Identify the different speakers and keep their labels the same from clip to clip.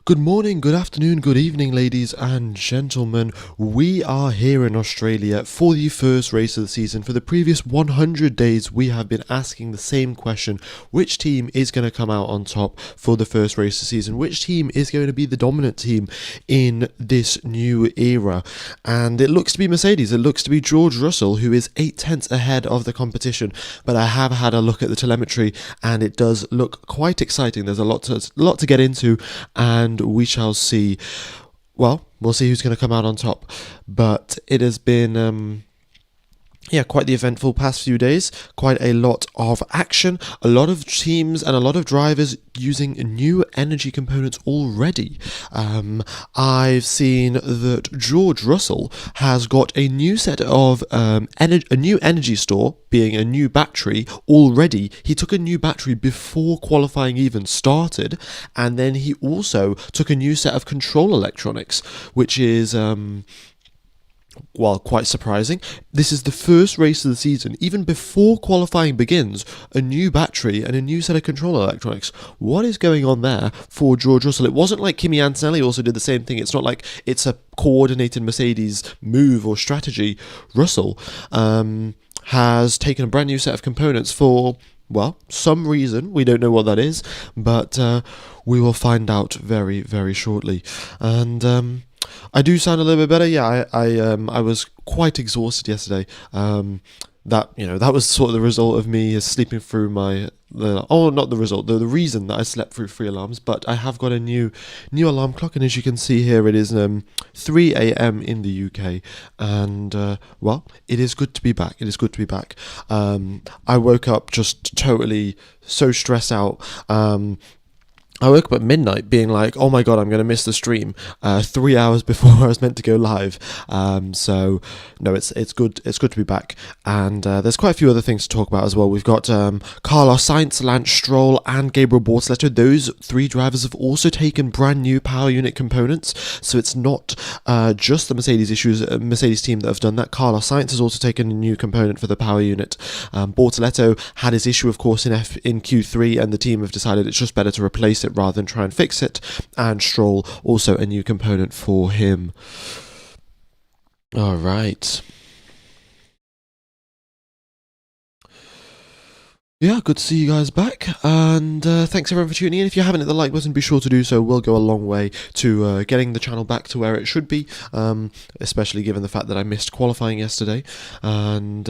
Speaker 1: Good morning, good afternoon, good evening, ladies and gentlemen. We are here in Australia for the first race of the season. For the previous 100 days, we have been asking the same question. Which team is going to come out on top for the first race of the season? Which team is going to be the dominant team in this new era? And it looks to be Mercedes. It looks to be George Russell, who is 8/10 ahead of the competition. But I have had a look at the telemetry, and it does look quite exciting. There's a lot to get into, and we shall see. Well, we'll see who's going to come out on top. But it has been quite the eventful past few days. Quite a lot of action, a lot of teams and a lot of drivers using new energy components already. I've seen that George Russell has got a new set of a new energy store, being a new battery already. He took a new battery before qualifying even started, and then he also took a new set of control electronics, which is quite surprising. This is the first race of the season, even before qualifying begins, a new battery and a new set of control electronics. What is going on there for George Russell? It wasn't like Kimi Antonelli also did the same thing. It's not like it's a coordinated Mercedes move or strategy. Russell has taken a brand new set of components for, well, some reason. We don't know what that is, but we will find out very, very shortly. And I do sound a little bit better. Yeah, I was quite exhausted yesterday. That was sort of the result of me sleeping through not the result, the reason that I slept through 3 alarms. But I have got a new alarm clock, and as you can see here, it is 3 a.m. in the UK, and it is good to be back. It is good to be back. I woke up just totally so stressed out. I woke up at midnight being like, oh my god, I'm going to miss the stream 3 hours before I was meant to go live. So, no, it's good to be back. And there's quite a few other things to talk about as well. We've got Carlos Sainz, Lance Stroll, and Gabriel Bortoleto. Those 3 drivers have also taken brand new power unit components. So it's not just the Mercedes team that have done that. Carlos Sainz has also taken a new component for the power unit. Bortoleto had his issue, of course, in Q3, and the team have decided it's just better to replace it rather than try and fix it. And Stroll, also a new component for him. All right. Yeah, good to see you guys back, and thanks everyone for tuning in. If you haven't hit the like button, be sure to do so. We'll go a long way to getting the channel back to where it should be, especially given the fact that I missed qualifying yesterday. And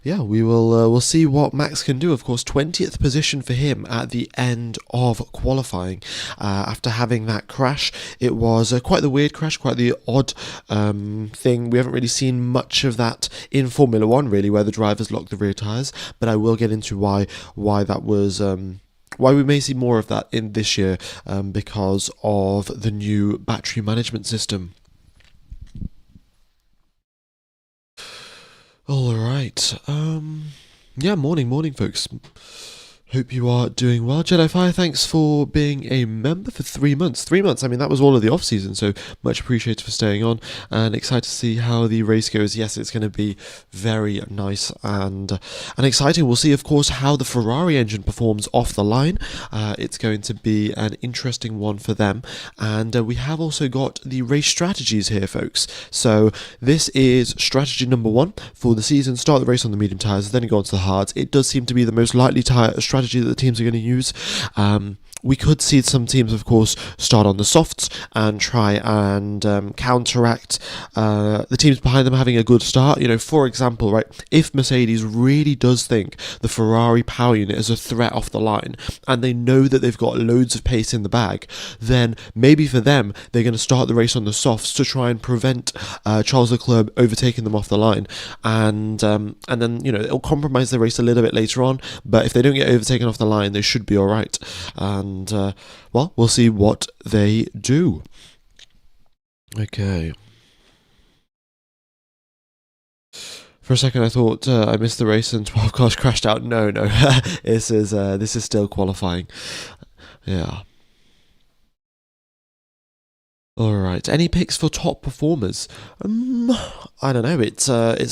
Speaker 1: we'll see what Max can do. Of course, 20th position for him at the end of qualifying. After having that crash, it was quite the weird crash, quite the odd thing. We haven't really seen much of that in Formula 1, really, where the drivers lock the rear tyres, but I will get into why that was why we may see more of that in this year, because of the new battery management system. All right. Morning folks. Hope you are doing well. Jedi Fire, thanks for being a member for 3 months. 3 months, I mean, that was all of the off-season, so much appreciated for staying on, and excited to see how the race goes. Yes, it's going to be very nice and exciting. We'll see, of course, how the Ferrari engine performs off the line. It's going to be an interesting one for them, and we have also got the race strategies here, folks. So this is strategy number 1 for the season. Start the race on the medium tyres, then go on to the hards. It does seem to be the most likely strategy that the teams are going to use. We could see some teams, of course, start on the softs and try and counteract the teams behind them having a good start. You know, for example, right, if Mercedes really does think the Ferrari power unit is a threat off the line, and they know that they've got loads of pace in the bag, then maybe for them, they're going to start the race on the softs to try and prevent Charles Leclerc overtaking them off the line. And then, you know, it'll compromise the race a little bit later on, but if they don't get overtaken off the line, they should be all right. And we'll see what they do. Okay. For a second, I thought I missed the race and 12 cars crashed out. No, this is still qualifying. Yeah. All right. Any picks for top performers? I don't know. It's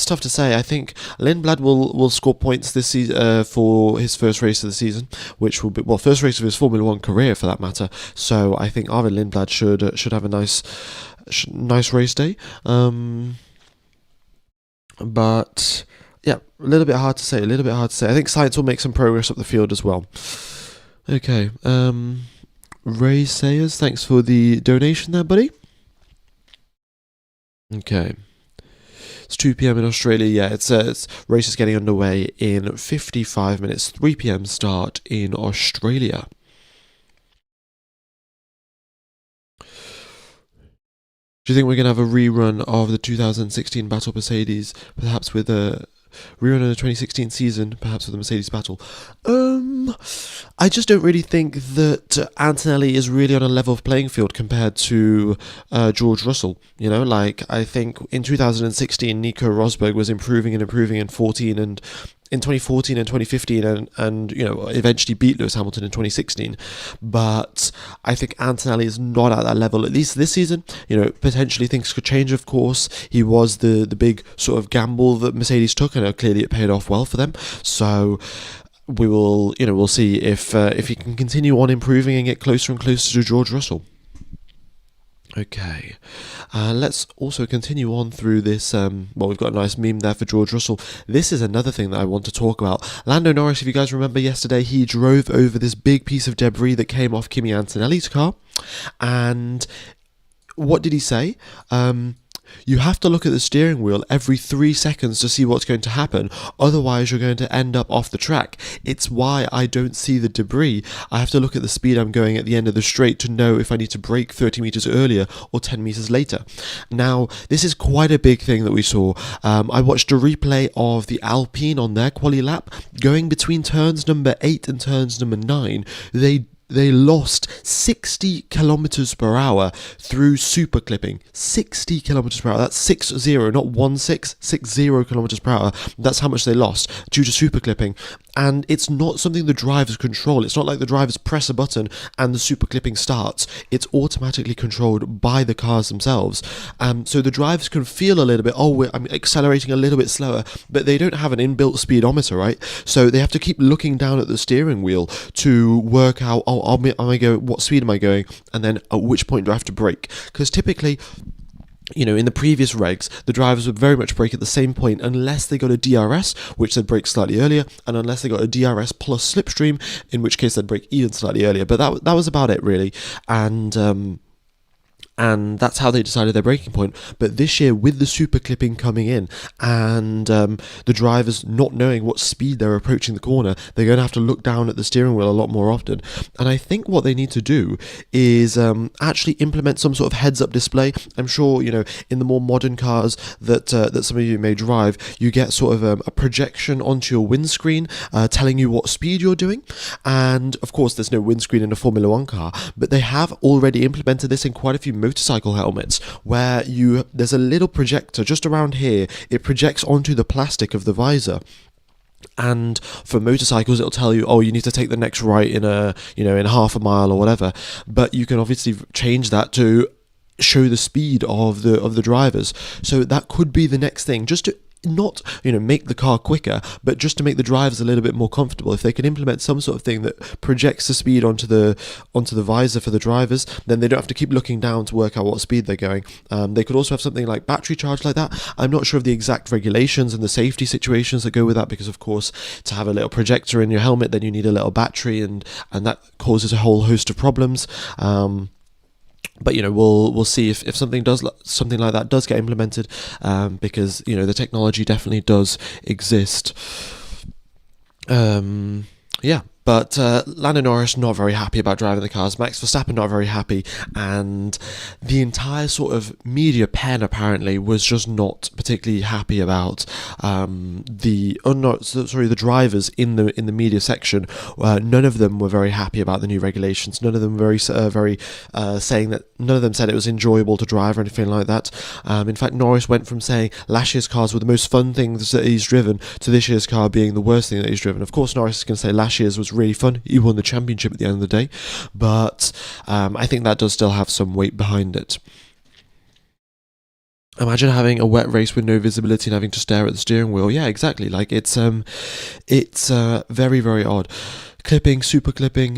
Speaker 1: tough to say. I think Lindblad will score points this season for his first race of the season, which will be first race of his Formula One career for that matter. So I think Arvid Lindblad should have a nice race day. But yeah, a little bit hard to say. I think Science will make some progress up the field as well. Okay. Ray Sayers, thanks for the donation there, buddy. Okay. It's 2 p.m. in Australia. Yeah, it's race is getting underway in 55 minutes. 3 p.m. start in Australia. Do you think we're going to have a rerun of the 2016 Battle Mercedes, perhaps with a rerun of the 2016 season, perhaps with the Mercedes battle? I just don't really think that Antonelli is really on a level playing field compared to George Russell. You know, like I think in 2016, Nico Rosberg was improving in 14 and in 2014 and 2015 and you know eventually beat Lewis Hamilton in 2016, but I think Antonelli is not at that level, at least this season. You know, potentially things could change, of course. He was the big sort of gamble that Mercedes took, and clearly it paid off well for them. So we'll see if he can continue on improving and get closer and closer to George Russell. Okay, let's also continue on through this. We've got a nice meme there for George Russell. This is another thing that I want to talk about. Lando Norris, if you guys remember yesterday, he drove over this big piece of debris that came off Kimi Antonelli's car. And what did he say? You have to look at the steering wheel every 3 seconds to see what's going to happen, otherwise you're going to end up off the track. It's why I don't see the debris. I have to look at the speed I'm going at the end of the straight to know if I need to brake 30 metres earlier or 10 metres later. Now, this is quite a big thing that we saw. I watched a replay of the Alpine on their quali lap. Going between turns number 8 and turns number 9, they lost 60 kilometers per hour through super clipping. 60 kilometers per hour. That's 60, not 16, 60 kilometers per hour. That's how much they lost due to super clipping. And it's not something the drivers control. It's not like the drivers press a button and the super clipping starts. It's automatically controlled by the cars themselves. So the drivers can feel a little bit, I'm accelerating a little bit slower, but they don't have an inbuilt speedometer, right? So they have to keep looking down at the steering wheel to work out, what speed am I going? And then at which point do I have to brake? Because typically, you know, in the previous regs, the drivers would very much brake at the same point unless they got a DRS, which they'd brake slightly earlier, and unless they got a DRS plus slipstream, in which case they'd brake even slightly earlier. But that was about it, really. And that's how they decided their braking point. But this year, with the super clipping coming in and the drivers not knowing what speed they're approaching the corner, they're going to have to look down at the steering wheel a lot more often. And I think what they need to do is actually implement some sort of heads-up display. I'm sure, you know, in the more modern cars that some of you may drive, you get sort of a projection onto your windscreen telling you what speed you're doing. And of course, there's no windscreen in a Formula One car, but they have already implemented this in quite a few motorcycle helmets, where there's a little projector just around here. It projects onto the plastic of the visor. And for motorcycles, it'll tell you, you need to take the next right in half a mile or whatever. But you can obviously change that to show the speed of the drivers. So that could be the next thing, just to not, make the car quicker, but just to make the drivers a little bit more comfortable. If they can implement some sort of thing that projects the speed onto the visor for the drivers, then they don't have to keep looking down to work out what speed they're going. They could also have something like battery charge like that. I'm not sure of the exact regulations and the safety situations that go with that, because of course, to have a little projector in your helmet, then you need a little battery, and that causes a whole host of problems. But we'll see if something like that does get implemented, because the technology definitely does exist. But Lando Norris not very happy about driving the cars. Max Verstappen not very happy, and the entire sort of media pen apparently was just not particularly happy about the drivers in the media section. None of them were very happy about the new regulations. None of them were very saying that. None of them said it was enjoyable to drive or anything like that. In fact, Norris went from saying last year's cars were the most fun things that he's driven to this year's car being the worst thing that he's driven. Of course, Norris can say last year's was really fun. He won the championship at the end of the day, but I think that does still have some weight behind it. Imagine having a wet race with no visibility and having to stare at the steering wheel. Yeah, exactly. Like it's very very odd. Clipping, super clipping.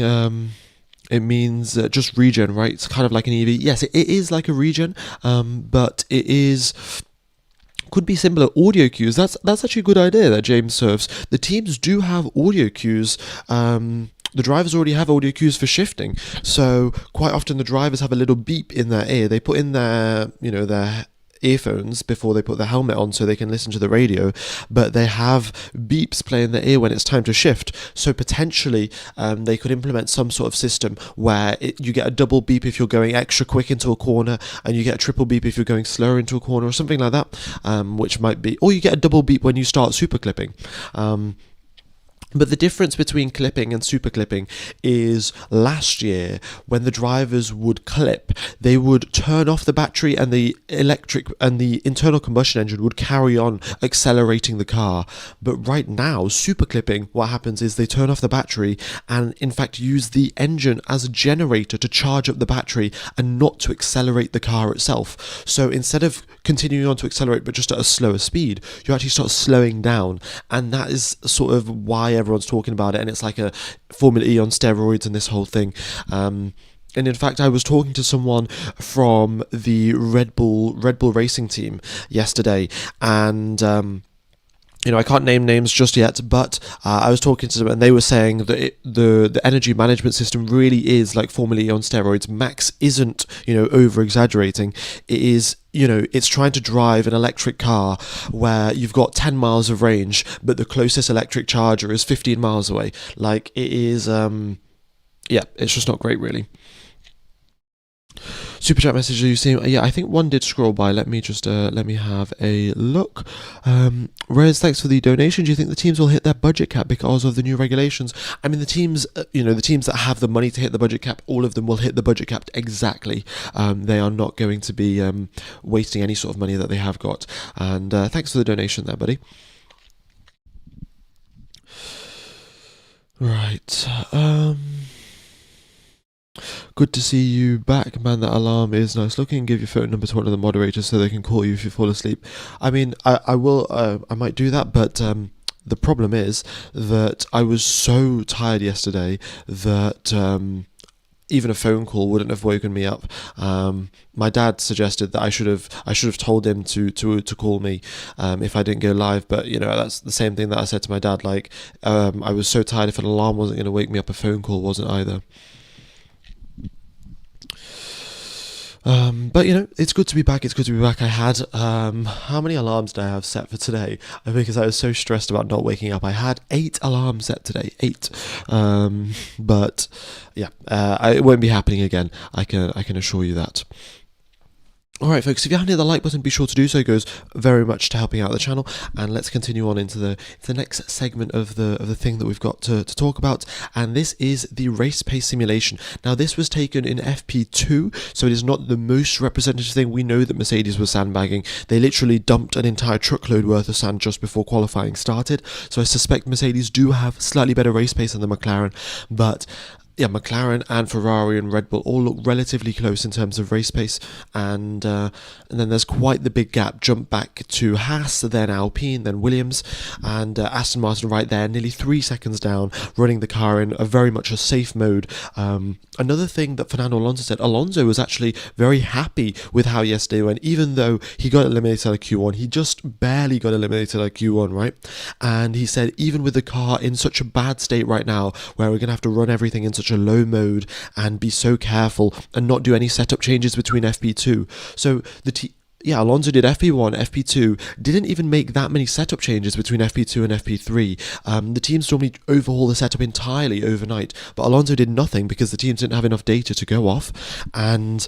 Speaker 1: It means just regen, right? It's kind of like an EV. Yes, it is like a regen, but it is could be similar audio cues. That's actually a good idea that James serves. The teams do have audio cues. The drivers already have audio cues for shifting, so quite often the drivers have a little beep in their ear. They put in their, their earphones before they put the helmet on so they can listen to the radio, but they have beeps play in their ear when it's time to shift. So potentially they could implement some sort of system where you get a double beep if you're going extra quick into a corner, and you get a triple beep if you're going slower into a corner, or something like that, which might be, or you get a double beep when you start super clipping. But the difference between clipping and super clipping is last year when the drivers would clip, they would turn off the battery and the electric and the internal combustion engine would carry on accelerating the car. But right now, super clipping, what happens is they turn off the battery and in fact use the engine as a generator to charge up the battery and not to accelerate the car itself. So instead of continuing on to accelerate but just at a slower speed, you actually start slowing down, and that is sort of why everyone's talking about it, and it's like a Formula E on steroids and this whole thing. And in fact, I was talking to someone from the Red Bull racing team yesterday, and I can't name names just yet, but I was talking to them and they were saying that the energy management system really is like Formula E on steroids. Max isn't, over exaggerating. It is, it's trying to drive an electric car where you've got 10 miles of range, but the closest electric charger is 15 miles away. Like, it is, it's just not great, really. Super chat message you see? Yeah, I think one did scroll by. Let me just let me have a look. Rez, thanks for the donation. Do you think the teams will hit their budget cap because of the new regulations? I mean, the teams, the teams that have the money to hit the budget cap, all of them will hit the budget cap exactly. They are not going to be wasting any sort of money that they have got. And thanks for the donation there, buddy. Right. Good to see you back, man. That alarm is nice looking. Give your phone number to one of the moderators so they can call you if you fall asleep. I mean, I will, I might do that, but the problem is that I was so tired yesterday that even a phone call wouldn't have woken me up. My dad suggested that I should have told him to call me if I didn't go live, but that's the same thing that I said to my dad. Like, I was so tired, if an alarm wasn't going to wake me up, a phone call wasn't either. But it's good to be back. It's good to be back. I had how many alarms did I have set for today? Because I was so stressed about not waking up. I had 8 alarms set today. 8. But yeah, it won't be happening again. I can assure you that. Alright folks, if you haven't hit the like button, be sure to do so. It goes very much to helping out the channel, and let's continue on into the next segment of the thing that we've got to talk about, and this is the race pace simulation. Now this was taken in FP2, so it is not the most representative thing. We know that Mercedes was sandbagging. They literally dumped an entire truckload worth of sand just before qualifying started, so I suspect Mercedes do have slightly better race pace than the McLaren, but yeah, McLaren and Ferrari and Red Bull all look relatively close in terms of race pace, and then there's quite the big gap. Jump back to Haas, then Alpine, then Williams, and Aston Martin right there, nearly 3 seconds down, running the car in a very much a safe mode. Another thing that Fernando Alonso said, Alonso was actually very happy with how yesterday went, even though he got eliminated at Q1. He just barely got eliminated at Q1, right? And he said, even with the car in such a bad state right now, where we're going to have to run everything in such a low mode and be so careful and not do any setup changes between FP2. So Alonso did FP1, FP2, didn't even make that many setup changes between FP2 and FP3. The teams normally overhaul the setup entirely overnight, but Alonso did nothing because the teams didn't have enough data to go off, and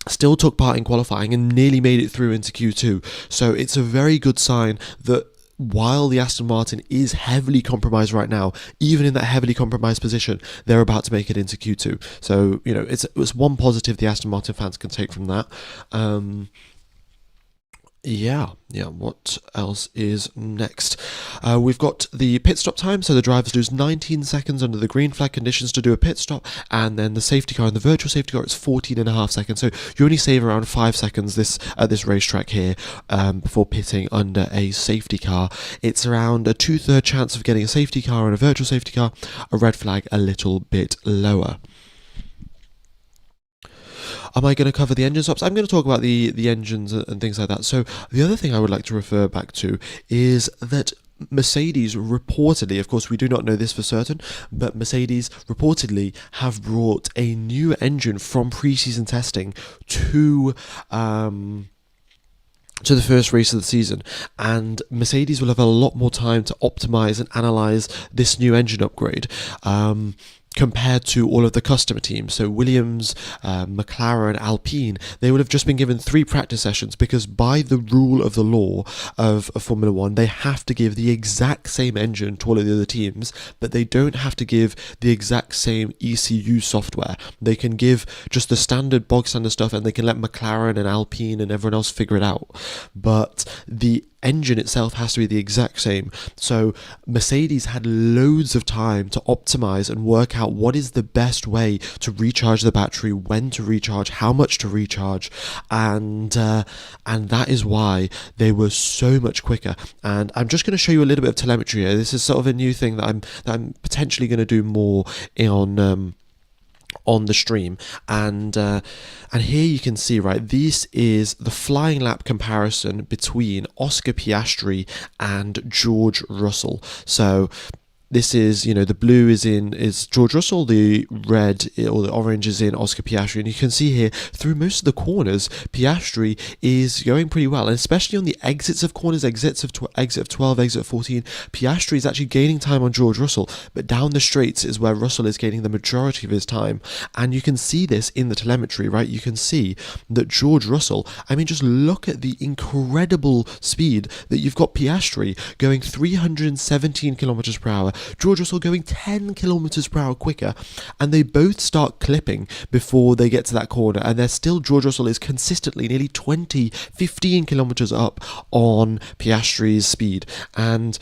Speaker 1: still took part in qualifying and nearly made it through into Q2. So it's a very good sign that while the Aston Martin is heavily compromised right now, even in that heavily compromised position, they're about to make it into Q2. So, it's one positive the Aston Martin fans can take from that. Yeah. What else is next? We've got the pit stop time. So the drivers lose 19 seconds under the green flag conditions to do a pit stop, and then the safety car and the virtual safety car, it's 14 and a half seconds. So you only save around 5 seconds at this racetrack here before pitting under a safety car. It's around a 2/3 chance of getting a safety car and a virtual safety car. A red flag a little bit lower. Am I going to cover the engine swaps? I'm going to talk about the engines and things like that. So the other thing I would like to refer back to is that Mercedes reportedly, of course we do not know this for certain, but Mercedes reportedly have brought a new engine from pre-season testing to the first race of the season, and Mercedes will have a lot more time to optimize and analyze this new engine upgrade compared to all of the customer teams. So Williams, McLaren, Alpine, they would have just been given 3 practice sessions, because by the rule of the law of Formula One, they have to give the exact same engine to all of the other teams, but they don't have to give the exact same ECU software. They can give just the standard bog standard stuff, and they can let McLaren and Alpine and everyone else figure it out. But the engine itself has to be the exact same. So Mercedes had loads of time to optimize and work out what is the best way to recharge the battery, when to recharge, how much to recharge, and that is why they were so much quicker. And I'm just going to show you a little bit of telemetry here. This is sort of a new thing that I'm potentially going to do more on the stream, and here you can see, right, this is the flying lap comparison between Oscar Piastri and George Russell. So this is, the blue is George Russell, the red or the orange is in Oscar Piastri, and you can see here through most of the corners, Piastri is going pretty well, and especially on the exits of corners, exit of 12, exit of 14, Piastri is actually gaining time on George Russell, but down the straights is where Russell is gaining the majority of his time, and you can see this in the telemetry, right? You can see that George Russell, just look at the incredible speed that you've got. Piastri going 317 kilometers per hour, George Russell going 10 kilometers per hour quicker, and they both start clipping before they get to that corner, and George Russell is consistently nearly 15 kilometers up on Piastri's speed, and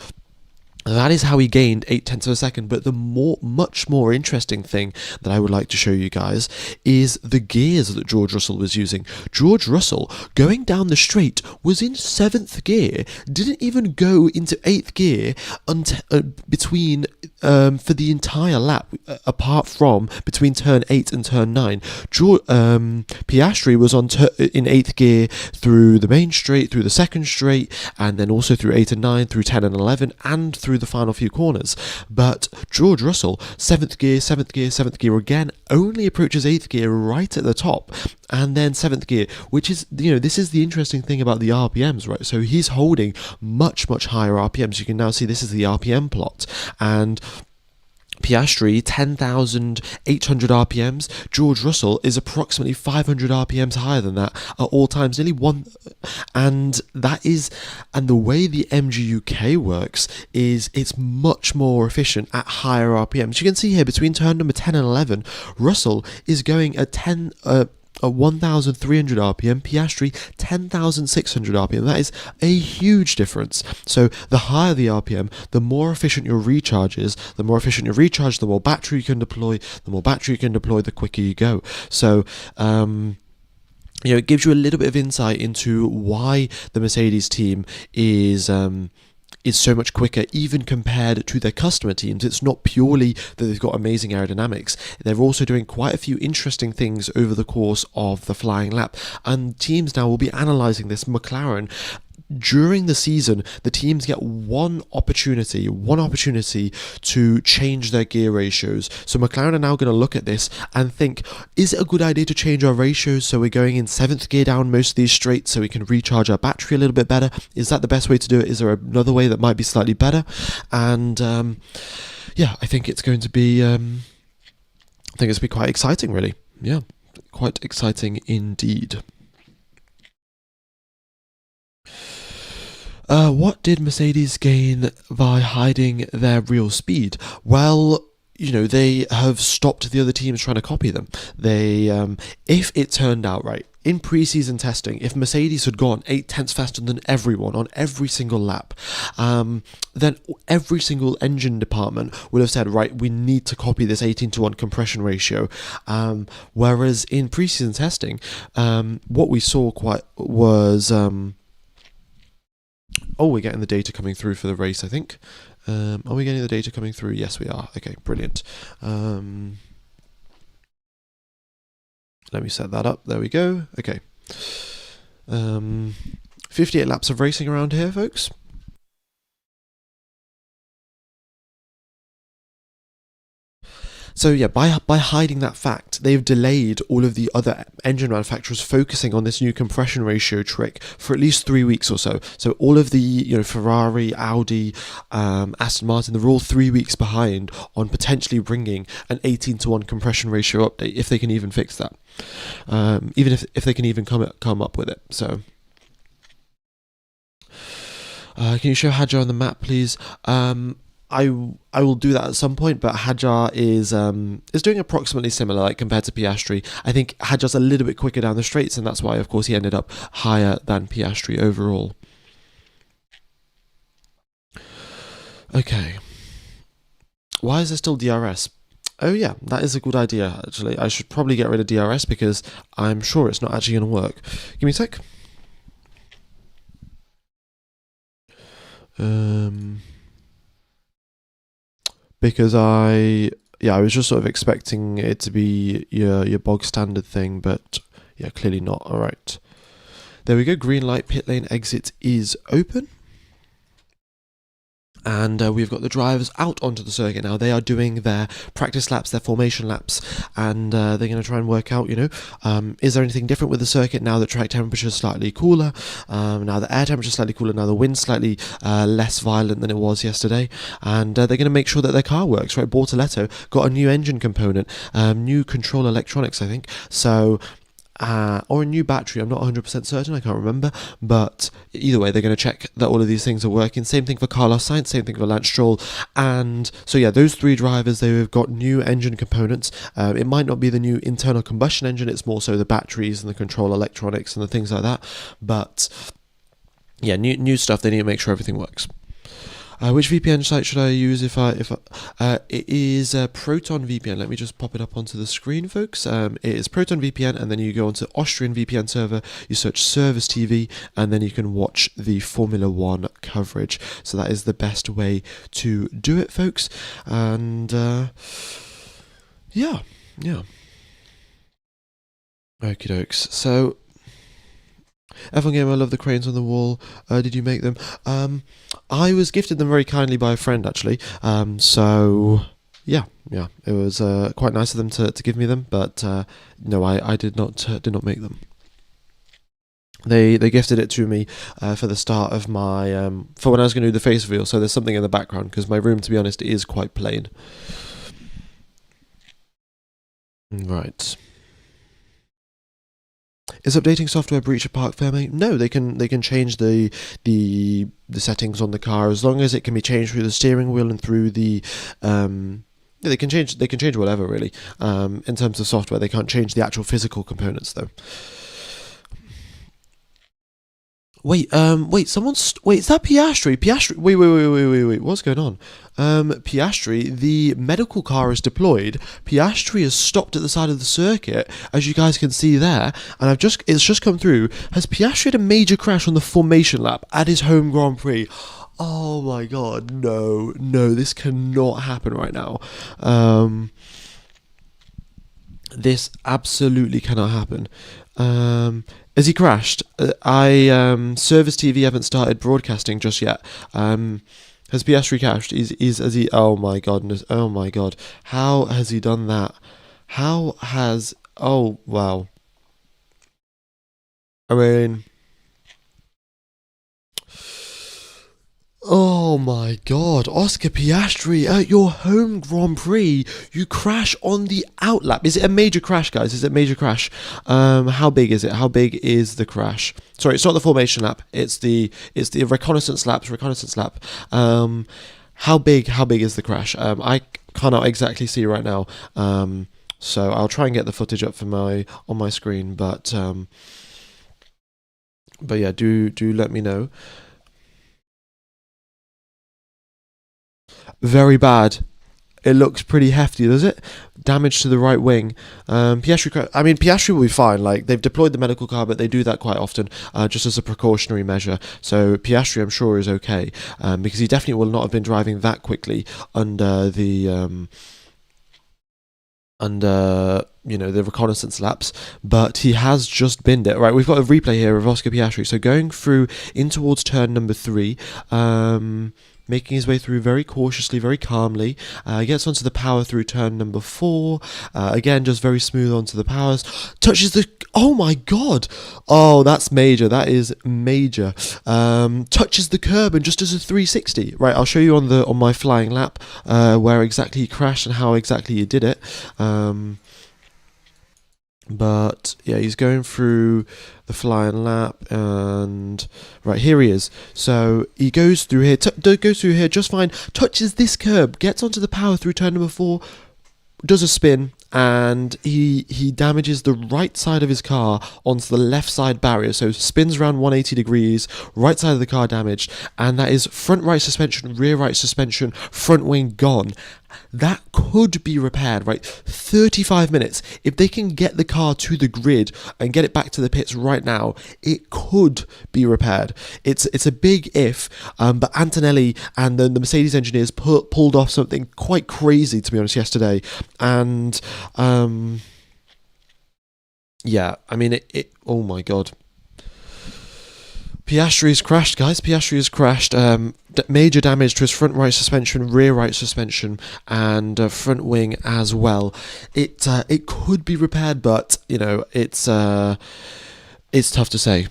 Speaker 1: that is how he gained 0.8 of a second. But the much more interesting thing that I would like to show you guys is the gears that George Russell was using. George Russell, going down the straight, was in 7th gear, didn't even go into 8th gear between for the entire lap, apart from between turn 8 and turn 9. Piastri was in 8th gear through the main straight, through the second straight, and then also through 8 and 9, through 10 and 11, and through the final few corners. But George Russell, 7th gear again, only approaches 8th gear right at the top, and then 7th gear, which is, this is the interesting thing about the RPMs, right? So he's holding much higher RPMs. You can now see this is the RPM plot, and Piastri 10,800 RPMs. George Russell is approximately 500 RPMs higher than that at all times, nearly one. And the way the MGUK works is it's much more efficient at higher RPMs. You can see here between turn number 10 and 11, Russell is going at 1,300 RPM, Piastri 10,600 RPM. That is a huge difference. So the higher the RPM, the more efficient your recharge is. The more efficient your recharge, the more battery you can deploy. The more battery you can deploy, the quicker you go. So it gives you a little bit of insight into why the Mercedes team is so much quicker, even compared to their customer teams. It's not purely that they've got amazing aerodynamics. They're also doing quite a few interesting things over the course of the flying lap, and teams now will be analysing this. McLaren, during the season, the teams get one opportunity to change their gear ratios. So McLaren are now going to look at this and think, is it a good idea to change our ratios so we're going in 7th gear down most of these straights so we can recharge our battery a little bit better? Is that the best way to do it? Is there another way that might be slightly better? And I think it's going to be quite exciting, really. Yeah, quite exciting indeed. What did Mercedes gain by hiding their real speed? Well, they have stopped the other teams trying to copy them. If it turned out, right, in pre-season testing, if Mercedes had gone 8 tenths faster than everyone on every single lap, then every single engine department would have said, right, we need to copy this 18:1 compression ratio. Whereas in pre-season testing, what we saw quite was, we're getting the data coming through for the race, I think. Are we getting the data coming through? Yes, we are. Okay, brilliant. Let me set that up. There we go. Okay. 58 laps of racing around here, folks. So yeah, by hiding that fact, they've delayed all of the other engine manufacturers focusing on this new compression ratio trick for at least 3 weeks or so. So all of the Ferrari, Audi, Aston Martin, they're all 3 weeks behind on potentially bringing an 18:1 compression ratio update, if they can even fix that. Even if they can even come up with it. So can you show Hadjar on the map, please? I will do that at some point, but Hadjar is doing approximately similar, like compared to Piastri. I think Hadjar's a little bit quicker down the straights, and that's why, of course, he ended up higher than Piastri overall. Okay. Why is there still DRS? Oh yeah, that is a good idea, actually. I should probably get rid of DRS because I'm sure it's not actually going to work. Give me a sec. Because I was just sort of expecting it to be your bog standard thing, but yeah, clearly not. All right, there we go. Green light, pit lane exit is open. And we've got the drivers out onto the circuit now. They are doing their practice laps, their formation laps, and they're going to try and work out, is there anything different with the circuit now that track temperature is slightly cooler, now the air temperature is slightly cooler, now the wind's slightly less violent than it was yesterday, and they're going to make sure that their car works, right? Bortoletto got a new engine component, new control electronics, I think, so... or a new battery, I'm not 100% certain, I can't remember, but either way, they're going to check that all of these things are working. Same thing for Carlos Sainz, same thing for Lance Stroll, and so yeah, those three drivers, they've got new engine components. It might not be the new internal combustion engine, it's more so the batteries and the control electronics and the things like that, but yeah, new stuff, they need to make sure everything works. Which VPN site should I use if it is Proton VPN. Let me just pop it up onto the screen, folks. It is Proton VPN, and then you go onto Austrian VPN server, you search Service TV, and then you can watch the Formula 1 coverage. So that is the best way to do it, folks. And yeah. Okie dokes. So... F1 Gamer, I love the cranes on the wall. Did you make them? I was gifted them very kindly by a friend, actually. So yeah, it was quite nice of them to give me them. But no, I did not make them. They gifted it to me for the start of my for when I was going to do the face reveal. So there's something in the background because my room, to be honest, is quite plain. Right. Is updating software breach a park fair? No, they can change the settings on the car as long as it can be changed through the steering wheel and through the they can change whatever really. In terms of software, they can't change the actual physical components though. Wait, is that Piastri? Wait, what's going on? Piastri, the medical car is deployed. Piastri has stopped at the side of the circuit, as you guys can see there, and it's just come through. Has Piastri had a major crash on the formation lap at his home Grand Prix? Oh my god, no, this cannot happen right now. This absolutely cannot happen. Has he crashed? Service TV haven't started broadcasting just yet. Has Piastri crashed? Has he? Oh my goodness! Oh my god! How has he done that? Oh wow! I mean, oh my god, Oscar Piastri, at your home Grand Prix, you crash on the outlap. Is it a major crash, guys? Is it a major crash? How big is it? How big is the crash? Sorry, it's not the formation lap. It's the reconnaissance lap. How big is the crash? I cannot exactly see right now. So I'll try and get the footage up for on my screen, but yeah, do let me know. Very bad. It looks pretty hefty, does it? Damage to the right wing. Piastri will be fine. Like, they've deployed the medical car, but they do that quite often, just as a precautionary measure. So Piastri, I'm sure, is okay, because he definitely will not have been driving that quickly under the the reconnaissance laps, but he has just binned it. Right, we've got a replay here of Oscar Piastri. So going through in towards turn number 3, making his way through very cautiously, very calmly. Gets onto the power through turn number 4. Again, just very smooth onto the powers. Touches the... Oh my god! Oh, that's major. That is major. Touches the curb and just does a 360. Right, I'll show you on my flying lap where exactly he crashed and how exactly he did it. But yeah, he's going through the flying lap, and right, here he is. So he goes through here, goes through here just fine, touches this curb, gets onto the power through turn number 4, does a spin, and he damages the right side of his car onto the left side barrier. So spins around 180 degrees, right side of the car damaged, and that is front right suspension, rear right suspension, front wing gone. That could be repaired, right? 35 minutes. If they can get the car to the grid and get it back to the pits right now, it could be repaired. It's a big if, but Antonelli and the Mercedes engineers pulled off something quite crazy, to be honest, yesterday. And yeah, I mean, it oh my god. Piastri's crashed, guys. Piastri has crashed. Major damage to his front right suspension, rear right suspension, and front wing as well. It could be repaired, but it's tough to say.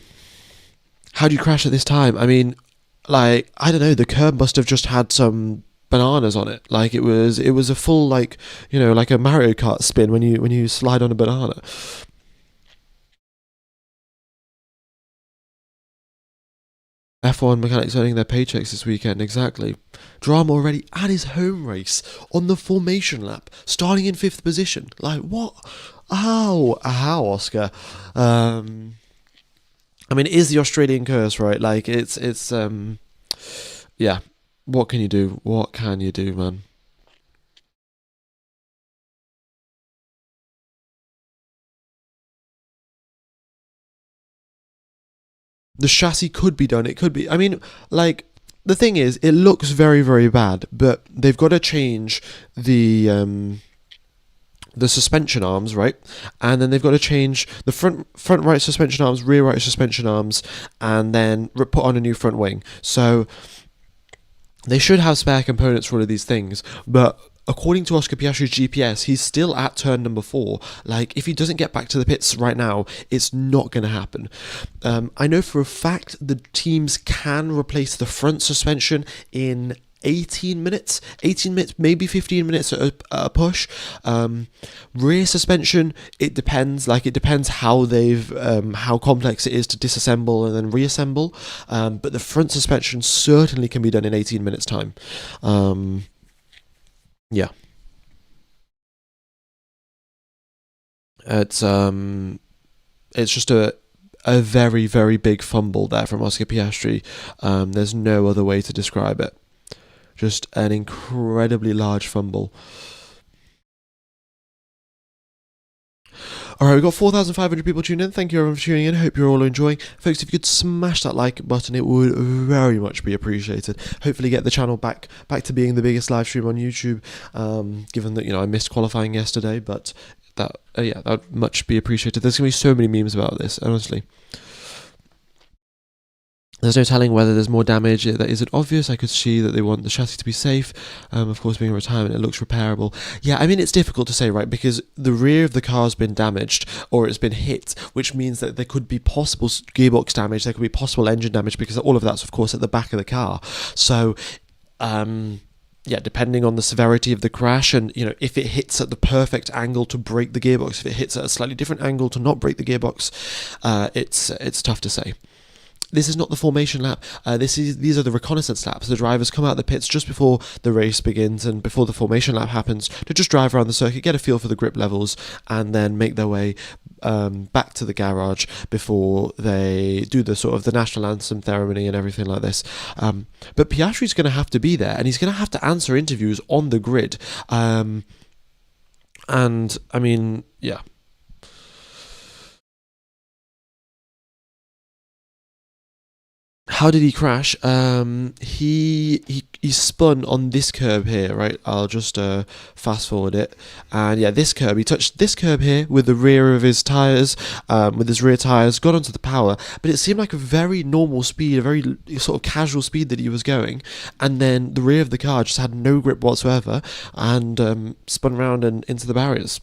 Speaker 1: How do you crash at this time? I mean, like, I don't know. The curb must have just had some bananas on it. Like, it was a full, like, like a Mario Kart spin when you slide on a banana. F1 mechanics earning their paychecks this weekend, exactly. Drama already at his home race on the formation lap, starting in 5th position. Like, what? How, Oscar? I mean, it is the Australian curse, right? Like, it's yeah. What can you do? What can you do, man? The chassis could be done. It could be. I mean, like, the thing is, it looks very, very bad, but they've got to change the suspension arms, right? And then they've got to change the front right suspension arms, rear right suspension arms, and then put on a new front wing. So they should have spare components for all of these things, but according to Oscar Piastri's GPS, he's still at turn number 4. Like, if he doesn't get back to the pits right now, it's not going to happen. I know for a fact the teams can replace the front suspension in 18 minutes, maybe 15 minutes at a push. Rear suspension, it depends. Like, it depends how how complex it is to disassemble and then reassemble. But the front suspension certainly can be done in 18 minutes time. Yeah. It's just a very, very big fumble there from Oscar Piastri. There's no other way to describe it. Just an incredibly large fumble. Alright, we've got 4,500 people tuning in. Thank you everyone for tuning in. Hope you're all enjoying. Folks, if you could smash that like button, it would very much be appreciated. Hopefully get the channel back to being the biggest live stream on YouTube, given that, I missed qualifying yesterday, but that would much be appreciated. There's going to be so many memes about this, honestly. There's no telling whether there's more damage. That isn't obvious. I could see that they want the chassis to be safe. Of course, being a retirement, it looks repairable. Yeah, I mean, it's difficult to say, right? Because the rear of the car's been damaged, or it's been hit, which means that there could be possible gearbox damage, there could be possible engine damage, because all of that's, of course, at the back of the car. So, yeah, depending on the severity of the crash, and if it hits at the perfect angle to break the gearbox, if it hits at a slightly different angle to not break the gearbox, it's tough to say. this is not the formation lap. These are the reconnaissance laps. The drivers come out of the pits just before the race begins and before the formation lap happens to just drive around the circuit, get a feel for the grip levels, and then make their way back to the garage before they do the sort of the national anthem ceremony and everything like this. But Piastri's going to have to be there, and he's going to have to answer interviews on the grid. And I mean, yeah. How did he crash? He spun on this curb here, right? I'll just fast forward it, and yeah, this curb. He touched this curb here with the rear of his tires, with his rear tires, got onto the power, but it seemed like a very normal speed, a very sort of casual speed that he was going, and then the rear of the car just had no grip whatsoever, and spun around and into the barriers.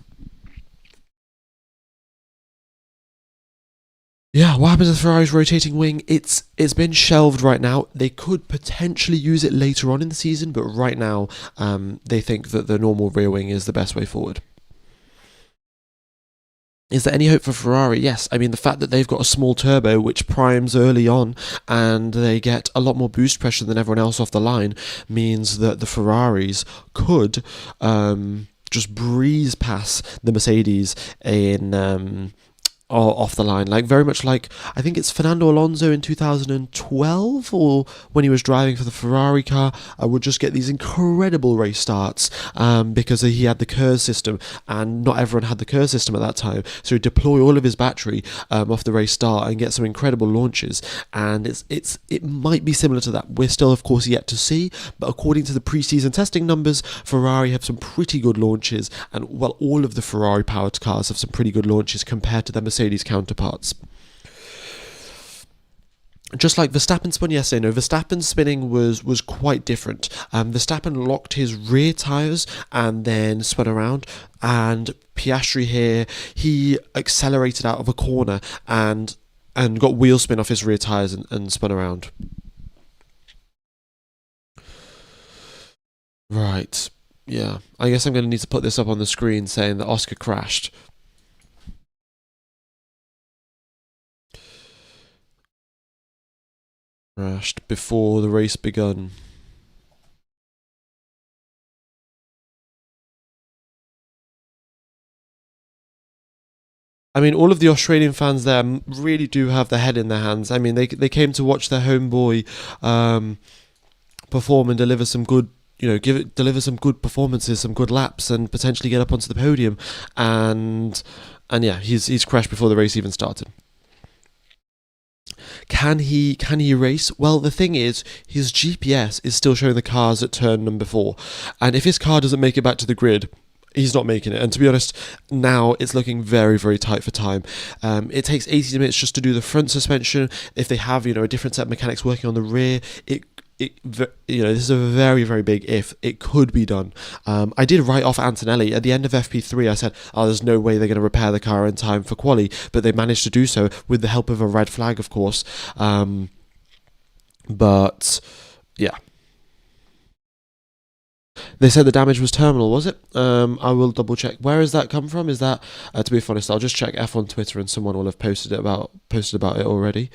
Speaker 1: Yeah, what happens to Ferrari's rotating wing? It's been shelved right now. They could potentially use it later on in the season, but right now, they think that the normal rear wing is the best way forward. Is there any hope for Ferrari? Yes. I mean, the fact that they've got a small turbo which primes early on and they get a lot more boost pressure than everyone else off the line means that the Ferraris could just breeze past the Mercedes in off the line, like very much like I think it's Fernando Alonso in 2012, or when he was driving for the Ferrari car, would just get these incredible race starts because he had the KERS system, and not everyone had the KERS system at that time. So he'd deploy all of his battery off the race start and get some incredible launches. And it might be similar to that. We're still, of course, yet to see, but according to the pre-season testing numbers, Ferrari have some pretty good launches, and well, all of the Ferrari powered cars have some pretty good launches compared to their Mercedes counterparts. Just like Verstappen spun yesterday, no, Verstappen's spinning was quite different. Verstappen locked his rear tyres and then spun around, and Piastri here, he accelerated out of a corner and got wheel spin off his rear tyres and spun around. Right, yeah. I guess I'm going to need to put this up on the screen saying that Oscar crashed. Crashed before the race begun. I mean, all of the Australian fans there really do have their head in their hands. I mean, they came to watch their homeboy perform and deliver some good, deliver some good performances, some good laps, and potentially get up onto the podium. And yeah, he's crashed before the race even started. Can he race? Well, the thing is, his GPS is still showing the cars at turn number 4, and if his car doesn't make it back to the grid, he's not making it. And to be honest, now it's looking very, very tight for time. It takes 80 minutes just to do the front suspension. If they have, a different set of mechanics working on the rear, this is a very, very big if. It could be done. I did write off Antonelli at the end of FP3. I said, "Oh, there's no way they're going to repair the car in time for quali," but they managed to do so with the help of a red flag, of course. But yeah. They said the damage was terminal, was it? I will double check. Where has that come from? Is that, to be honest, I'll just check F1 Twitter and someone will have posted about it already.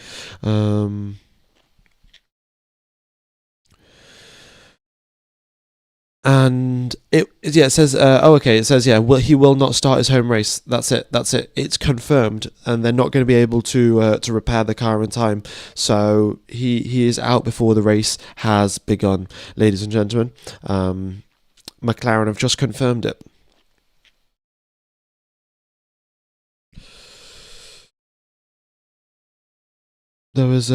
Speaker 1: And it says it says he will not start his home race. That's it, it's confirmed, and they're not going to be able to repair the car in time, so he is out before the race has begun, ladies and gentlemen. McLaren have just confirmed it. There was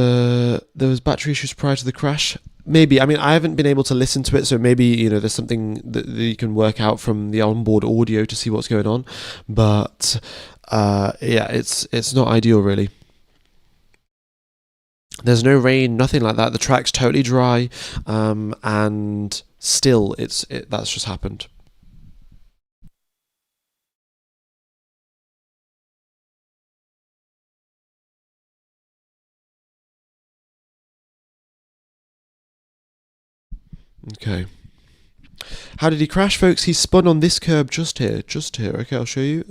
Speaker 1: battery issues prior to the crash. Maybe, I mean, I haven't been able to listen to it, so maybe there's something that you can work out from the onboard audio to see what's going on. But yeah, it's not ideal really. There's no rain, nothing like that. The track's totally dry, and still, that's just happened. Okay. How did he crash, folks? He spun on this curb just here. Okay, I'll show you.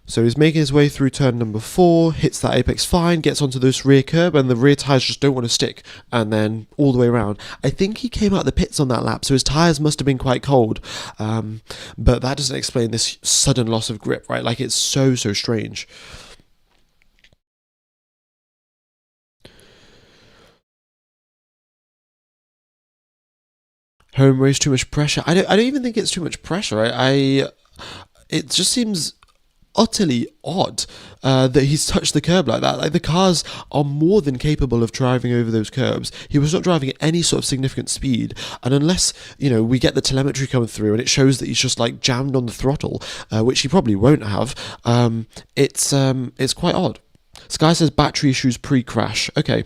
Speaker 1: So he's making his way through turn number 4, hits that apex fine, gets onto this rear curb, and the rear tyres just don't want to stick, and then all the way around. I think he came out the pits on that lap, so his tyres must have been quite cold, but that doesn't explain this sudden loss of grip, right? Like, it's so strange. Home race, too much pressure. I don't even think it's too much pressure. It just seems utterly odd that he's touched the curb like that. Like, the cars are more than capable of driving over those curbs. He was not driving at any sort of significant speed, and unless we get the telemetry coming through and it shows that he's just like jammed on the throttle, which he probably won't have, it's quite odd. Sky says battery issues pre-crash. Okay,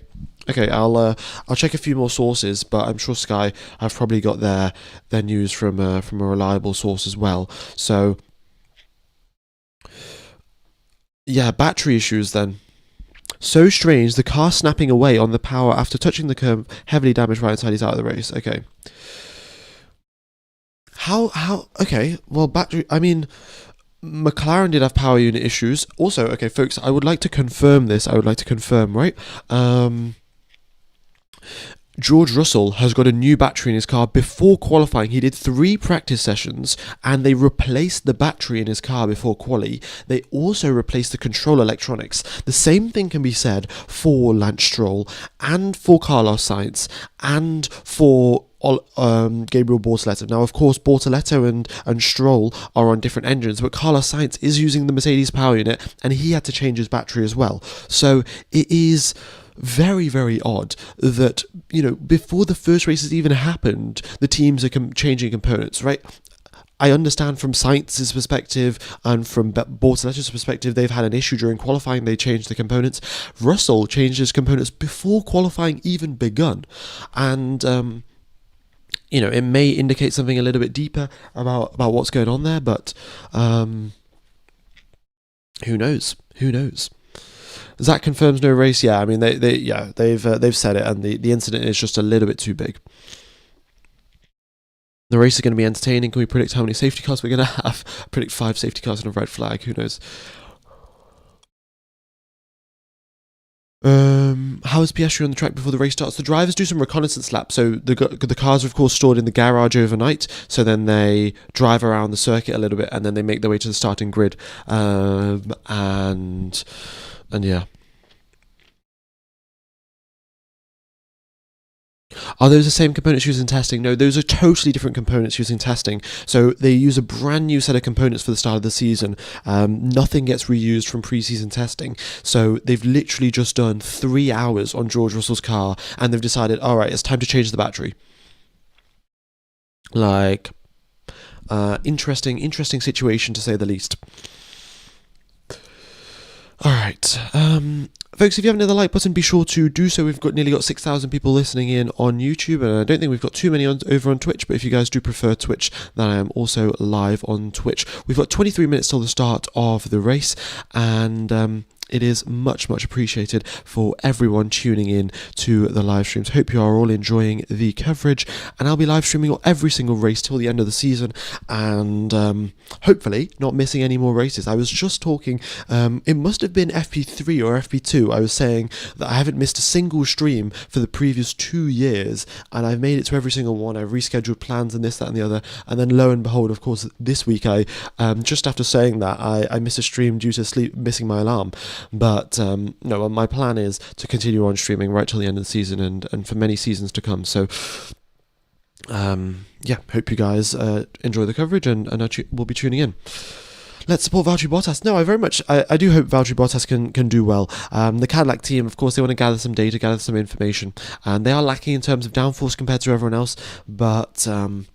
Speaker 1: I'll check a few more sources, but I'm sure Sky have probably got their news from a reliable source as well. So yeah, battery issues then. So strange, the car snapping away on the power after touching the curb, heavily damaged right inside, he's out of the race. Okay. Okay, well, battery, I mean, McLaren did have power unit issues. Also, okay, folks, I would like to confirm this. Right? George Russell has got a new battery in his car. Before qualifying, he did 3 practice sessions and they replaced the battery in his car before quali. They also replaced the control electronics. The same thing can be said for Lance Stroll and for Carlos Sainz and for Gabriel Bortoleto. Now, of course, Bortoleto and Stroll are on different engines, but Carlos Sainz is using the Mercedes power unit and he had to change his battery as well. So it is very odd that before the first races even happened, the teams are changing components, right? I understand from Sainz's perspective and from Bortoleto's perspective, they've had an issue during qualifying, they changed the components. Russell changed his components before qualifying even begun, and it may indicate something a little bit deeper about what's going on there, but who knows? Zach confirms no race. Yeah, I mean they've said it, and the incident is just a little bit too big. The race is going to be entertaining. Can we predict how many safety cars we're going to have? Predict 5 safety cars and a red flag. Who knows? How is Piastri on the track before the race starts? The drivers do some reconnaissance laps. So the cars are, of course, stored in the garage overnight. So then they drive around the circuit a little bit, and then they make their way to the starting grid. And yeah. Are those the same components used in testing? No, those are totally different components used in testing. So they use a brand new set of components for the start of the season. Nothing gets reused from pre-season testing. So they've literally just done 3 hours on George Russell's car, and they've decided, all right, it's time to change the battery. Like, interesting situation to say the least. All right. Folks, if you haven't hit the like button, be sure to do so. We've nearly got 6,000 people listening in on YouTube, and I don't think we've got too many over on Twitch, but if you guys do prefer Twitch, then I am also live on Twitch. We've got 23 minutes till the start of the race, and it is much appreciated for everyone tuning in to the live streams. Hope you are all enjoying the coverage, and I'll be live streaming every single race till the end of the season, and hopefully not missing any more races. I was just talking, it must have been FP3 or FP2, I was saying that I haven't missed a single stream for the previous 2 years, and I've made it to every single one. I've rescheduled plans and this, that and the other, and then lo and behold, of course, this week just after saying that, I missed a stream due to missing my alarm. But no, my plan is to continue on streaming right till the end of the season and for many seasons to come. So yeah, hope you guys enjoy the coverage and will be tuning in. Let's support Valtteri Bottas. No, I do hope Valtteri Bottas can do well. The Cadillac team, of course, they want to gather some data, gather some information, and they are lacking in terms of downforce compared to everyone else, but to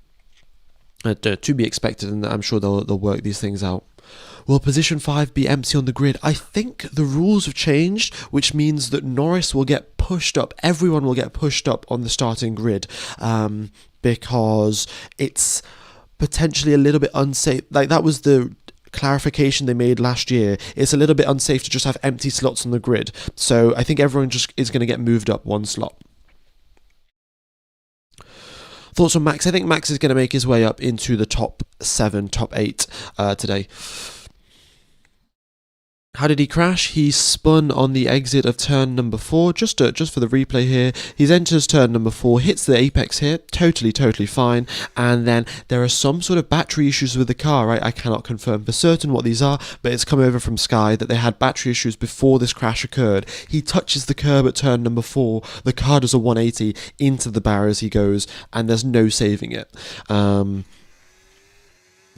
Speaker 1: be expected, and I'm sure they'll work these things out. Will position 5 be empty on the grid? I think the rules have changed, which means that Norris will get pushed up. Everyone will get pushed up on the starting grid, because it's potentially a little bit unsafe. Like, that was the clarification they made last year. It's a little bit unsafe to just have empty slots on the grid. So I think everyone just is going to get moved up one slot. Thoughts on Max? I think Max is going to make his way up into the top 7, top 8 today. How did he crash? He spun on the exit of turn number 4. Just for the replay here, he enters turn number 4, hits the apex here, totally fine. And then there are some sort of battery issues with the car, right? I cannot confirm for certain what these are, but it's come over from Sky that they had battery issues before this crash occurred. He touches the curb at turn number 4. The car does a 180 into the barriers he goes, and there's no saving it.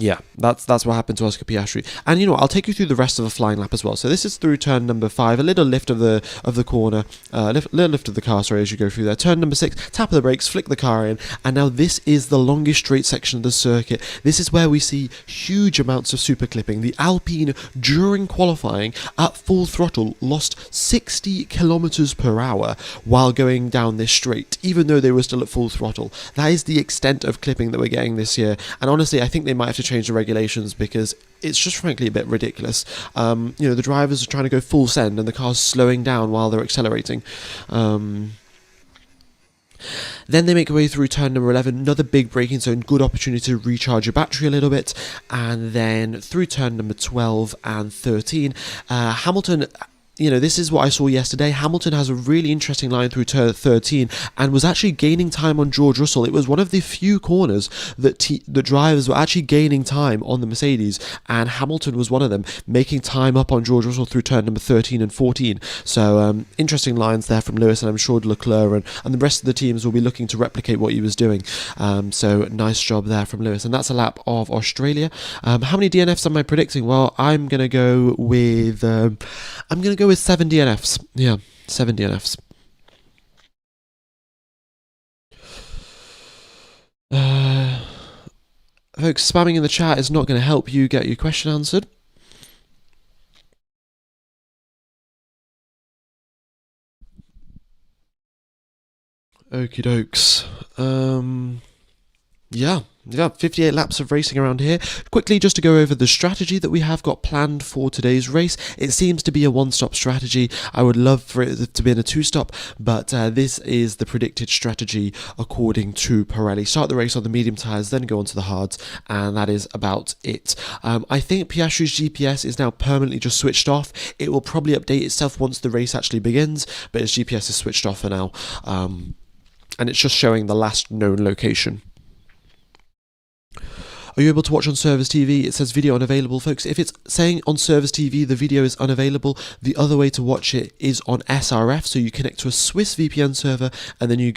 Speaker 1: Yeah, that's what happened to Oscar Piastri. And you know what, I'll take you through the rest of the flying lap as well. So this is through turn number 5, a little lift of the corner, little lift of the car, sorry, as you go through there. Turn number 6, tap of the brakes, flick the car in, and now this is the longest straight section of the circuit. This is where we see huge amounts of super clipping. The Alpine, during qualifying, at full throttle, lost 60 kilometers per hour while going down this straight, even though they were still at full throttle. That is the extent of clipping that we're getting this year, and honestly, I think they might have to change the regulations because it's just frankly a bit ridiculous. The drivers are trying to go full send and the car's slowing down while they're accelerating. Then they make their way through turn number 11, another big braking zone, good opportunity to recharge your battery a little bit. And then through turn number 12 and 13, Hamilton... this is what I saw yesterday. Hamilton has a really interesting line through turn 13 and was actually gaining time on George Russell. It was one of the few corners that the drivers were actually gaining time on the Mercedes, and Hamilton was one of them, making time up on George Russell through turn number 13 and 14. So interesting lines there from Lewis, and I'm sure Leclerc and the rest of the teams will be looking to replicate what he was doing. So nice job there from Lewis. And that's a lap of Australia. How many DNFs am I predicting? Well, I'm going to go with 7 DNFs. Yeah, 7 DNFs. Folks, spamming in the chat is not going to help you get your question answered. Okie dokes. Yeah, 58 laps of racing around here. Quickly, just to go over the strategy that we have got planned for today's race. It seems to be a one-stop strategy. I would love for it to be in a two-stop, but this is the predicted strategy according to Pirelli. Start the race on the medium tyres, then go on to the hards, and that is about it. I think Piastri's GPS is now permanently just switched off. It will probably update itself once the race actually begins, but his GPS is switched off for now. And it's just showing the last known location. Are you able to watch on Service TV? It says video unavailable, folks. If it's saying on Service TV the video is unavailable, the other way to watch it is on SRF. So you connect to a Swiss VPN server, and then you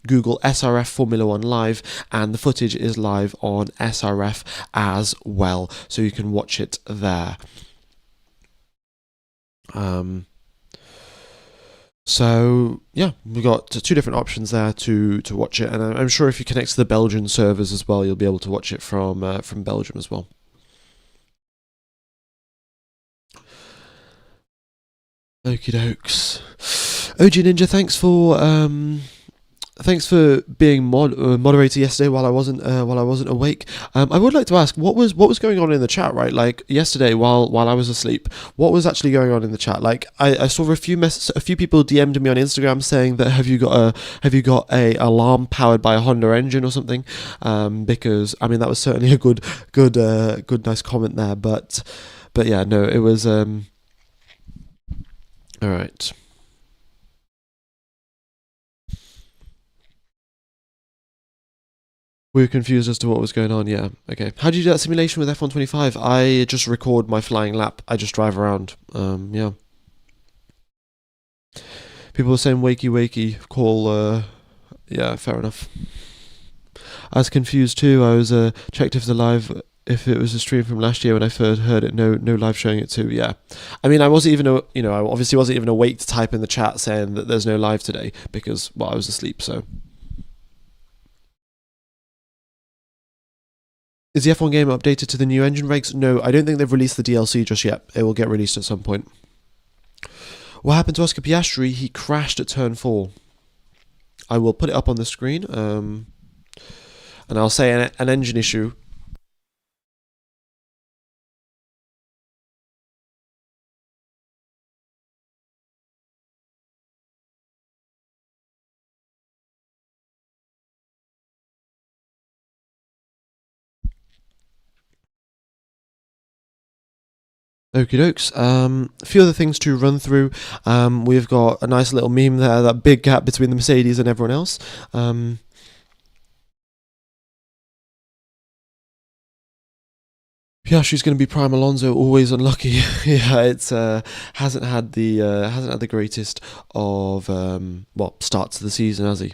Speaker 1: Google SRF Formula One Live, and the footage is live on SRF as well. So you can watch it there. So yeah, we've got 2 different options there to watch it, and I'm sure if you connect to the Belgian servers as well, you'll be able to watch it from Belgium as well. Okie dokes. OG Ninja, thanks for being moderator yesterday while I wasn't awake. I would like to ask what was going on in the chat, right? Like yesterday while I was asleep, what was actually going on in the chat? Like I saw a few people DM'd me on Instagram saying that have you got a alarm powered by a Honda engine or something? Because I mean that was certainly a good nice comment there, but yeah, no, it was all right. We were confused as to what was going on, yeah. Okay. How do you do that simulation with F125? I just record my flying lap. I just drive around. Yeah. People were saying wakey, call, yeah, fair enough. I was confused too. I was checked if it was a stream from last year when I first heard it. No live showing it too. Yeah, I mean, I wasn't even I obviously wasn't even awake to type in the chat saying that there's no live today because I was asleep. So. Is the F1 game updated to the new engine regs? No, I don't think they've released the DLC just yet. It will get released at some point. What happened to Oscar Piastri? He crashed at turn 4. I will put it up on the screen, and I'll say an engine issue. Okie dokes. A few other things to run through. We've got a nice little meme there, that big gap between the Mercedes and everyone else. Piastri's going to be prime Alonso, always unlucky. Yeah, it's hasn't had the greatest of starts of the season, has he?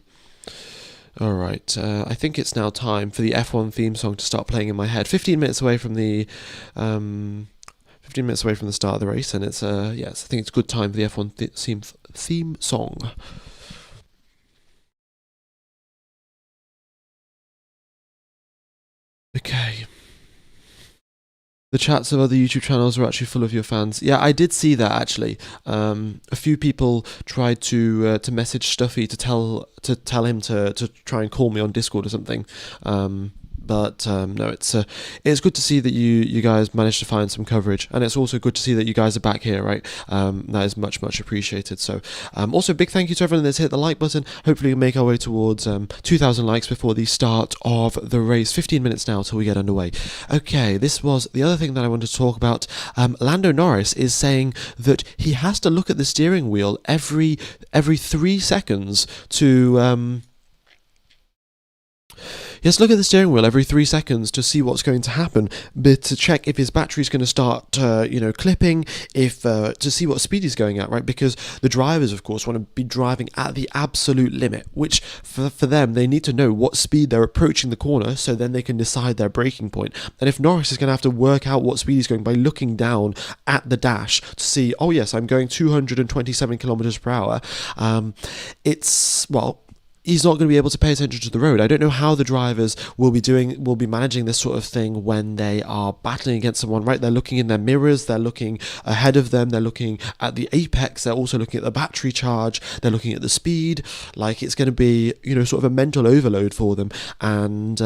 Speaker 1: All right, I think it's now time for the F1 theme song to start playing in my head. 15 minutes away from the 15 minutes away from the start of the race, and it's yes, I think it's a good time for the F1 theme song. Okay. The chats of other YouTube channels are actually full of your fans. Yeah, I did see that actually. A few people tried to message Stuffy to tell him to try and call me on Discord or something. But no, it's good to see that you guys managed to find some coverage, and it's also good to see that you guys are back here, right? That is much appreciated. So, also big thank you to everyone that's hit the like button. Hopefully, we'll make our way towards 2,000 likes before the start of the race. 15 minutes now till we get underway. Okay, this was the other thing that I wanted to talk about. Lando Norris is saying that he has to look at the steering wheel every 3 seconds to. Yes, look at the steering wheel every 3 seconds to see what's going to happen, but to check if his battery's going to start, clipping, if to see what speed he's going at, right? Because the drivers, of course, want to be driving at the absolute limit, which for them, they need to know what speed they're approaching the corner, so then they can decide their braking point. And if Norris is going to have to work out what speed he's going by looking down at the dash to see, oh yes, I'm going 227 kilometers per hour, he's not going to be able to pay attention to the road. I don't know how the drivers will be managing this sort of thing when they are battling against someone, right? They're looking in their mirrors, they're looking ahead of them, they're looking at the apex, they're also looking at the battery charge, they're looking at the speed. Like, it's going to be, sort of a mental overload for them. And,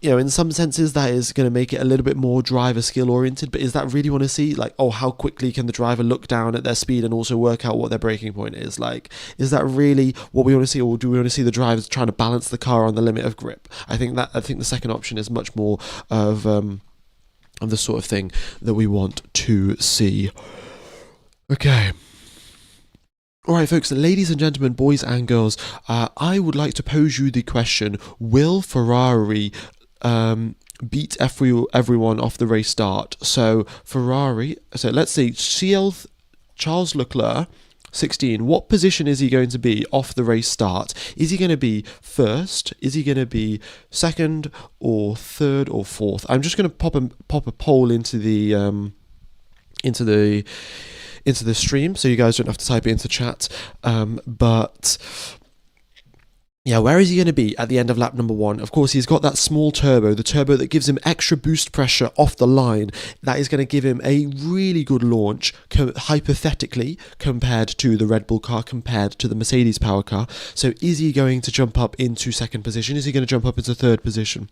Speaker 1: in some senses that is going to make it a little bit more driver skill oriented, but is that really want to see, like, oh, how quickly can the driver look down at their speed and also work out what their braking point is? Like, is that really what we want to see, or do we want to see the drivers trying to balance the car on the limit of grip? I think the second option is much more of the sort of thing that we want to see. Okay. Alright folks, ladies and gentlemen, boys and girls, I would like to pose you the question, will Ferrari beat everyone off the race start? So Ferrari, let's see, Charles Leclerc, 16, what position is he going to be off the race start? Is he going to be first? Is he going to be second or third or fourth? I'm just going to pop a poll into the stream, so you guys don't have to type it into chat. But yeah, where is he going to be at the end of lap number 1? Of course, he's got that small turbo, the turbo that gives him extra boost pressure off the line. That is going to give him a really good launch, hypothetically, compared to the Red Bull car, compared to the Mercedes power car. So is he going to jump up into second position? Is he going to jump up into third position?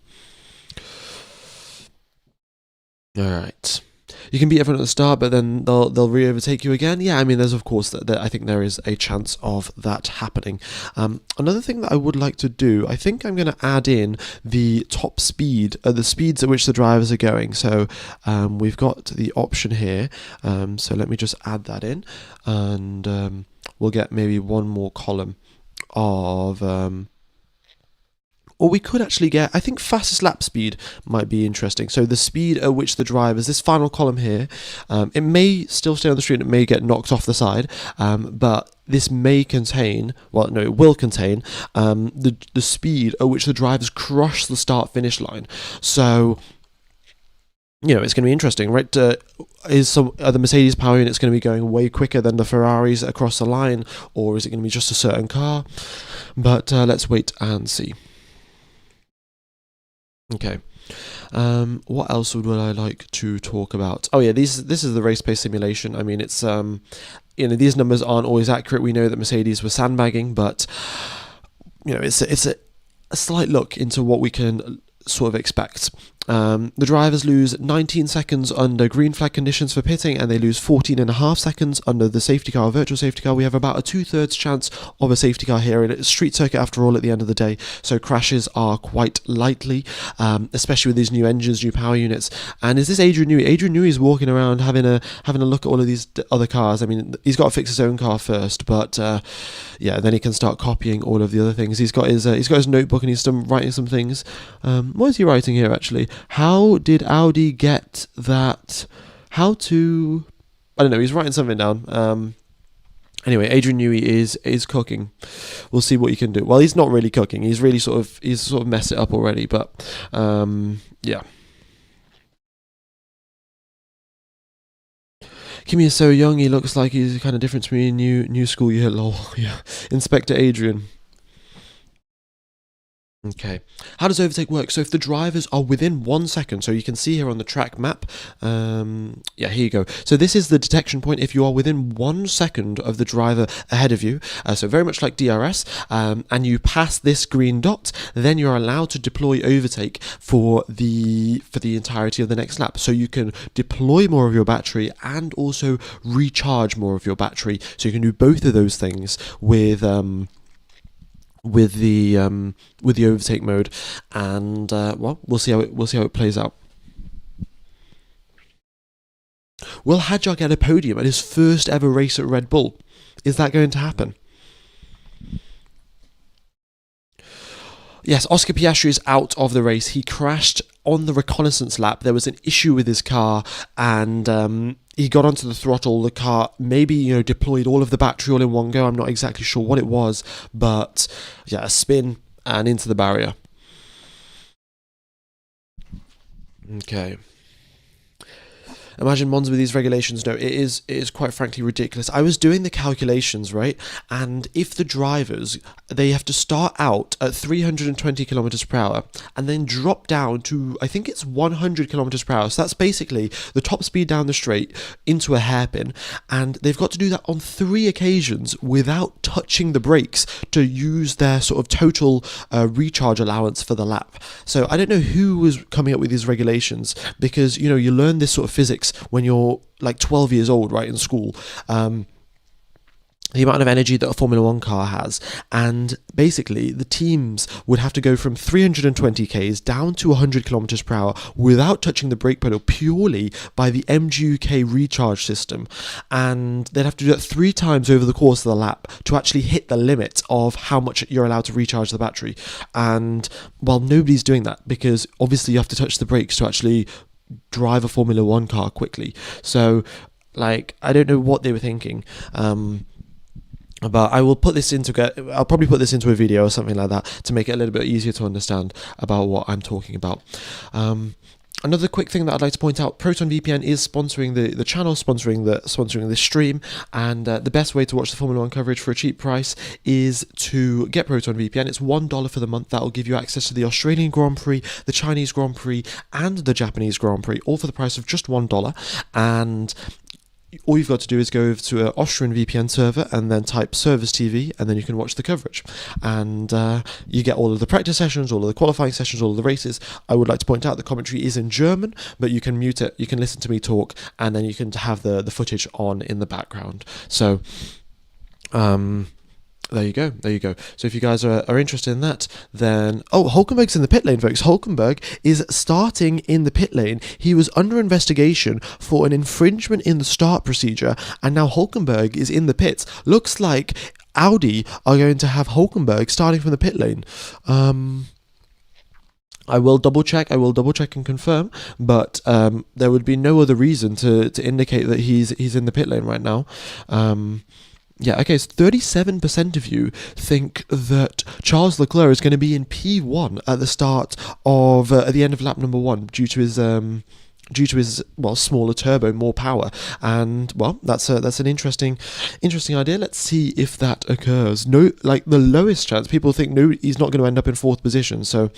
Speaker 1: All right. You can beat everyone at the start, but then they'll re-overtake you again. Yeah, I mean, there's of course that I think there is a chance of that happening. Another thing that I would like to do, I think I'm going to add in the top speed, the speeds at which the drivers are going. So we've got the option here. So let me just add that in, and we'll get maybe one more column of. Or we could actually get, I think fastest lap speed might be interesting. So the speed at which the drivers, this final column here, it may still stay on the screen, it may get knocked off the side, but this may contain, it will contain the speed at which the drivers crush the start-finish line. So, it's going to be interesting, right? Are the Mercedes power units going to be going way quicker than the Ferraris across the line, or is it going to be just a certain car? But let's wait and see. Okay. What else would I like to talk about? Oh yeah, this is the race pace simulation. I mean, it's these numbers aren't always accurate. We know that Mercedes was sandbagging, but it's a slight look into what we can sort of expect. The drivers lose 19 seconds under green flag conditions for pitting, and they lose 14.5 seconds under the safety car, virtual safety car. We have about a 2/3 chance of a safety car here, and it's a street circuit after all at the end of the day, so crashes are quite likely, especially with these new engines, new power units. And is this Adrian Newey? Adrian Newey is walking around having a look at all of these other cars. I mean, he's got to fix his own car first, but yeah, then he can start copying all of the other things. He's got his notebook, and he's writing some things. What is he writing here actually? How did Audi get that? How to? I don't know. He's writing something down. Anyway, Adrian Newey is cooking. We'll see what he can do. Well, he's not really cooking. He's sort of messed it up already. But yeah. Kimi is so young. He looks like he's kind of different to me. New school year. Lol. Yeah. Inspector Adrian. Okay, how does overtake work? So if the drivers are within 1 second, so you can see here on the track map, yeah, here you go. So this is the detection point if you are within 1 second of the driver ahead of you, so very much like DRS, and you pass this green dot, then you're allowed to deploy overtake for the entirety of the next lap. So you can deploy more of your battery and also recharge more of your battery. So you can do both of those things with the overtake mode, and well, we'll see how it plays out. Will Hadjar get a podium at his first ever race at Red Bull? Is that going to happen? Yes, Oscar Piastri is out of the race. He crashed on the reconnaissance lap. There was an issue with his car, and he got onto the throttle. The car maybe deployed all of the battery all in one go. I'm not exactly sure what it was, but yeah, a spin and into the barrier. Okay. Imagine Monza with these regulations. No, it is quite frankly ridiculous. I was doing the calculations, right? And if the drivers, they have to start out at 320 kilometers per hour and then drop down to, I think it's 100 kilometers per hour. So that's basically the top speed down the straight into a hairpin. And they've got to do that on 3 occasions without touching the brakes to use their sort of total recharge allowance for the lap. So I don't know who was coming up with these regulations, because, you learn this sort of physics when you're like 12 years old, right, in school. The amount of energy that a Formula 1 car has, and basically the teams would have to go from 320 k's down to 100 kilometers per hour without touching the brake pedal, purely by the MGUK recharge system, and they'd have to do that 3 times over the course of the lap to actually hit the limit of how much you're allowed to recharge the battery. And well, nobody's doing that, because obviously you have to touch the brakes to actually drive a Formula 1 car quickly. So like, I don't know what they were thinking. But I'll probably put this into a video or something like that to make it a little bit easier to understand about what I'm talking about. Another quick thing that I'd like to point out: Proton VPN is sponsoring the channel, sponsoring this stream, and the best way to watch the Formula 1 coverage for a cheap price is to get Proton VPN. It's $1 for the month. That will give you access to the Australian Grand Prix, the Chinese Grand Prix, and the Japanese Grand Prix, all for the price of just $1. And all you've got to do is go over to an Austrian VPN server and then type Service TV, and then you can watch the coverage. And you get all of the practice sessions, all of the qualifying sessions, all of the races. I would like to point out the commentary is in German, but you can mute it, you can listen to me talk, and then you can have the footage on in the background. So there you go. So if you guys are interested in that, then... Oh, Hulkenberg's in the pit lane, folks. Hulkenberg is starting in the pit lane. He was under investigation for an infringement in the start procedure, and now Hulkenberg is in the pits. Looks like Audi are going to have Hulkenberg starting from the pit lane. I will double check and confirm, but there would be no other reason to indicate that he's in the pit lane right now. Yeah, okay, so 37% of you think that Charles Leclerc is going to be in P1 at the start of, at the end of lap number 1, due to his smaller turbo, more power. And well, that's an interesting idea. Let's see if that occurs. No, like the lowest chance, people think no, he's not going to end up in 4th position. So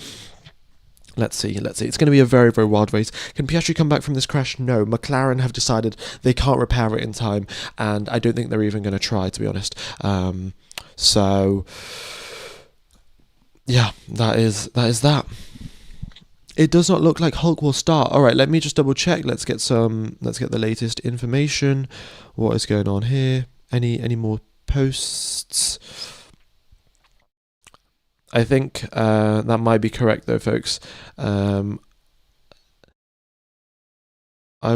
Speaker 1: Let's see. It's going to be a very, very wild race. Can Piastri come back from this crash? No. McLaren have decided they can't repair it in time, and I don't think they're even going to try, to be honest. So, yeah, that is that. It does not look like Hulk will start. All right, let me just double check. Let's get the latest information. What is going on here? Any more posts? I think that might be correct though, folks. I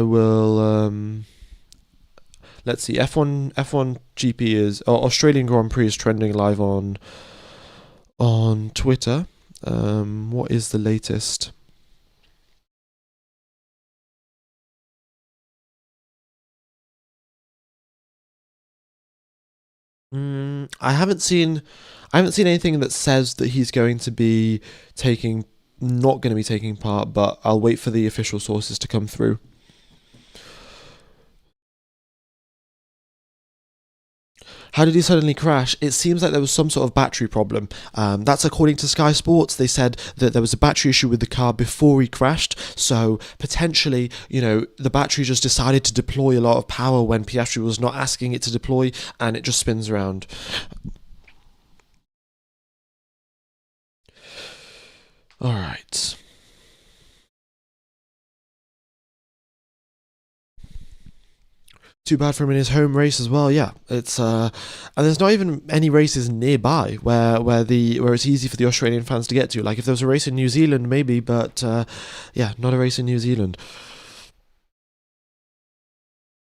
Speaker 1: will. Let's see. F1 GP is Australian Grand Prix is trending live on Twitter. What is the latest? I haven't seen anything that says that he's going to be taking, not going to be taking part. But I'll wait for the official sources to come through. How did he suddenly crash? It seems like there was some sort of battery problem. That's according to Sky Sports. They said that there was a battery issue with the car before he crashed. So potentially, the battery just decided to deploy a lot of power when Piastri was not asking it to deploy, and it just spins around. All right. Too bad for him in his home race as well. Yeah, it's and there's not even any races nearby where it's easy for the Australian fans to get to. Like if there was a race in New Zealand, maybe, but yeah, not a race in New Zealand.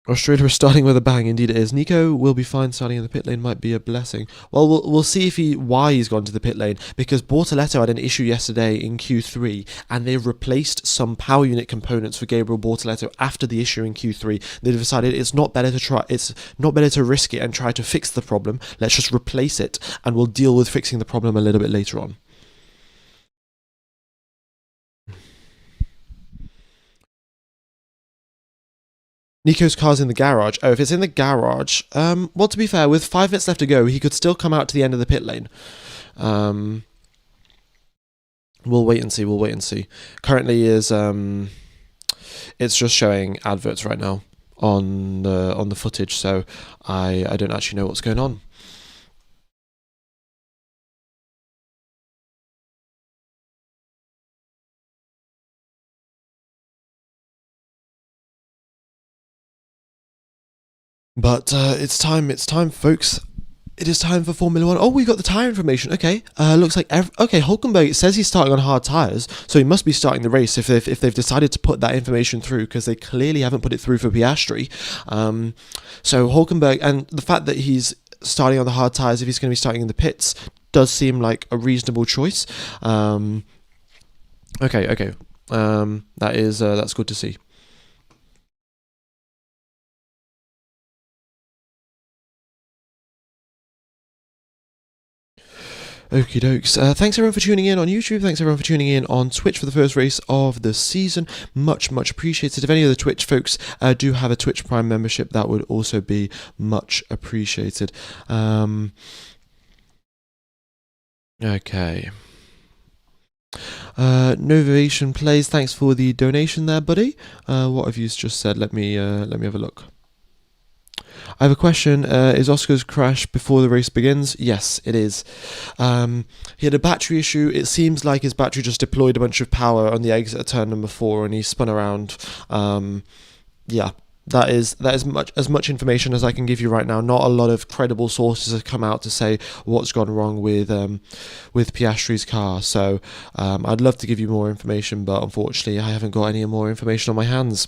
Speaker 1: Australia is starting with a bang, indeed it is. Nico will be fine starting in the pit lane, might be a blessing. Well, we'll see why he's gone to the pit lane, because Bortoletto had an issue yesterday in Q3, and they've replaced some power unit components for Gabriel Bortoletto after the issue in Q3. They've decided it's not better to risk it and try to fix the problem. Let's just replace it, and we'll deal with fixing the problem a little bit later on. Nico's car's in the garage. Oh, if it's in the garage, well, to be fair, with 5 minutes left to go, he could still come out to the end of the pit lane. We'll wait and see. We'll wait and see. Currently, it's just showing adverts right now on the footage, so I don't actually know what's going on. But it's time, folks. It is time for Formula One. Oh, we got the tyre information. Okay, looks like Hulkenberg. It says he's starting on hard tyres, so he must be starting the race if they've decided to put that information through, because they clearly haven't put it through for Piastri. So Hulkenberg, and the fact that he's starting on the hard tyres if he's going to be starting in the pits does seem like a reasonable choice. Okay. That's good to see. Okie dokes. Thanks everyone for tuning in on YouTube. Thanks everyone for tuning in on Twitch for the first race of the season. Much appreciated. If any of the Twitch folks do have a Twitch Prime membership, that would also be much appreciated. Okay. Novation Plays, thanks for the donation there, buddy. What have you just said? Let me have a look. I have a question. Is Oscar's crash before the race begins? Yes, it is. He had a battery issue. It seems like his battery just deployed a bunch of power on the exit at turn number 4, and he spun around. Yeah, that is as much information as I can give you right now. Not a lot of credible sources have come out to say what's gone wrong with Piastri's car. So I'd love to give you more information, but unfortunately I haven't got any more information on my hands.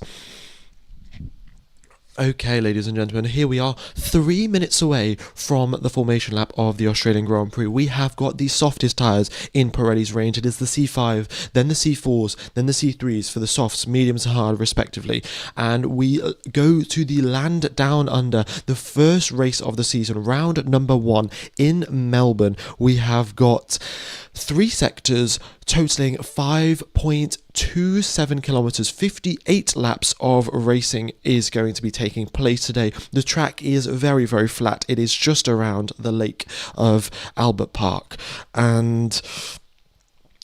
Speaker 1: Okay, ladies and gentlemen, here we are, 3 minutes away from the formation lap of the Australian Grand Prix. We have got the softest tyres in Pirelli's range. It is the C5, then the C4s, then the C3s for the softs, mediums and hard respectively. And we go to the land down under, the first race of the season, round number 1 in Melbourne. We have got 3 sectors totaling 5.27 kilometers. 58 laps of racing is going to be taking place today. The track is very, very flat. It is just around the lake of Albert Park. And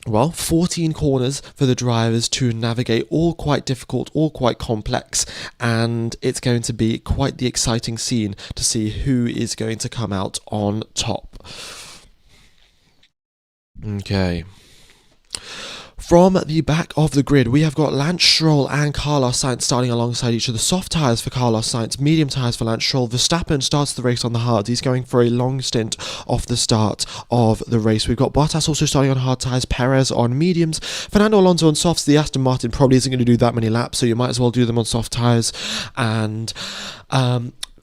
Speaker 1: well, 14 corners for the drivers to navigate, all quite difficult, all quite complex, and it's going to be quite the exciting scene to see who is going to come out on top. Okay. From the back of the grid, we have got Lance Stroll and Carlos Sainz starting alongside each other. Soft tyres for Carlos Sainz, medium tyres for Lance Stroll. Verstappen starts the race on the hards. He's going for a long stint off the start of the race. We've got Bottas also starting on hard tyres, Perez on mediums, Fernando Alonso on softs. The Aston Martin probably isn't going to do that many laps, so you might as well do them on soft tyres. And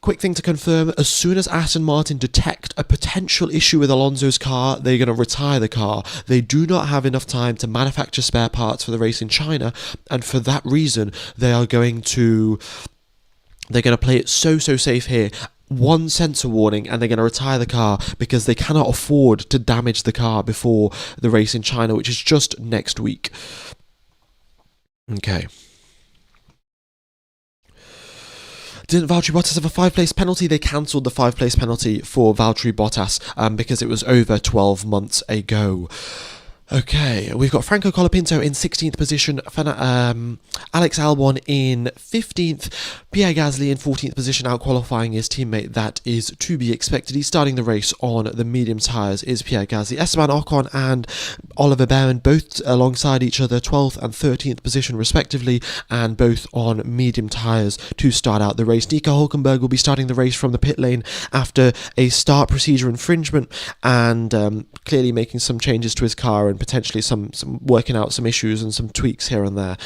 Speaker 1: quick thing to confirm, as soon as Aston Martin detect a potential issue with Alonso's car, they're going to retire the car. They do not have enough time to manufacture spare parts for the race in China, and for that reason, they're going to play it so safe here. One sensor warning and they're going to retire the car because they cannot afford to damage the car before the race in China, which is just next week. Okay. Didn't Valtteri Bottas have a 5-place penalty? They cancelled the 5-place penalty for Valtteri Bottas because it was over 12 months ago. Okay, we've got Franco Colapinto in 16th position, Alex Albon in 15th, Pierre Gasly in 14th position, out-qualifying his teammate. That is to be expected. He's starting the race on the medium tyres, is Pierre Gasly. Esteban Ocon and Oliver Behrman both alongside each other, 12th and 13th position respectively, and both on medium tyres to start out the race. Nico Hülkenberg will be starting the race from the pit lane after a start procedure infringement and clearly making some changes to his car and potentially some working out some issues and some tweaks here and there.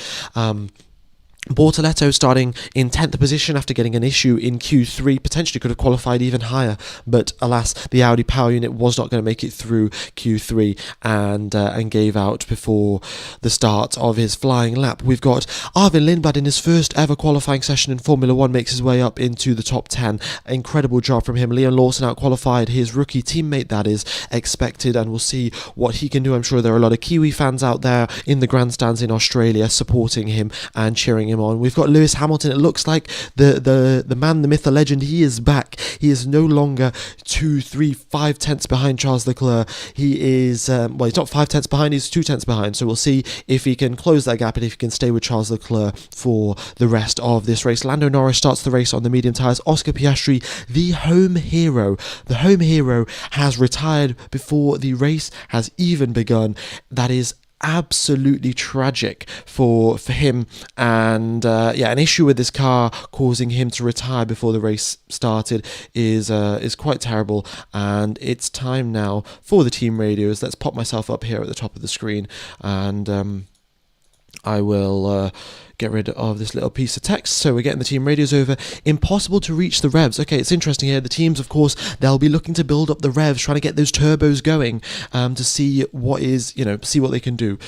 Speaker 1: Bortoletto starting in 10th position after getting an issue in Q3, potentially could have qualified even higher, but alas, the Audi power unit was not going to make it through Q3 and gave out before the start of his flying lap. We've got Arvin Lindblad in his first ever qualifying session in Formula 1, makes his way up into the top 10. Incredible job from him. Liam Lawson out-qualified his rookie teammate, that is expected, and we'll see what he can do. I'm sure there are a lot of Kiwi fans out there in the grandstands in Australia supporting him and cheering him on. We've got Lewis Hamilton. It looks like the man, the myth, the legend, he is back. He is no longer 2, 3, 5 tenths behind Charles Leclerc. He is, he's not 5 tenths behind, he's 2 tenths behind. So we'll see if he can close that gap and if he can stay with Charles Leclerc for the rest of this race. Lando Norris starts the race on the medium tyres. Oscar Piastri, the home hero, has retired before the race has even begun. That is absolutely tragic for him, and an issue with this car causing him to retire before the race started is quite terrible. And it's time now for the team radios. Let's pop myself up here at the top of the screen, and I will get rid of this little piece of text. So we're getting the team radios over. Impossible to reach the revs. Okay, it's interesting here. The teams, of course, they'll be looking to build up the revs, trying to get those turbos going to see what they can do.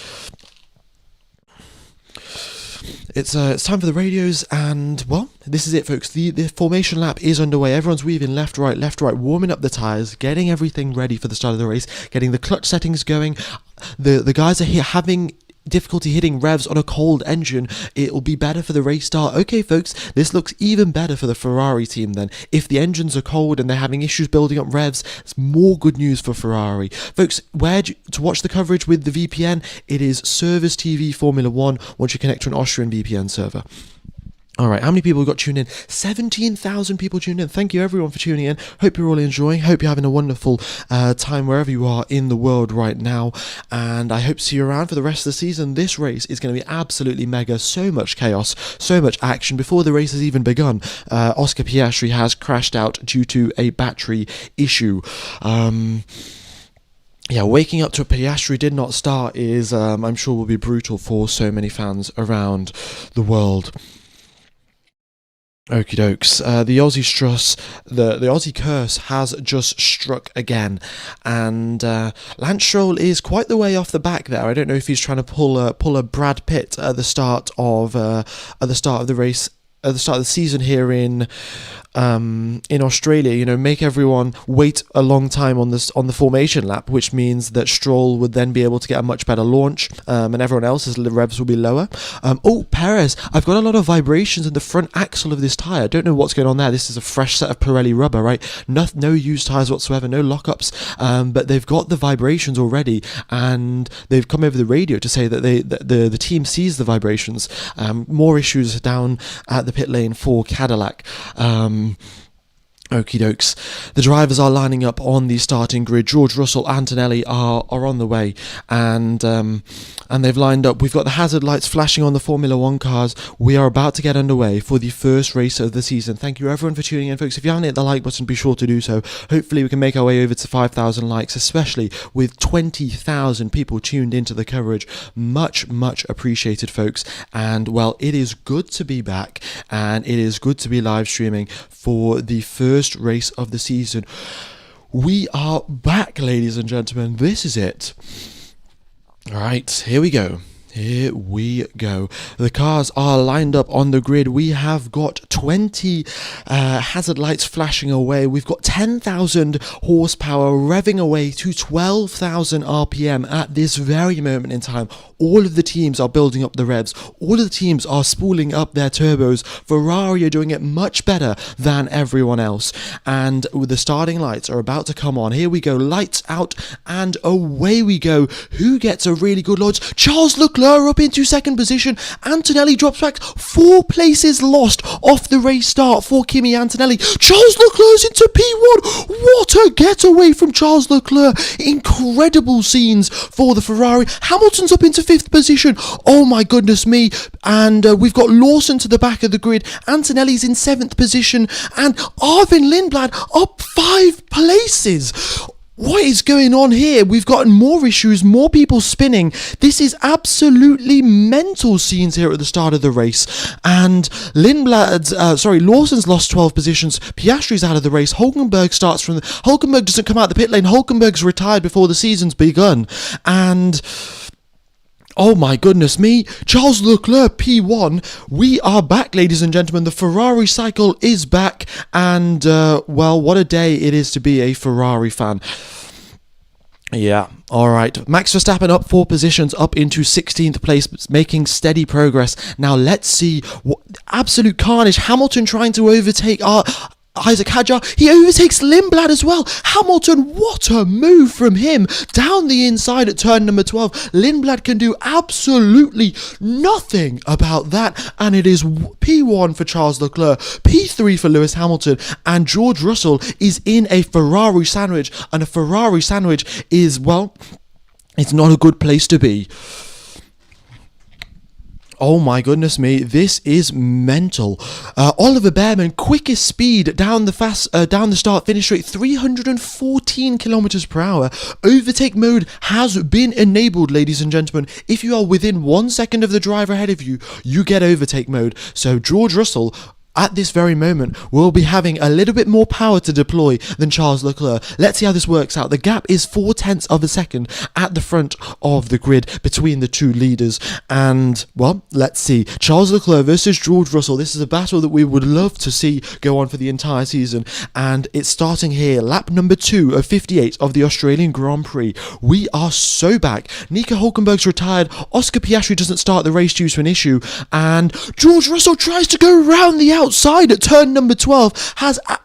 Speaker 1: It's time for the radios, and well, this is it, folks. The formation lap is underway. Everyone's weaving left, right, warming up the tyres, getting everything ready for the start of the race, getting the clutch settings going. The guys are here having difficulty hitting revs on a cold engine. It will be better for the race start. Okay, folks, this looks even better for the Ferrari team then. If the engines are cold and they're having issues building up revs, it's more good news for Ferrari. Folks, to watch the coverage with the VPN, it is Service TV Formula 1 once you connect to an Austrian VPN server. Alright, how many people have got tuned in? 17,000 people tuned in. Thank you everyone for tuning in. Hope you're all enjoying. Hope you're having a wonderful time wherever you are in the world right now. And I hope to see you around for the rest of the season. This race is going to be absolutely mega. So much chaos, so much action. Before the race has even begun, Oscar Piastri has crashed out due to a battery issue. Waking up to a Piastri did not start is, I'm sure, will be brutal for so many fans around the world. Okie dokes. The Aussie Struss, the Aussie curse has just struck again, and Lance Stroll is quite the way off the back there. I don't know if he's trying to pull a Brad Pitt at the start of the race, at the start of the season here in Australia, make everyone wait a long time on the formation lap, which means that Stroll would then be able to get a much better launch, and everyone else's revs will be lower. Perez, I've got a lot of vibrations in the front axle of this tyre. I don't know what's going on there. This is a fresh set of Pirelli rubber, right? No used tyres whatsoever, no lockups, but they've got the vibrations already, and they've come over the radio to say that the team sees the vibrations. More issues down at the pit lane for Cadillac. Okie dokes. The drivers are lining up on the starting grid. George Russell, Antonelli are on the way, and they've lined up. We've got the hazard lights flashing on the Formula One cars. We are about to get underway for the first race of the season. Thank you everyone for tuning in, folks. If you haven't hit the like button, be sure to do so. Hopefully we can make our way over to 5,000 likes, especially with 20,000 people tuned into the coverage. Much appreciated, folks. And well, it is good to be back, and it is good to be live streaming for the first race of the season. We are back, ladies and gentlemen. This is it. All right, here we go. Here we go. The cars are lined up on the grid. We have got 20 hazard lights flashing away. We've got 10,000 horsepower revving away to 12,000 RPM at this very moment in time. All of the teams are building up the revs. All of the teams are spooling up their turbos. Ferrari are doing it much better than everyone else. And the starting lights are about to come on. Here we go. Lights out and away we go. Who gets a really good launch? Charles Leclerc up into second position. Antonelli drops back 4 places lost off the race start for Kimi Antonelli. Charles Leclerc's into P1. What a getaway from Charles Leclerc. Incredible scenes for the Ferrari. Hamilton's up into 5th position. Oh my goodness me. And we've got Lawson to the back of the grid. Antonelli's in 7th position. And Arvin Lindblad up 5 places. What is going on here? We've got more issues, more people spinning. This is absolutely mental scenes here at the start of the race. And Lawson's lost 12 positions. Piastri's out of the race. Hulkenberg doesn't come out the pit lane. Hulkenberg's retired before the season's begun. And oh my goodness me, Charles Leclerc P1. We are back, ladies and gentlemen. The Ferrari cycle is back, and well, what a day it is to be a Ferrari fan. Yeah, alright. Max Verstappen up 4 positions, up into 16th place, making steady progress. Now let's see what absolute carnage. Hamilton trying to overtake Isaac Hadjar. He overtakes Lindblad as well. Hamilton, what a move from him. Down the inside at turn number 12. Lindblad can do absolutely nothing about that. And it is P1 for Charles Leclerc, P3 for Lewis Hamilton. And George Russell is in a Ferrari sandwich. And a Ferrari sandwich is, well, it's not a good place to be. Oh my goodness me, this is mental. Oliver Behrman, quickest speed down the start-finish straight, 314 kilometers per hour. Overtake mode has been enabled, ladies and gentlemen. If you are within 1 second of the driver ahead of you, you get overtake mode. So George Russell, at this very moment, will be having a little bit more power to deploy than Charles Leclerc. Let's see how this works out. The gap is 0.4 of a second at the front of the grid between the two leaders. And, well, let's see. Charles Leclerc versus George Russell. This is a battle that we would love to see go on for the entire season. And it's starting here. Lap number 2 of 58 of the Australian Grand Prix. We are so back. Nico Hulkenberg's retired. Oscar Piastri doesn't start the race due to an issue. And George Russell tries to go round the outside at turn number 12.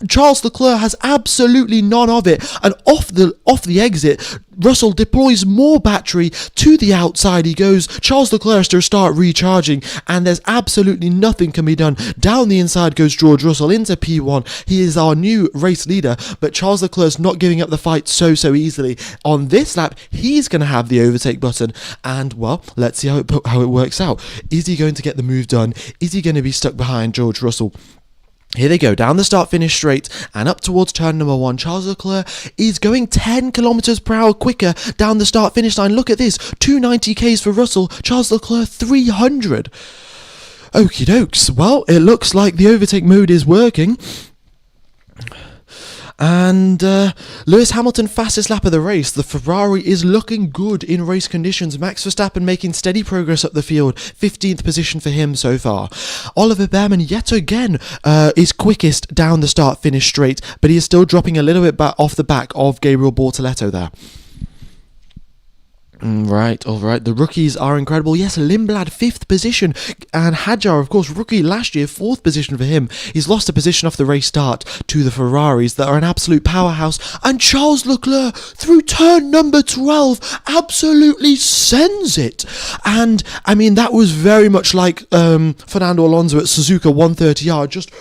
Speaker 1: Charles Leclerc has absolutely none of it, and off the exit, Russell deploys more battery to the outside. He goes. Charles Leclerc has to start recharging, and there's absolutely nothing can be done. Down the inside goes George Russell into P1. He is our new race leader, but Charles Leclerc's not giving up the fight so easily. On this lap, he's going to have the overtake button, and well, let's see how it works out. Is he going to get the move done? Is he going to be stuck behind George Russell? Here they go, down the start-finish straight and up towards turn number 1. Charles Leclerc is going 10 kilometers per hour quicker down the start-finish line. Look at this, 290 k's for Russell, Charles Leclerc 300. Okie dokes, well, it looks like the overtake mode is working. And Lewis Hamilton, fastest lap of the race. The Ferrari is looking good in race conditions. Max Verstappen making steady progress up the field. 15th position for him so far. Oliver Behrman yet again is quickest down the start-finish straight, but he is still dropping a little bit off the back of Gabriel Bortoleto there. Right, all right. The rookies are incredible. Yes, Lindblad, 5th position. And Hadjar, of course, rookie last year, 4th position for him. He's lost a position off the race start to the Ferraris that are an absolute powerhouse. And Charles Leclerc, through turn number 12, absolutely sends it. And, I mean, that was very much like Fernando Alonso at Suzuka 130R. Just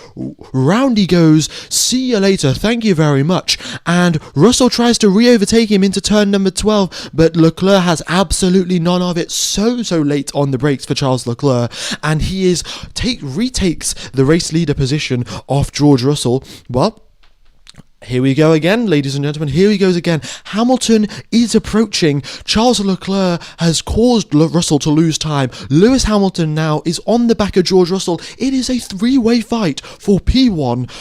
Speaker 1: round he goes. See you later. Thank you very much. And Russell tries to re-overtake him into turn number 12, but Leclerc has absolutely none of it. So late on the brakes for Charles Leclerc, and he retakes the race leader position off George Russell. Well, here we go again, ladies and gentlemen. Here he goes again. Hamilton is approaching. Charles Leclerc has caused Russell to lose time. Lewis Hamilton now is on the back of George Russell. It is a three-way fight for P1.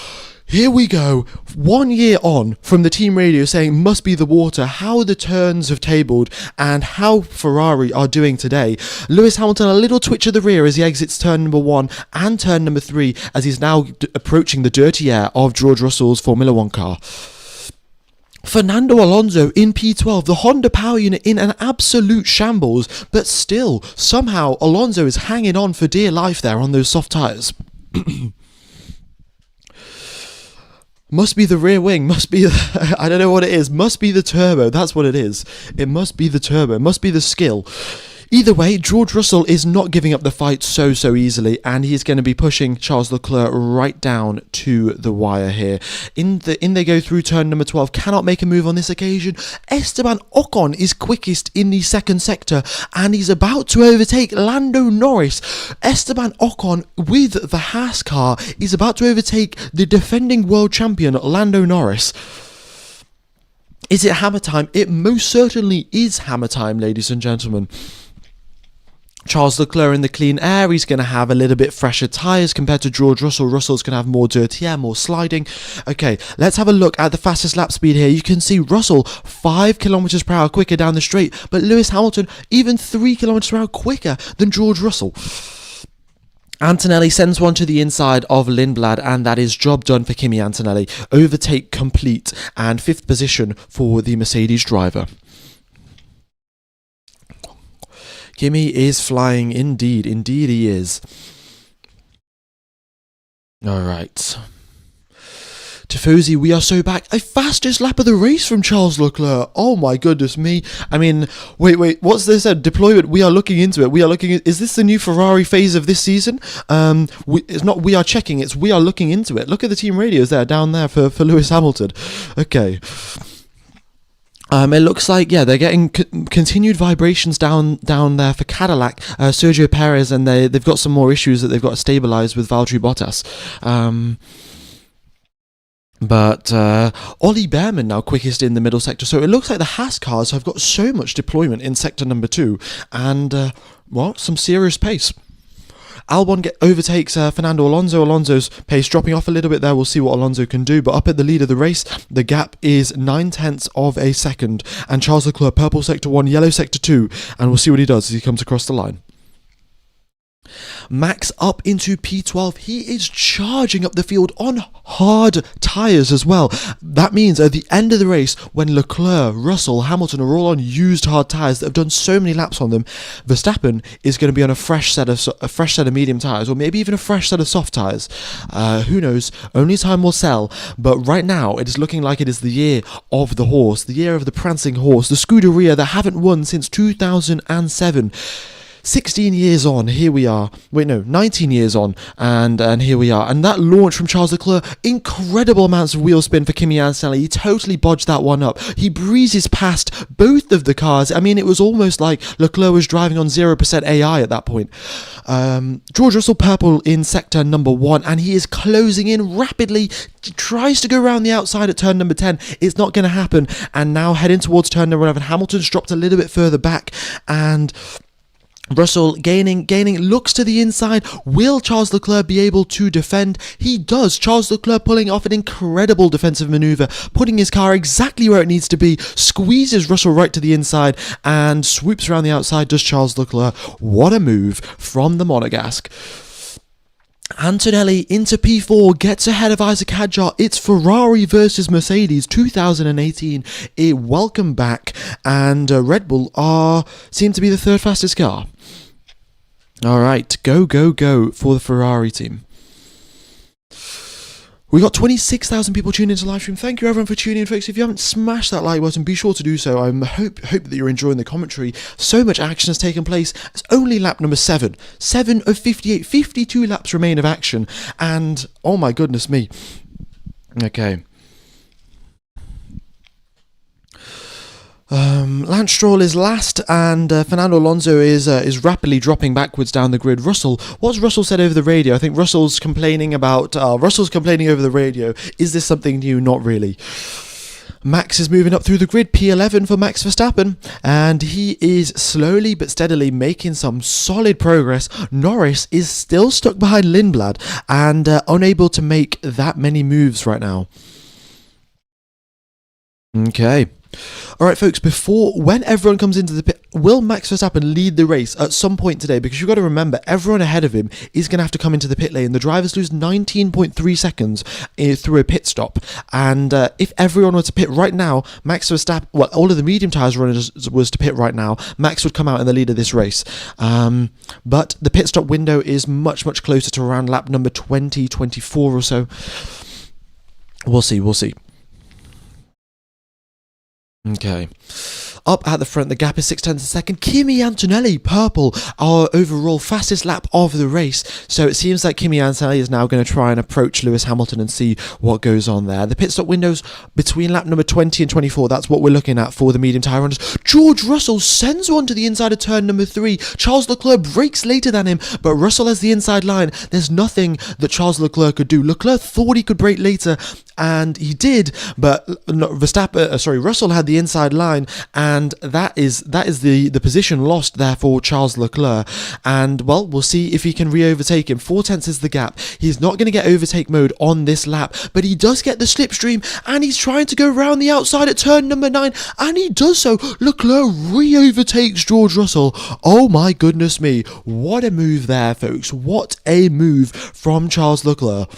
Speaker 1: Here we go, 1 year on from the team radio saying must be the water, how the turns have tabled and how Ferrari are doing today. Lewis Hamilton a little twitch of the rear as he exits turn number 1 and turn number 3 as he's now approaching the dirty air of George Russell's Formula 1 car. Fernando Alonso in P12, the Honda power unit in an absolute shambles, but still, somehow Alonso is hanging on for dear life there on those soft tyres. Must be the rear wing, must be, I don't know what it is, must be the turbo, that's what it is. It must be the turbo, it must be the skill. Either way, George Russell is not giving up the fight so easily, and he's going to be pushing Charles Leclerc right down to the wire here. In they go through turn number 12, cannot make a move on this occasion. Esteban Ocon is quickest in the second sector, and he's about to overtake Lando Norris. Esteban Ocon, with the Haas car, is about to overtake the defending world champion Lando Norris. Is it hammer time? It most certainly is hammer time, ladies and gentlemen. Charles Leclerc in the clean air, he's going to have a little bit fresher tyres compared to George Russell. Russell's going to have more dirty air, more sliding. Okay, let's have a look at the fastest lap speed here. You can see Russell 5 km per hour quicker down the straight, but Lewis Hamilton even 3 km per hour quicker than George Russell. Antonelli sends one to the inside of Lindblad, and that is job done for Kimi Antonelli. Overtake complete, and 5th position for the Mercedes driver. Kimi is flying indeed he is. Alright. Tifosi, we are so back. A fastest lap of the race from Charles Leclerc. Oh my goodness me. I mean, wait, what's this? Deployment, we are looking into it. Is this the new Ferrari phase of this season? It's not we are checking, it's we are looking into it. Look at the team radios there, down there for Lewis Hamilton. Okay. It looks like, yeah, they're getting continued vibrations down there for Cadillac, Sergio Perez, and they've got some more issues that they've got to stabilise with Valtteri Bottas. But Ollie Behrman now quickest in the middle sector, so it looks like the Haas cars have got so much deployment in sector number 2, and, some serious pace. Albon overtakes Fernando Alonso. Alonso's pace dropping off a little bit there. We'll see what Alonso can do. But up at the lead of the race, the gap is 9/10 of a second. And Charles Leclerc, purple sector 1, yellow sector 2. And we'll see what he does as he comes across the line. Max up into P12. He is charging up the field on hard tyres as well. That means at the end of the race, when Leclerc, Russell, Hamilton are all on used hard tyres that have done so many laps on them, Verstappen is going to be on a fresh set of medium tyres, or maybe even a fresh set of soft tyres. Who knows? Only time will tell. But right now, it is looking like it is the year of the horse, the year of the prancing horse, the Scuderia that haven't won since 2007. 16 years on, here we are. 19 years on, and here we are. And that launch from Charles Leclerc, incredible amounts of wheel spin for Kimi Antonelli. He totally bodged that one up. He breezes past both of the cars. I mean, it was almost like Leclerc was driving on 0% AI at that point. George Russell purple in sector number 1, and he is closing in rapidly. Tries to go around the outside at turn number 10. It's not going to happen. And now heading towards turn number 11. Hamilton's dropped a little bit further back, and Russell gaining, looks to the inside. Will Charles Leclerc be able to defend? He does. Charles Leclerc pulling off an incredible defensive maneuver, putting his car exactly where it needs to be, squeezes Russell right to the inside, and swoops around the outside, does Charles Leclerc. What a move from the Monegasque. Antonelli into P4, gets ahead of Isaac Hadjar. It's Ferrari versus Mercedes 2018. Welcome back, and Red Bull seem to be the third fastest car. All right, go for the Ferrari team. We got 26,000 people tuning into the live stream. Thank you everyone for tuning in, folks. If you haven't smashed that like button, be sure to do so. I hope that you're enjoying the commentary. So much action has taken place. It's only lap number 7. 7 of 58. 52 laps remain of action. And, oh my goodness me. Okay. Lance Stroll is last, and Fernando Alonso is rapidly dropping backwards down the grid. What's Russell said over the radio? I think Russell's complaining over the radio. Is this something new? Not really. Max is moving up through the grid, P11 for Max Verstappen, and he is slowly but steadily making some solid progress. Norris is still stuck behind Lindblad and unable to make that many moves right now. Okay. Alright folks, when everyone comes into the pit, will Max Verstappen lead the race at some point today? Because you've got to remember, everyone ahead of him is going to have to come into the pit lane. The drivers lose 19.3 seconds through a pit stop. And if everyone were to pit right now, Max Verstappen, well, all of the medium tyres runners was to pit right now, Max would come out in the lead of this race. But the pit stop window is much closer to around lap number 20, 24 or so. We'll see. Okay. Up at the front, the gap is 0.6 a second. Kimi Antonelli, purple, our overall fastest lap of the race. So it seems like Kimi Antonelli is now going to try and approach Lewis Hamilton and see what goes on there. The pit stop windows between lap number 20 and 24, that's what we're looking at for the medium tyre runners. George Russell sends one to the inside of turn number 3. Charles Leclerc brakes later than him, but Russell has the inside line. There's nothing that Charles Leclerc could do. Leclerc thought he could brake later, and he did, but Russell had the inside line, and that is the position lost there for Charles Leclerc. And well, we'll see if he can re-overtake him. 0.4 is the gap. He's not going to get overtake mode on this lap, but he does get the slipstream, and he's trying to go around the outside at turn number 9, and he does so. Leclerc re-overtakes George Russell. Oh my goodness me, what a move there, folks. What a move from Charles Leclerc.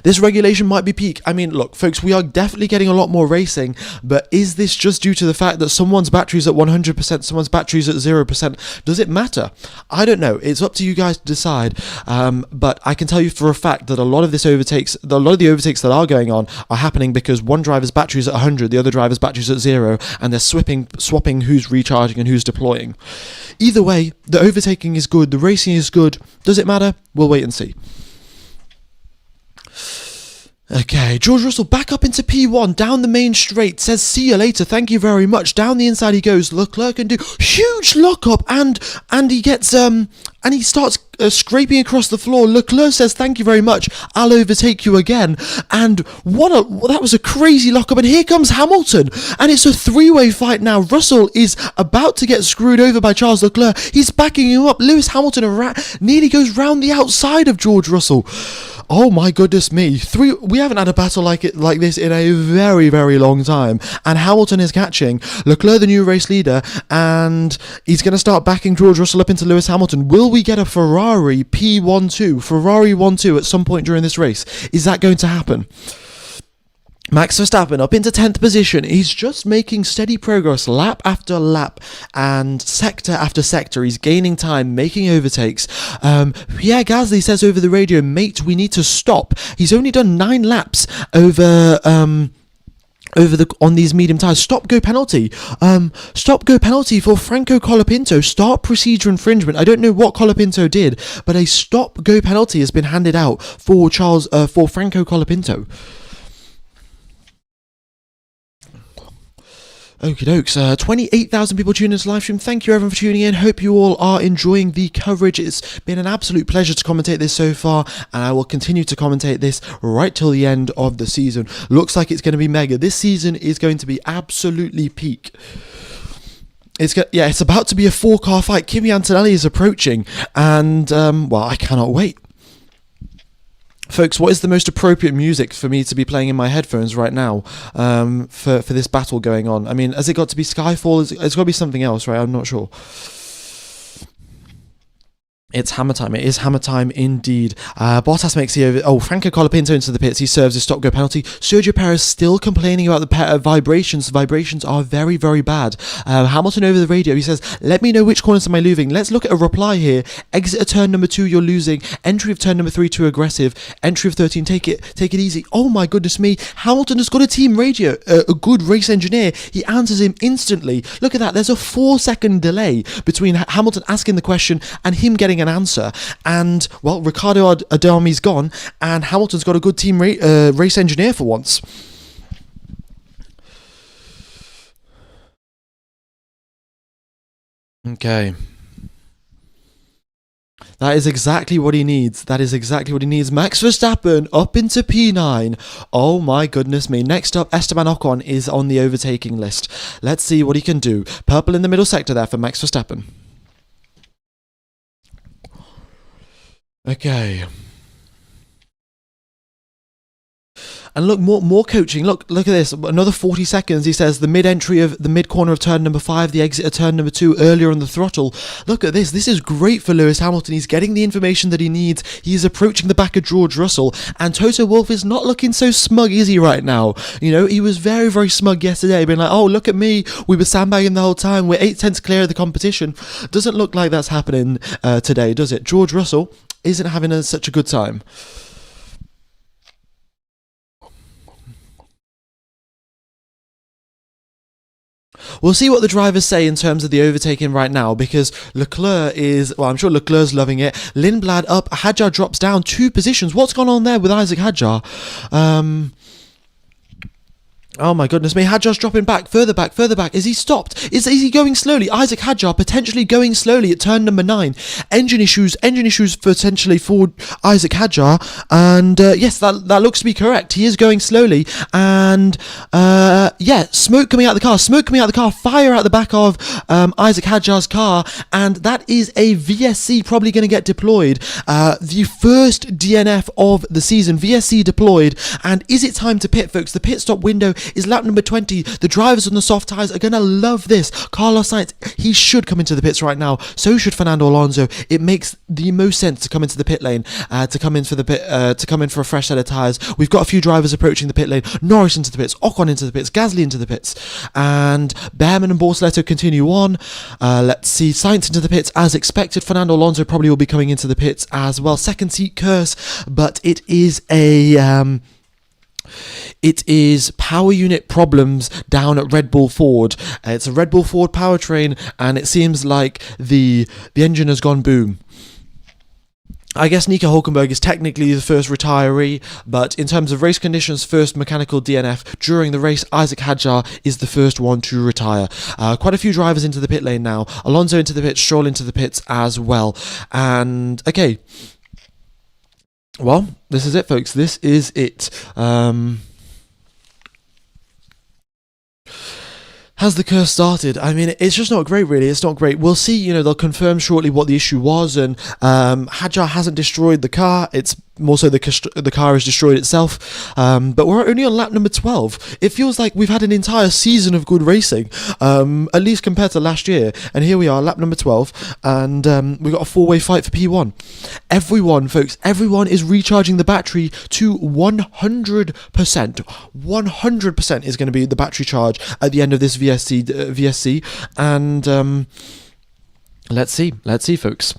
Speaker 1: This regulation might be peak. I mean, look, folks, we are definitely getting a lot more racing, but is this just due to the fact that someone's battery's at 100%, someone's battery's at 0%? Does it matter? I don't know. It's up to you guys to decide. But I can tell you for a fact that a lot of the overtakes that are going on are happening because one driver's battery's at 100, the other driver's battery's at 0, and they're swapping who's recharging and who's deploying. Either way, the overtaking is good, the racing is good. Does it matter? We'll wait and see. Okay, George Russell back up into P1, down the main straight, says see you later, thank you very much. Down the inside he goes. Leclerc can do huge lockup, and he gets and he starts scraping across the floor. Leclerc says thank you very much, I'll overtake you again. And that was a crazy lockup, and here comes Hamilton, and it's a three-way fight now. Russell is about to get screwed over by Charles Leclerc. He's backing him up. Lewis Hamilton nearly goes round the outside of George Russell. Oh my goodness me. We haven't had a battle like this in a very, very long time. And Hamilton is catching. Leclerc, the new race leader, and he's going to start backing George Russell up into Lewis Hamilton. Will we get a Ferrari P12, Ferrari 1-2 at some point during this race? Is that going to happen? Max Verstappen up into 10th position. He's just making steady progress lap after lap and sector after sector. He's gaining time, making overtakes. Pierre Gasly says over the radio, mate, we need to stop. He's only done 9 laps on these medium tyres. Stop go penalty. Stop go penalty for Franco Colapinto. Start procedure infringement. I don't know what Colapinto did, but a stop go penalty has been handed out for Franco Colapinto. Okie dokes, 28,000 people tuning into the live stream. Thank you everyone for tuning in. Hope you all are enjoying the coverage. It's been an absolute pleasure to commentate this so far, and I will continue to commentate this right till the end of the season. Looks like it's going to be mega. This season is going to be absolutely peak. It's about to be a 4-car fight. Kimi Antonelli is approaching, and well, I cannot wait. Folks, what is the most appropriate music for me to be playing in my headphones right now for this battle going on? I mean, has it got to be Skyfall? It's got to be something else, right? I'm not sure. It's hammer time. It is hammer time indeed. Bottas makes the over. Oh, Franco Colapinto into the pits. He serves a stop-go penalty. Sergio Perez still complaining about the vibrations. Vibrations are very, very bad. Hamilton over the radio. He says, "Let me know which corners am I losing." Let's look at a reply here. Exit of turn number 2, you're losing. Entry of turn number 3, too aggressive. Entry of 13, take it easy. Oh my goodness me. Hamilton has got a team radio. A good race engineer. He answers him instantly. Look at that. There's a 4-second delay between Hamilton asking the question and him getting an answer. And well, Riccardo Adami's gone, and Hamilton's got a good team race engineer for once. Okay. That is exactly what he needs. Max Verstappen up into P9. Oh my goodness me. Next up, Esteban Ocon is on the overtaking list. Let's see what he can do. Purple in the middle sector there for Max Verstappen. Okay. And look, more coaching. Look at this. Another 40 seconds. He says the mid corner of turn number 5, the exit of turn number 2, earlier on the throttle. Look at this. This is great for Lewis Hamilton. He's getting the information that he needs. He's approaching the back of George Russell. And Toto Wolff is not looking so smug, is he, right now? You know, he was very, very smug yesterday, being like, "Oh, look at me. We were sandbagging the whole time. We're 8 tenths clear of the competition." Doesn't look like that's happening today, does it? George Russell isn't having such a good time. We'll see what the drivers say in terms of the overtaking right now, because Leclerc I'm sure Leclerc's loving it. Lindblad up, Hadjar drops down 2 positions. What's gone on there with Isaac Hadjar? Oh my goodness me, Hadjar's dropping further back. Is he stopped? Is he going slowly? Isaac Hadjar potentially going slowly at turn number 9. Engine issues potentially for Isaac Hadjar. And yes, that looks to be correct. He is going slowly. And smoke coming out of the car. Fire out the back of Isaac Hadjar's car. And that is a VSC probably going to get deployed. The first DNF of the season. VSC deployed. And is it time to pit, folks? The pit stop window is lap number 20. The drivers on the soft tyres are going to love this. Carlos Sainz, he should come into the pits right now. So should Fernando Alonso. It makes the most sense to come into the pit lane, to come in for a fresh set of tyres. We've got a few drivers approaching the pit lane. Norris into the pits, Ocon into the pits, Gasly into the pits, and Behrman and Bortoleto continue on. Let's see, Sainz into the pits as expected. Fernando Alonso probably will be coming into the pits as well. Second seat curse, but it is power unit problems down at Red Bull Ford. It's a Red Bull Ford powertrain, and it seems like the engine has gone boom. I guess Nico Hülkenberg is technically the first retiree, but in terms of race conditions, first mechanical DNF during the race, Isaac Hadjar is the first one to retire. Quite a few drivers into the pit lane now. Alonso into the pits, Stroll into the pits as well. And, okay. Well, this is it, folks. This is it. Has the curse started? I mean, it's just not great, really. It's not great. We'll see, they'll confirm shortly what the issue was, and Hadjar hasn't destroyed the car. It's more so the car has destroyed itself. But we're only on lap number 12. It feels like we've had an entire season of good racing, at least compared to last year. And here we are, lap number 12, and we've got a 4-way fight for P1. Everyone, folks, is recharging the battery to 100%. 100% is going to be the battery charge at the end of this VSC. And let's see, folks.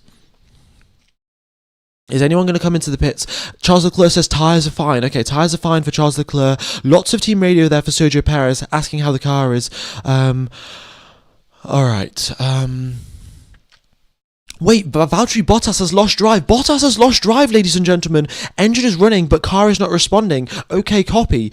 Speaker 1: Is anyone going to come into the pits? Charles Leclerc says tyres are fine. Okay, tyres are fine for Charles Leclerc. Lots of team radio there for Sergio Perez, asking how the car is. Alright. Wait, Valtteri Bottas has lost drive. Ladies and gentlemen. Engine is running, but car is not responding. Okay, copy.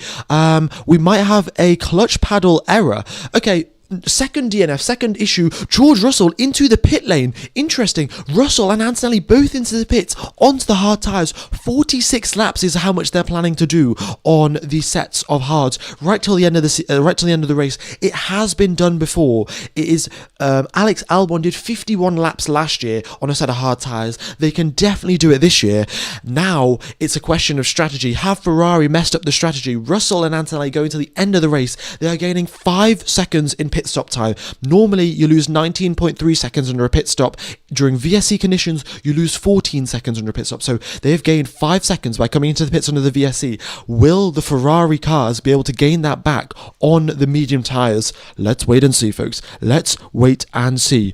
Speaker 1: We might have a clutch paddle error. Okay. Second DNF, second issue. George Russell into the pit lane. Interesting. Russell and Antonelli both into the pits, onto the hard tyres. 46 laps is how much they're planning to do on the sets of hards right till the end of the race. It has been done before. It is Alex Albon did 51 laps last year on a set of hard tyres. They can definitely do it this year. Now it's a question of strategy. Have Ferrari messed up the strategy? Russell and Antonelli going to the end of the race. They are gaining 5 seconds in pit stop time. Normally, you lose 19.3 seconds under a pit stop. During VSC conditions, you lose 14 seconds under a pit stop. So they've gained 5 seconds by coming into the pits under the VSC. Will the Ferrari cars be able to gain that back on the medium tyres? Let's wait and see, folks. Let's wait and see.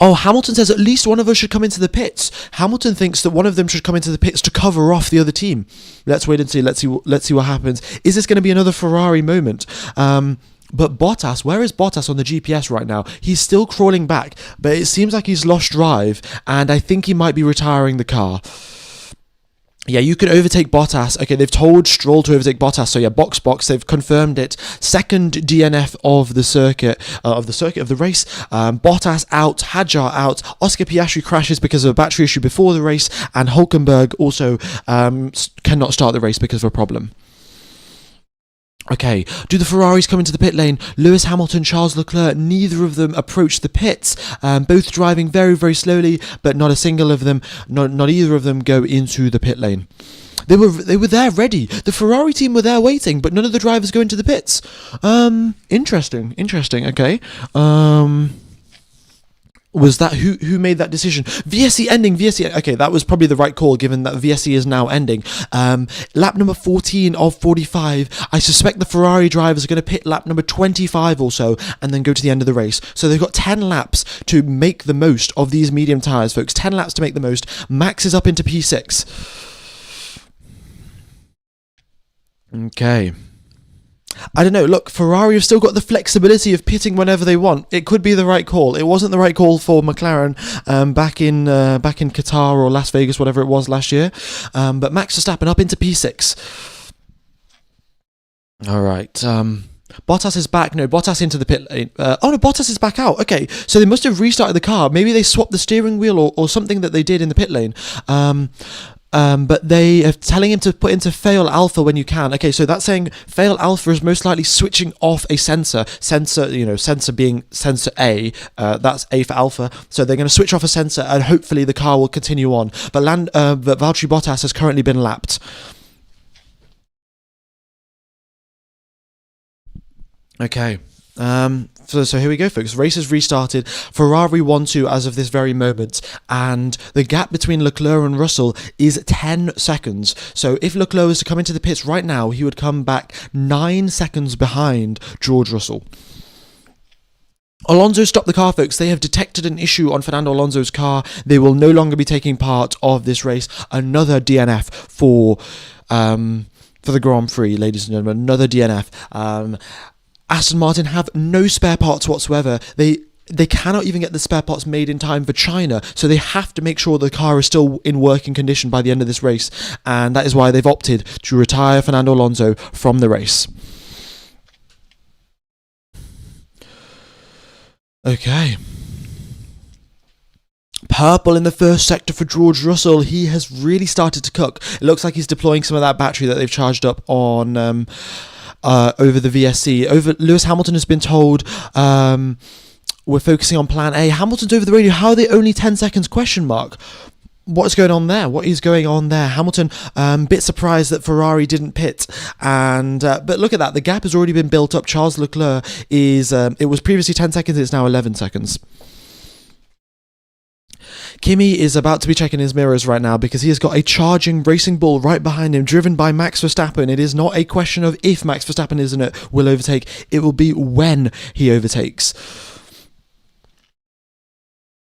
Speaker 1: Oh, Hamilton says at least one of us should come into the pits. Hamilton thinks that one of them should come into the pits to cover off the other team. Let's wait and see. Let's see what happens. Is this going to be another Ferrari moment? But Bottas, where is Bottas on the GPS right now? He's still crawling back, but it seems like he's lost drive, and I think he might be retiring the car. Yeah, you can overtake Bottas. Okay, they've told Stroll to overtake Bottas, so yeah, box, they've confirmed it. Second DNF of the circuit, of the race. Bottas out, Hadjar out, Oscar Piastri crashes because of a battery issue before the race, and Hulkenberg also cannot start the race because of a problem. Okay, do the Ferraris come into the pit lane? Lewis Hamilton, Charles Leclerc, neither of them approach the pits, both driving very, very slowly, but not a single of them, not either of them go into the pit lane. They were there ready. The Ferrari team were there waiting, but none of the drivers go into the pits. Interesting, okay. Was that who made that decision? VSC ending, okay, that was probably the right call given that VSC is now ending. Lap number 14 of 45. I suspect the Ferrari drivers are going to pit lap number 25 or so and then go to the end of the race. So they've got 10 laps to make the most of these medium tyres, folks. 10 laps to make the most. Max is up into P6. Okay. I don't know, look, Ferrari have still got the flexibility of pitting whenever they want. It could be the right call. It wasn't the right call for McLaren back in Qatar or Las Vegas, whatever it was last year. But Max Verstappen up into P6. All right. Bottas is back. No, Bottas into the pit lane. Oh no, Bottas is back out. Okay, so they must have restarted the car. Maybe they swapped the steering wheel or something that they did in the pit lane. But they are telling him to put into fail alpha when you can. Okay, so that's saying fail alpha is most likely switching off a sensor. Sensor being sensor A. That's A for alpha. So they're going to switch off a sensor, and hopefully the car will continue on. But Valtteri Bottas has currently been lapped. Okay. So here we go, folks. Race has restarted. Ferrari 1-2 as of this very moment, and the gap between Leclerc and Russell is 10 seconds. So if Leclerc was to come into the pits right now, he would come back 9 seconds behind George Russell. Alonso stopped the car, folks. They have detected an issue on Fernando Alonso's car. They will no longer be taking part of this race. Another DNF for the Grand Prix, ladies and gentlemen. Another DNF. Aston Martin have no spare parts whatsoever. They cannot even get the spare parts made in time for China, so they have to make sure the car is still in working condition by the end of this race, and that is why they've opted to retire Fernando Alonso from the race. Okay. Purple in the first sector for George Russell. He has really started to cook. It looks like he's deploying some of that battery that they've charged up on over the VSC. Lewis Hamilton has been told we're focusing on plan A. Hamilton's over the radio. How are they only 10 seconds? Question mark. What's going on there? What is going on there? Hamilton, bit surprised that Ferrari didn't pit, and but look at that. The gap has already been built up. Charles Leclerc is. It was previously 10 seconds. It's now 11 seconds. Kimi is about to be checking his mirrors right now because he has got a charging racing bull right behind him, driven by Max Verstappen. It is not a question of if Max Verstappen will overtake. It will be when he overtakes.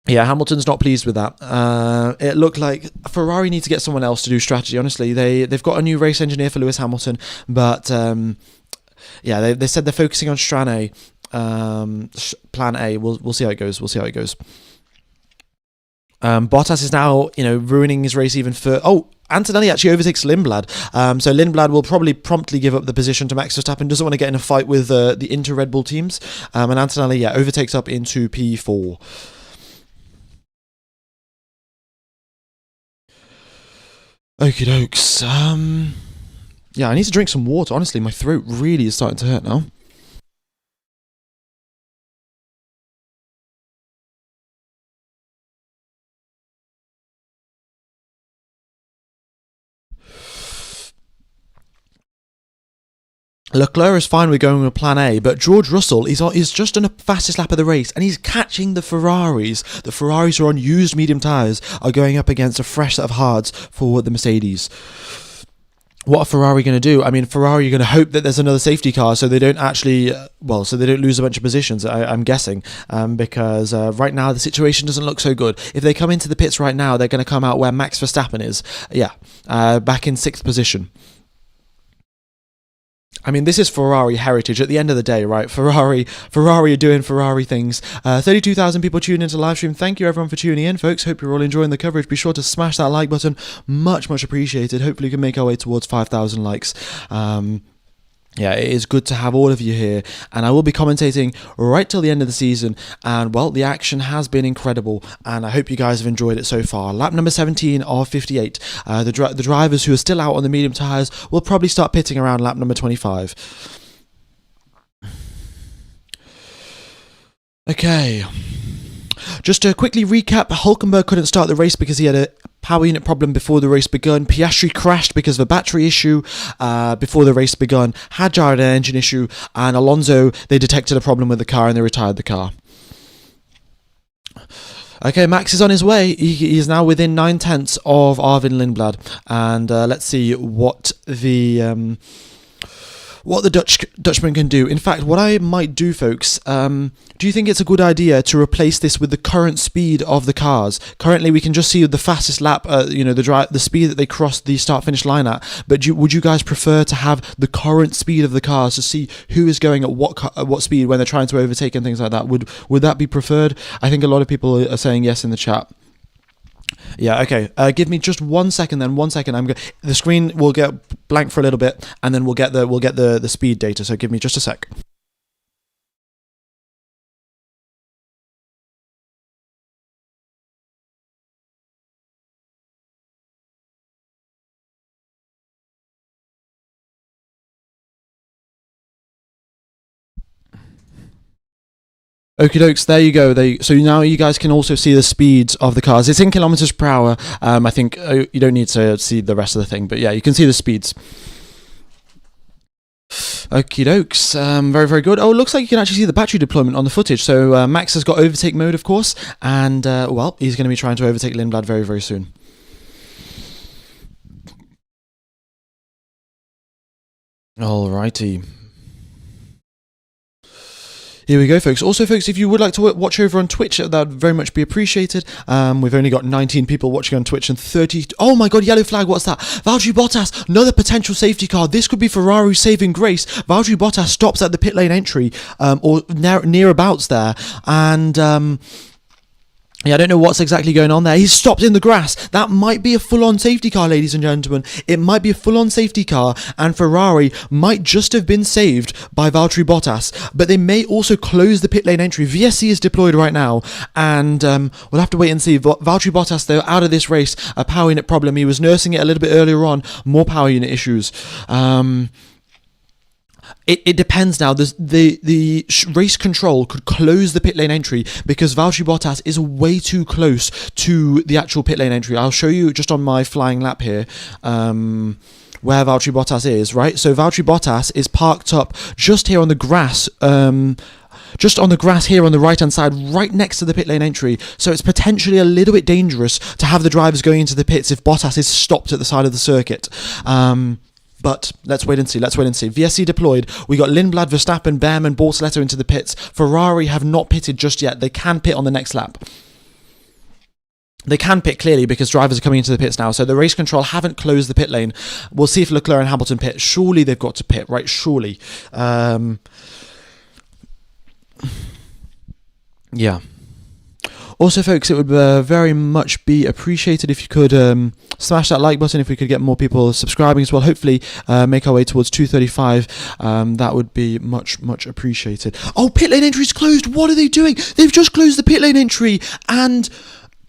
Speaker 1: Yeah, Hamilton's not pleased with that. It looked like Ferrari need to get someone else to do strategy. Honestly, they've got a new race engineer for Lewis Hamilton, but yeah, they said they're focusing on Plan A. We'll see how it goes. Bottas is now, ruining his race even further. Oh, Antonelli actually overtakes Lindblad. So Lindblad will probably promptly give up the position to Max Verstappen. Doesn't want to get in a fight with the Inter-Red Bull teams. And Antonelli, overtakes up into P4. Okie dokes. Yeah, I need to drink some water. Honestly, my throat really is starting to hurt now. Leclerc is fine with going with plan A, but George Russell is just on the fastest lap of the race, and he's catching the Ferraris. The Ferraris who are on used medium tyres are going up against a fresh set of hards for the Mercedes. What are Ferrari going to do? I mean, Ferrari are going to hope that there's another safety car so they don't actually, so they don't lose a bunch of positions, I'm guessing, because right now the situation doesn't look so good. If they come into the pits right now, they're going to come out where Max Verstappen is. Back in 6th position. I mean, this is Ferrari heritage at the end of the day, right? Ferrari are doing Ferrari things. 32,000 people tuned into the live stream. Thank you, everyone, for tuning in, folks. Hope you're all enjoying the coverage. Be sure to smash that like button. Much, much appreciated. Hopefully, we can make our way towards 5,000 likes. It is good to have all of you here, and I will be commentating right till the end of the season, and well, the action has been incredible, and I hope you guys have enjoyed it so far. Lap number 17 of 58. The drivers who are still out on the medium tyres will probably start pitting around lap number 25. Okay. Just to quickly recap, Hulkenberg couldn't start the race because he had a power unit problem before the race begun. Piastri crashed because of a battery issue before the race begun. Hadjar had an engine issue, and Alonso, they detected a problem with the car and they retired the car. Okay, Max is on his way. He is now within 9/10 of Arvin Lindblad, and let's see what the Dutchman can do. In fact, what I might do, folks, do you think it's a good idea to replace this with the current speed of the cars? Currently, we can just see the fastest lap, the speed that they cross the start-finish line at, but would you guys prefer to have the current speed of the cars to see who is going at what speed when they're trying to overtake and things like that? Would that be preferred? I think a lot of people are saying yes in the chat. Yeah, okay. Give me just 1 second then. 1 second. The screen will get blank for a little bit, and then we'll get the speed data. So give me just a sec. Okie dokes, there you go. So now you guys can also see the speeds of the cars. It's in kilometers per hour. I think you don't need to see the rest of the thing, but yeah, you can see the speeds. Okie dokes, very, very good. Oh, it looks like you can actually see the battery deployment on the footage. So Max has got overtake mode, of course, and he's going to be trying to overtake Lindblad very, very soon. Alrighty. Here we go, folks. Also, folks, if you would like to watch over on Twitch, that would very much be appreciated. We've only got 19 people watching on Twitch and 30... Oh my god, yellow flag, what's that? Valtteri Bottas, another potential safety car. This could be Ferrari's saving grace. Valtteri Bottas stops at the pit lane entry, or nearabouts there, and... I don't know what's exactly going on there. He's stopped in the grass. That might be a full-on safety car, ladies and gentlemen. It might be a full-on safety car, and Ferrari might just have been saved by Valtteri Bottas. But they may also close the pit lane entry. VSC is deployed right now, and we'll have to wait and see. Valtteri Bottas, though, out of this race, a power unit problem. He was nursing it a little bit earlier on. More power unit issues. It depends now. The race control could close the pit lane entry because Valtteri Bottas is way too close to the actual pit lane entry. I'll show you just on my flying lap here where Valtteri Bottas is, right? So Valtteri Bottas is parked up just here on the grass, just on the grass here on the right-hand side, right next to the pit lane entry. So it's potentially a little bit dangerous to have the drivers going into the pits if Bottas is stopped at the side of the circuit. But let's wait and see. VSC deployed. We got Lindblad, Verstappen, Behrman, Bortoleto into the pits. Ferrari have not pitted just yet. They can pit on the next lap. They can pit clearly because drivers are coming into the pits now. So the race control haven't closed the pit lane. We'll see if Leclerc and Hamilton pit. Surely they've got to pit, right? Surely. Yeah. Also, folks, it would very much be appreciated if you could smash that like button, if we could get more people subscribing as well. Hopefully make our way towards 235. That would be much, much appreciated. Oh, pit lane entry is closed. What are they doing? They've just closed the pit lane entry. And,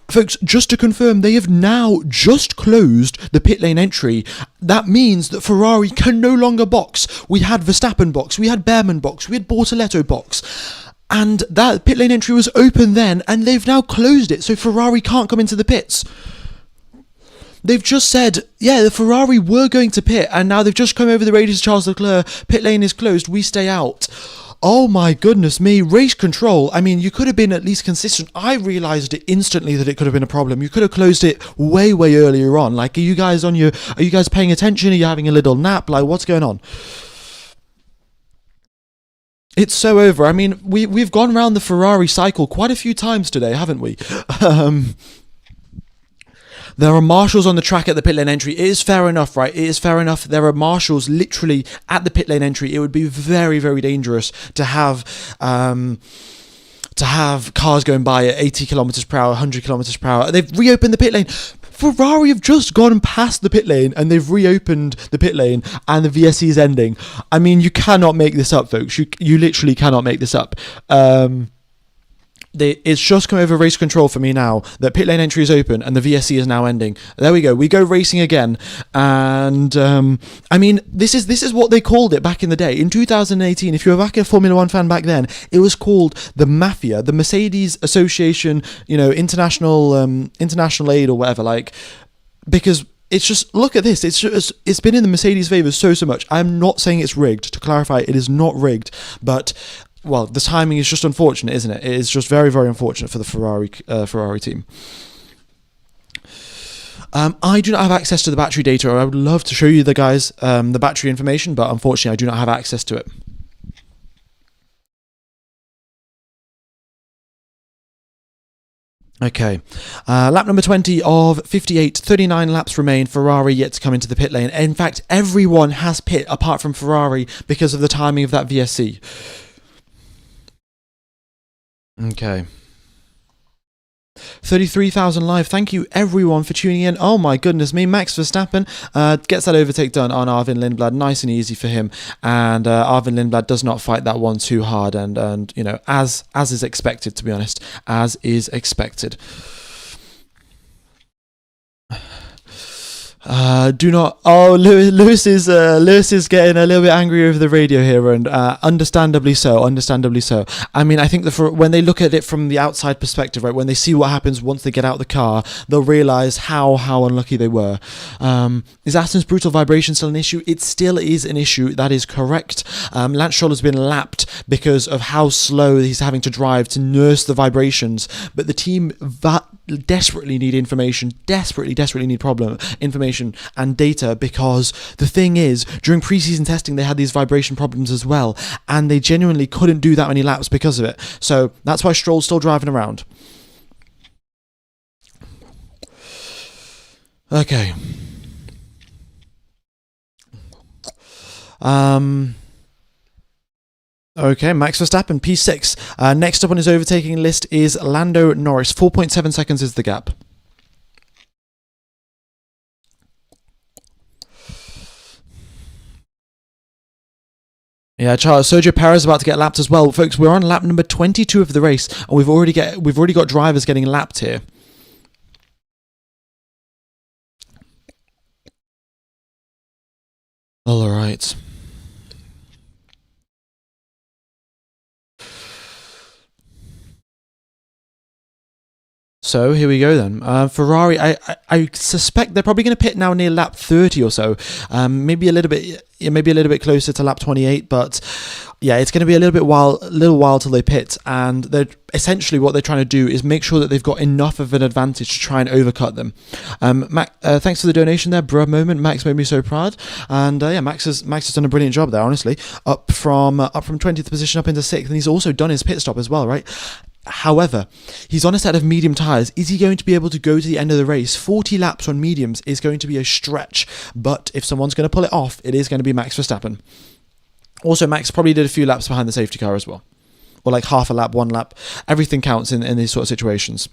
Speaker 1: folks, just to confirm, they have now just closed the pit lane entry. That means that Ferrari can no longer box. We had Verstappen box. We had Behrman box. We had Bortoleto box. And that pit lane entry was open then, and they've now closed it, so Ferrari can't come into the pits. they've just said, yeah, the Ferrari were going to pit, and now they've just come over the radio to Charles Leclerc, pit lane is closed, we stay out. Oh my goodness me, race control. I mean, you could have been at least consistent. I realised it instantly that it could have been a problem. You could have closed it way, way earlier on. Like, are you guys paying attention? Are you having a little nap? Like, what's going on? It's so over. I mean, we've gone around the Ferrari cycle quite a few times today, haven't we? Um, There are marshals on the track at the pit lane entry. It is fair enough, right? It is fair enough. There are marshals literally at the pit lane entry. It would be very, very dangerous to have cars going by at 80 kilometers per hour, 100 kilometers per hour. They've reopened the pit lane. Ferrari have just gone past the pit lane and they've reopened the pit lane and the VSC is ending. I mean, you cannot make this up, folks. You literally cannot make this up. It's just come over race control for me now that pit lane entry is open and the VSC is now ending. There we go. We go racing again, and I mean, this is what they called it back in the day in 2018. If you were back a Formula One fan back then, it was called the Mafia, the Mercedes Association, international aid or whatever, like, because. It's just, look at this. It's been in the Mercedes' favour so much. I'm not saying it's rigged. To clarify, it is not rigged. But, well, the timing is just unfortunate, isn't it? It is just very, very unfortunate for the Ferrari team. I do not have access to the battery data. I would love to show you the battery information, but unfortunately I do not have access to it. Okay, lap number 20 of 58, 39 laps remain. Ferrari yet to come into the pit lane. In fact, everyone has pit apart from Ferrari because of the timing of that VSC. Okay. 33,000 live. Thank you everyone for tuning in. Oh my goodness me, Max Verstappen gets that overtake done on Arvin Lindblad, nice and easy for him, and Arvin Lindblad does not fight that one too hard, and as is expected, to be honest, as is expected. Do not. Oh, Lewis is getting a little bit angry over the radio here, and understandably so. I mean, I think when they look at it from the outside perspective, right, when they see what happens once they get out of the car, they'll realise how unlucky they were. Is Aston's brutal vibration still an issue? It still is an issue. That is correct. Lance Stroll has been lapped because of how slow he's having to drive to nurse the vibrations, but the team desperately need information, desperately need information and data, because the thing is, during preseason testing they had these vibration problems as well, and they genuinely couldn't do that many laps because of it. So that's why Stroll's still driving around. Okay. Okay, Max Verstappen, P6. Next up on his overtaking list is Lando Norris. 4.7 seconds is the gap. Yeah, Charles, Sergio Perez is about to get lapped as well. Folks, we're on lap number 22 of the race, and we've already got drivers getting lapped here. All right. So here we go then. Ferrari, I suspect they're probably going to pit now near lap 30 or so. Maybe a little bit closer to lap 28, but yeah, it's going to be a little while till they pit, and they're essentially what they're trying to do is make sure that they've got enough of an advantage to try and overcut them. Thanks for the donation there, bruh moment. Max made me so proud, and yeah, Max has done a brilliant job there. Honestly, up from 20th position up into 6th, and he's also done his pit stop as well, right? However, he's on a set of medium tyres. Is he going to be able to go to the end of the race? 40 laps on mediums is going to be a stretch, but if someone's going to pull it off, it is going to be Max Verstappen. Also, Max probably did a few laps behind the safety car as well, or like half a lap, 1 lap. Everything counts in these sort of situations.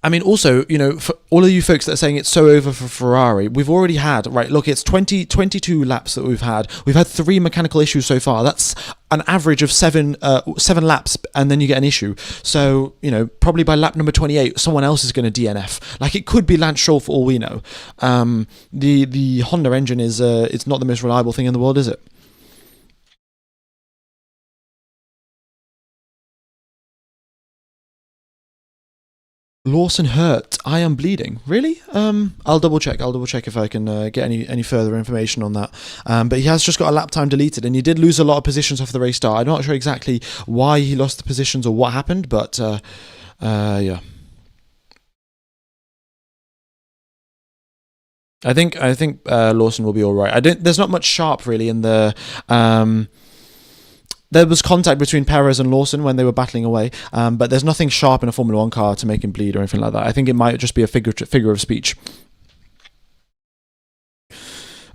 Speaker 1: I mean, also, for all of you folks that are saying it's so over for Ferrari, we've already had, right, look, it's 22 laps that we've had. We've had 3 mechanical issues so far. That's an average of 7 laps, and then you get an issue. So, probably by lap number 28, someone else is going to DNF. Like, it could be Lance Stroll for all we know. The Honda engine is it's not the most reliable thing in the world, is it?
Speaker 2: Lawson hurt. I am bleeding. Really? I'll double check. I'll double check if I can get any further information on that. But he has just got a lap time deleted, and he did lose a lot of positions off the race start. I'm not sure exactly why he lost the positions or what happened, but yeah. I think Lawson will be all right. I don't. There's not much sharp really in the. There was contact between Perez and Lawson when they were battling away, but there's nothing sharp in a Formula One car to make him bleed or anything like that. I think it might just be a figure of speech.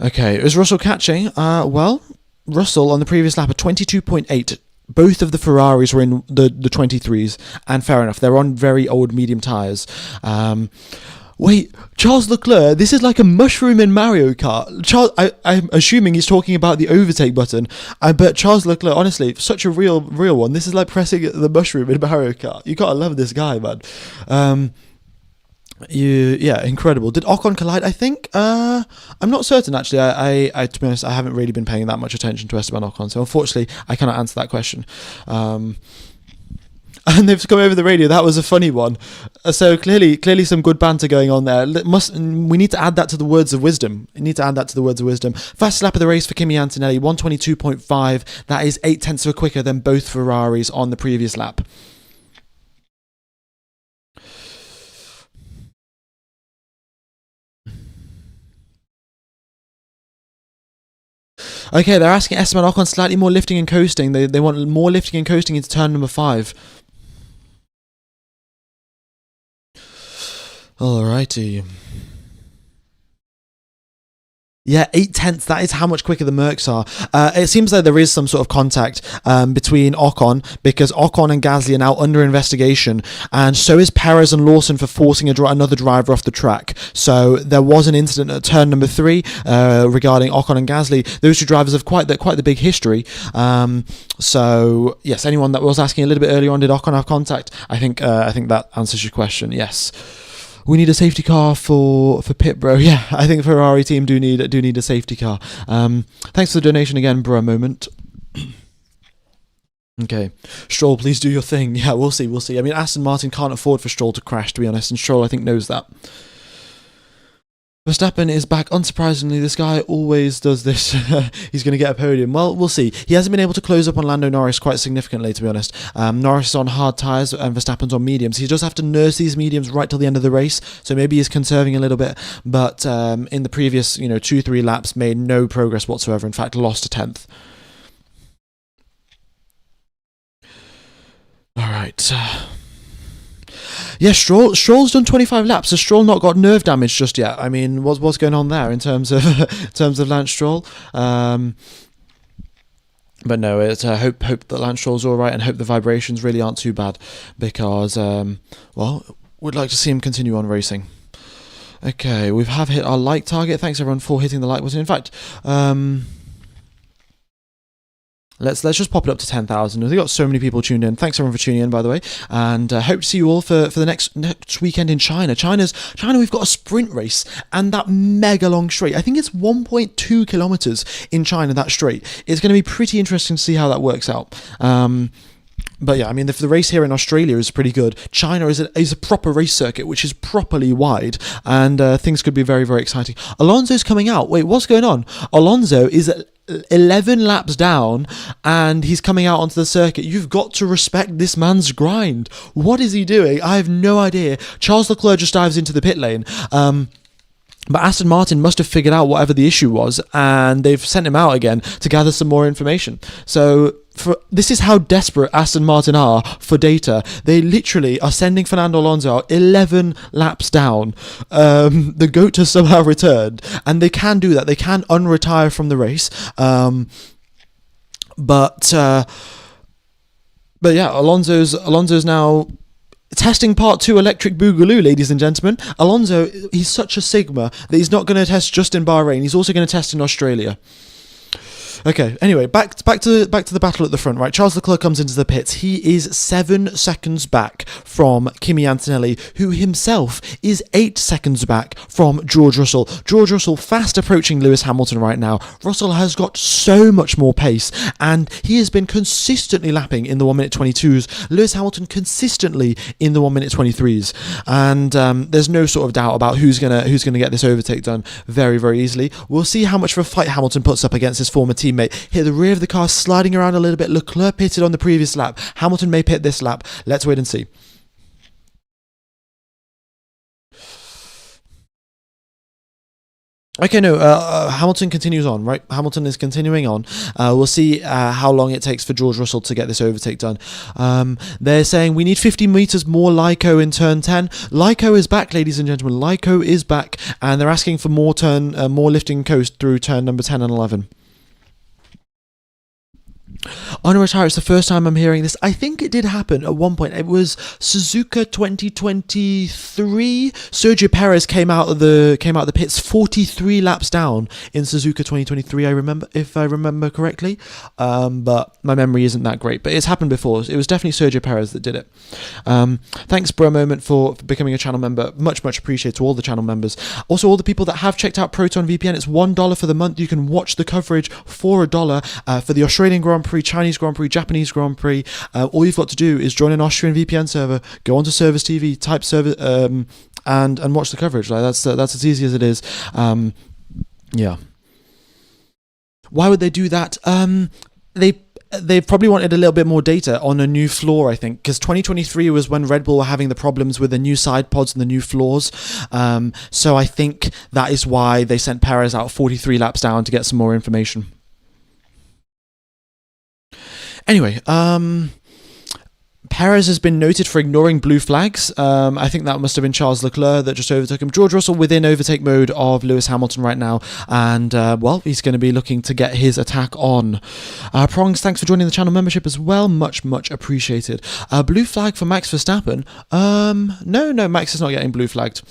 Speaker 2: Okay, is Russell catching? Well, Russell on the previous lap at 22.8. Both of the Ferraris were in the 23s, and fair enough, they're on very old medium tyres. Wait, Charles Leclerc, this is like a mushroom in Mario Kart. I'm assuming he's talking about the overtake button. But Charles Leclerc, honestly, such a real one. This is like pressing the mushroom in Mario Kart. You gotta love this guy, man. Yeah, incredible. Did Ocon collide? I think. I'm not certain actually. I to be honest, I haven't really been paying that much attention to Esteban Ocon, so unfortunately, I cannot answer that question. And they've come over the radio. That was a funny one. So clearly, some good banter going on there. We need to add that to the words of wisdom. Fastest lap of the race for Kimi Antonelli, 122.5. That is 0.8 of a quicker than both Ferraris on the previous lap. Okay, they're asking Esteban Ocon slightly more lifting and coasting. They want more lifting and coasting into turn number 5. Alrighty. Yeah, 0.8. That is how much quicker the Mercs are. It seems like there is some sort of contact between Ocon, because Ocon and Gasly are now under investigation, and so is Perez and Lawson for forcing another driver off the track. So there was an incident at turn number 3 regarding Ocon and Gasly. Those two drivers have quite the big history. So yes, anyone that was asking a little bit earlier on, did Ocon have contact? I think that answers your question. Yes. We need a safety car for pit, bro. Yeah, I think Ferrari team do need a safety car. Thanks for the donation again, bro. Moment. Okay, Stroll, please do your thing. Yeah, we'll see. I mean, Aston Martin can't afford for Stroll to crash, to be honest, and Stroll, I think, knows that. Verstappen is back. Unsurprisingly, this guy always does this. He's going to get a podium. Well, we'll see. He hasn't been able to close up on Lando Norris quite significantly, to be honest. Norris is on hard tyres and Verstappen's on mediums. He does have to nurse these mediums right till the end of the race, so maybe he's conserving a little bit. But in the previous 2-3 laps, made no progress whatsoever. In fact, lost a 10th. All right. Yeah, Stroll's done 25 laps. Has Stroll not got nerve damage just yet? I mean, what's going on there in terms of Lance Stroll? But no, it's hope that Lance Stroll's all right, and hope the vibrations really aren't too bad, because we'd like to see him continue on racing. Okay, we have hit our like target. Thanks everyone for hitting the like button. In fact, Let's just pop it up to 10,000. We've got so many people tuned in. Thanks everyone for tuning in, by the way, and hope to see you all for the next weekend in China. China, we've got a sprint race, and that mega long straight. I think it's 1.2 kilometers in China, that straight. It's going to be pretty interesting to see how that works out. But yeah, I mean, the race here in Australia is pretty good. China is a proper race circuit, which is properly wide, and things could be very, very exciting. Alonso's coming out. Wait, what's going on? Alonso is at 11 laps down, and he's coming out onto the circuit. You've got to respect this man's grind. What is he doing? I have no idea. Charles Leclerc just dives into the pit lane. But Aston Martin must have figured out whatever the issue was, and they've sent him out again to gather some more information. So this is how desperate Aston Martin are for data. They literally are sending Fernando Alonso out 11 laps down. The GOAT has somehow returned, and they can do that. They can unretire from the race. But yeah, Alonso's now testing part 2 electric boogaloo, ladies and gentlemen. Alonso, he's such a sigma that he's not going to test just in Bahrain. He's also going to test in Australia. Okay. Anyway, back to the battle at the front. Right, Charles Leclerc comes into the pits. He is 7 seconds back from Kimi Antonelli, who himself is 8 seconds back from George Russell. George Russell fast approaching Lewis Hamilton right now. Russell has got so much more pace, and he has been consistently lapping in the 1 minute 22s. Lewis Hamilton consistently in the 1 minute 23s, and there's no sort of doubt about who's gonna get this overtake done very, very easily. We'll see how much of a fight Hamilton puts up against his former teammate. Here, the rear of the car sliding around a little bit. Leclerc pitted on the previous lap. Hamilton may pit this lap. Let's wait and see. Okay, no, Hamilton continues on, right? Hamilton is continuing on. We'll see how long it takes for George Russell to get this overtake done. They're saying we need 50 metres more Lyco in turn 10. Lyco is back, ladies and gentlemen. Lyco is back, and they're asking for more lifting coast through turn number 10 and 11. Honor retire. It's the first time I'm hearing this. I think it did happen at one point. It was Suzuka 2023. Sergio Perez came out of the pits 43 laps down in Suzuka 2023. If I remember correctly, but my memory isn't that great. But it's happened before. It was definitely Sergio Perez that did it. Thanks, Bro Moment, for becoming a channel member. Much appreciated to all the channel members. Also, all the people that have checked out Proton VPN. It's $1 for the month. You can watch the coverage for $1 for the Australian Grand Prix, Chinese Grand Prix, Japanese Grand Prix. All you've got to do is join an Austrian VPN server, go onto Service TV, type server, and watch the coverage. Like that's as easy as it is. Yeah. Why would they do that? They probably wanted a little bit more data on a new floor, I think, because 2023 was when Red Bull were having the problems with the new side pods and the new floors. So I think that is why they sent Perez out 43 laps down to get some more information. Anyway, Perez has been noted for ignoring blue flags. I think that must have been Charles Leclerc that just overtook him. George Russell within overtake mode of Lewis Hamilton right now, and he's going to be looking to get his attack on. Prongs, thanks for joining the channel membership as well. Much appreciated. Blue flag for Max Verstappen. No, Max is not getting blue flagged.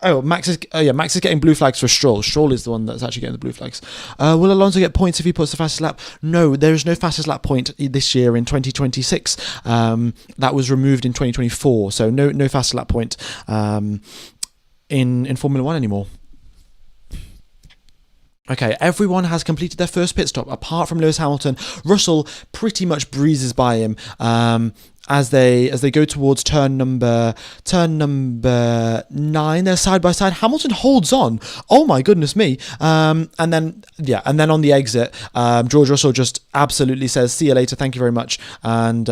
Speaker 2: Max is getting blue flags for Stroll. Stroll is the one that's actually getting the blue flags. Will Alonso get points if he puts the fastest lap? No, there is no fastest lap point this year in 2026. That was removed in 2024, so no fastest lap point in Formula 1 anymore. Okay, everyone has completed their first pit stop apart from Lewis Hamilton. Russell pretty much breezes by him as they go towards turn number 9. They're side by side. Hamilton holds on. Oh my goodness me! And then on the exit, George Russell just absolutely says, "See you later, thank you very much." And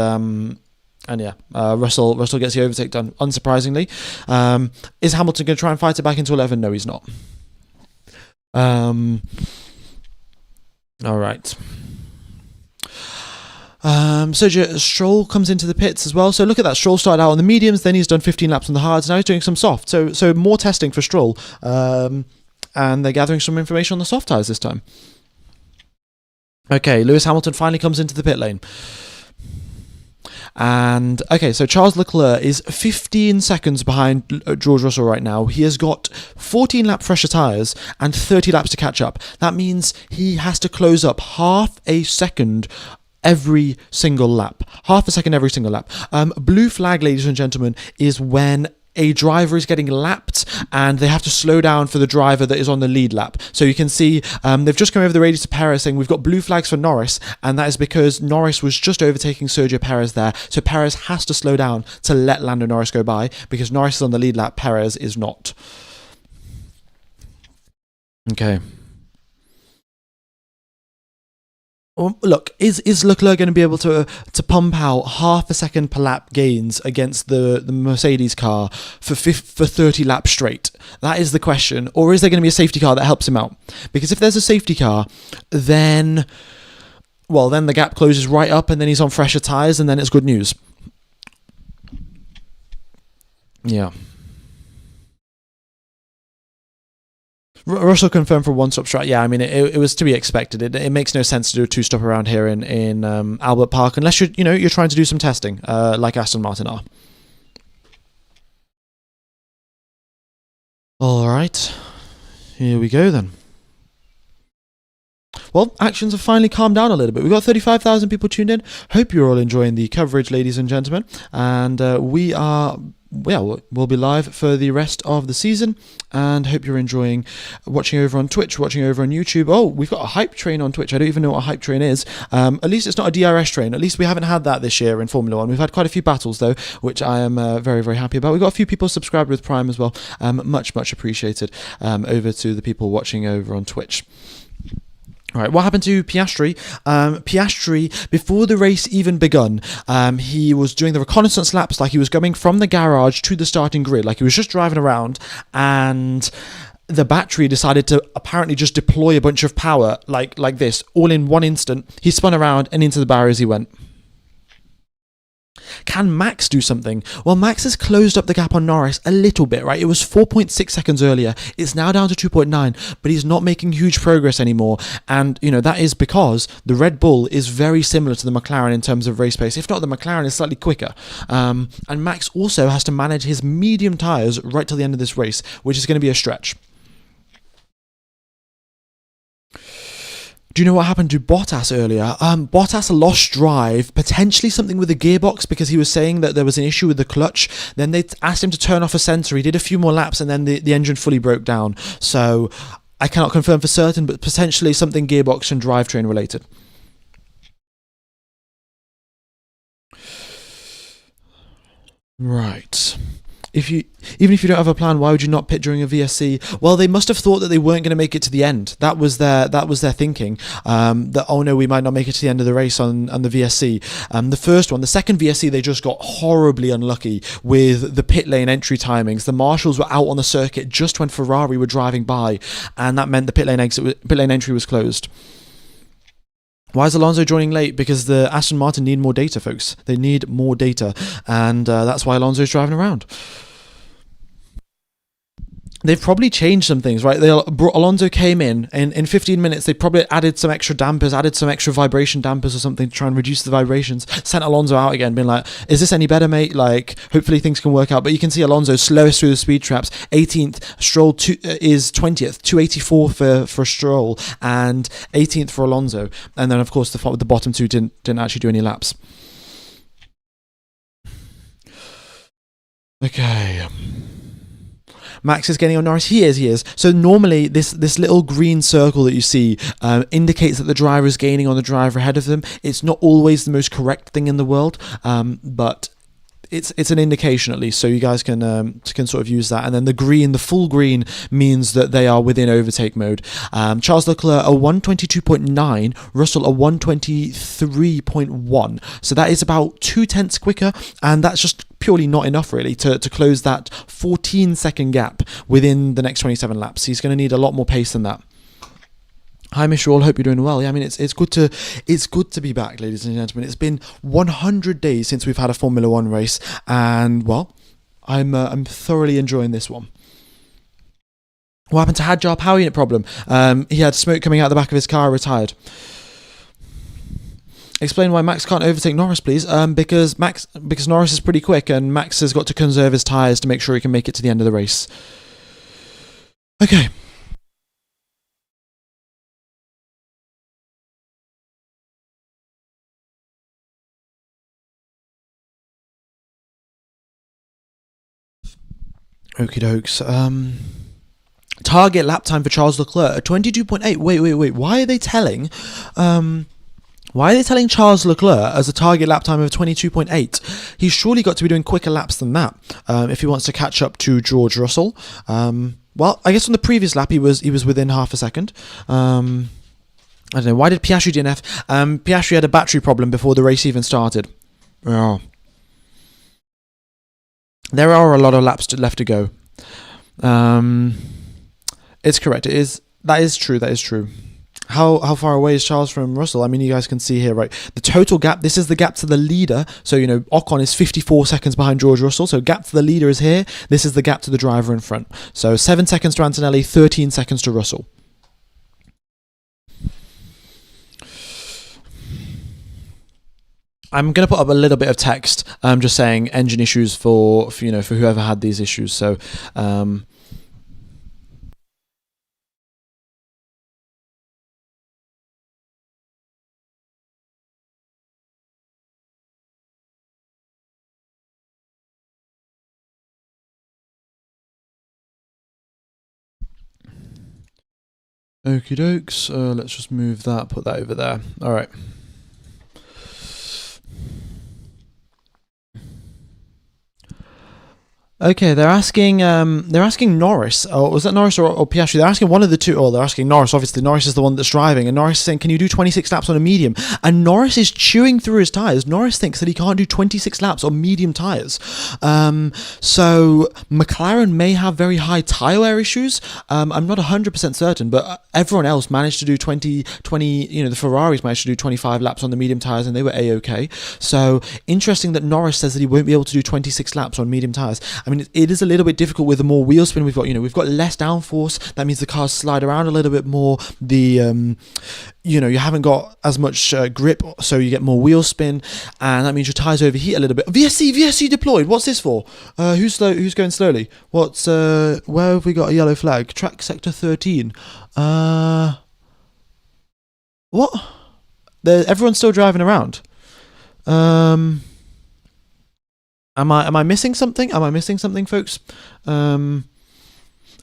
Speaker 2: Russell gets the overtake done. Unsurprisingly, is Hamilton going to try and fight it back into 11? No, he's not. All right. Stroll comes into the pits as well. So look at that. Stroll started out on the mediums, then he's done 15 laps on the hards. Now he's doing some soft. So more testing for Stroll. And they're gathering some information on the soft tyres this time. Okay, Lewis Hamilton finally comes into the pit lane. And okay, so Charles Leclerc is 15 seconds behind George Russell right now. He has got 14 lap fresher tyres and 30 laps to catch up. That means he has to close up half a second every single lap. Blue flag, ladies and gentlemen, is when a driver is getting lapped and they have to slow down for the driver that is on the lead lap. So you can see they've just come over the radio to Perez saying we've got blue flags for Norris, and that is because Norris was just overtaking Sergio Perez there. So Perez has to slow down to let Lando Norris go by because Norris is on the lead lap, Perez is not. Okay. Look, is Leclerc going to be able to pump out half a second per lap gains against the Mercedes car for 30 laps straight? That is the question. Or is there going to be a safety car that helps him out? Because if there's a safety car, then the gap closes right up and then he's on fresher tyres and then it's good news. Yeah. Russell confirmed for one-stop strat. Yeah, I mean, it was to be expected. It makes no sense to do a two-stop around here in Albert Park unless you're trying to do some testing, like Aston Martin are. All right, here we go then. well, actions have finally calmed down a little bit. We've got 35,000 people tuned in. Hope you're all enjoying the coverage, ladies and gentlemen. And we are... well, we'll be live for the rest of the season, and hope you're enjoying watching over on Twitch, watching over on YouTube. Oh, we've got a hype train on Twitch. I don't even know what a hype train is. At least it's not a DRS train. At least we haven't had that this year in Formula One. We've had quite a few battles though, which I am very, very happy about. We've got a few people subscribed with Prime as well. Much appreciated over to the people watching over on Twitch. All right, what happened to Piastri? Piastri, before the race even begun, he was doing the reconnaissance laps, like he was going from the garage to the starting grid, like he was just driving around, and the battery decided to apparently just deploy a bunch of power, like this, all in one instant. He spun around and into the barriers he went. Can Max do something? Well, Max has closed up the gap on Norris a little bit, right? It was 4.6 seconds earlier. It's now down to 2.9, but he's not making huge progress anymore. And, you know, that is because the Red Bull is very similar to the McLaren in terms of race pace. If not, the McLaren is slightly quicker. And Max also has to manage his medium tyres right till the end of this race, which is going to be a stretch. Do you know what happened to Bottas earlier? Bottas lost drive, potentially something with the gearbox, because he was saying that there was an issue with the clutch. Then they asked him to turn off a sensor. He did a few more laps and then the engine fully broke down. So I cannot confirm for certain, but potentially something gearbox and drivetrain related. Right. Even if you don't have a plan, why would you not pit during a VSC? Well, they must have thought that they weren't going to make it to the end. That was their thinking. That, oh no, we might not make it to the end of the race on the VSC. The second VSC, they just got horribly unlucky with the pit lane entry timings. The marshals were out on the circuit just when Ferrari were driving by, and that meant the pit lane entry was closed. Why is Alonso joining late? Because the Aston Martin need more data, folks. They need more data, and that's why Alonso's driving around. They've probably changed some things, right? Alonso came in 15 minutes. They probably added some extra dampers, added some extra vibration dampers or something to try and reduce the vibrations. Sent Alonso out again, being like, is this any better, mate? Like, hopefully things can work out. But you can see Alonso slowest through the speed traps. 18th, Stroll is 20th, 284 for Stroll, and 18th for Alonso. And then, of course, the bottom two didn't actually do any laps. Okay. Max is getting on Norris. He is. So normally this little green circle that you see indicates that the driver is gaining on the driver ahead of them. It's not always the most correct thing in the world, but it's an indication at least, so you guys can sort of use that. And then the full green means that they are within overtake mode. Charles Leclerc a 122.9, Russell a 123.1. So that is about 0.2 quicker, and that's just purely not enough really to close that 14-second gap within the next 27 laps. He's going to need a lot more pace than that. Hi, Miss All. Hope you're doing well. Yeah, I mean, it's good to be back, ladies and gentlemen. It's been 100 days since we've had a Formula One race, and well, I'm thoroughly enjoying this one. What happened to Hadjar? Power unit problem. He had smoke coming out the back of his car. Retired. Explain why Max can't overtake Norris, please. Because Norris is pretty quick, and Max has got to conserve his tyres to make sure he can make it to the end of the race. Okay. Okie dokes. Target lap time for Charles Leclerc, 22.8. Wait. Why are they telling Charles Leclerc as a target lap time of 22.8? He's surely got to be doing quicker laps than that if he wants to catch up to George Russell. Well, I guess on the previous lap he was within half a second. I don't know. Why did Piastri DNF? Piastri had a battery problem before the race even started. Oh. There are a lot of laps left to go. It's correct. That is true. How far away is Charles from Russell? I mean, you guys can see here, right? The total gap, this is the gap to the leader. So, you know, Ocon is 54 seconds behind George Russell. So gap to the leader is here. This is the gap to the driver in front. So 7 seconds to Antonelli, 13 seconds to Russell. I'm going to put up a little bit of text, just saying engine issues for whoever had these issues. So, Okie dokes. Let's just move that, put that over there. All right. Okay, they're asking Norris. Oh, was that Norris or Piastri? They're asking one of the two. Oh, they're asking Norris. Obviously, Norris is the one that's driving, and Norris is saying, "Can you do 26 laps on a medium?" And Norris is chewing through his tires. Norris thinks that he can't do 26 laps on medium tires. So McLaren may have very high tire wear issues. I'm not 100% certain, but everyone else managed to do 20. You know, the Ferraris managed to do 25 laps on the medium tires, and they were a-okay. So interesting that Norris says that he won't be able to do 26 laps on medium tires. I mean, it is a little bit difficult with the more wheel spin we've got. You know, we've got less downforce. That means the cars slide around a little bit more. You know, you haven't got as much grip, so you get more wheel spin, and that means your tyres overheat a little bit. VSC deployed. What's this for? Who's going slowly? Where have we got a yellow flag? Track sector 13. What? Everyone's still driving around. Am I missing something? Am I missing something, folks? Oh,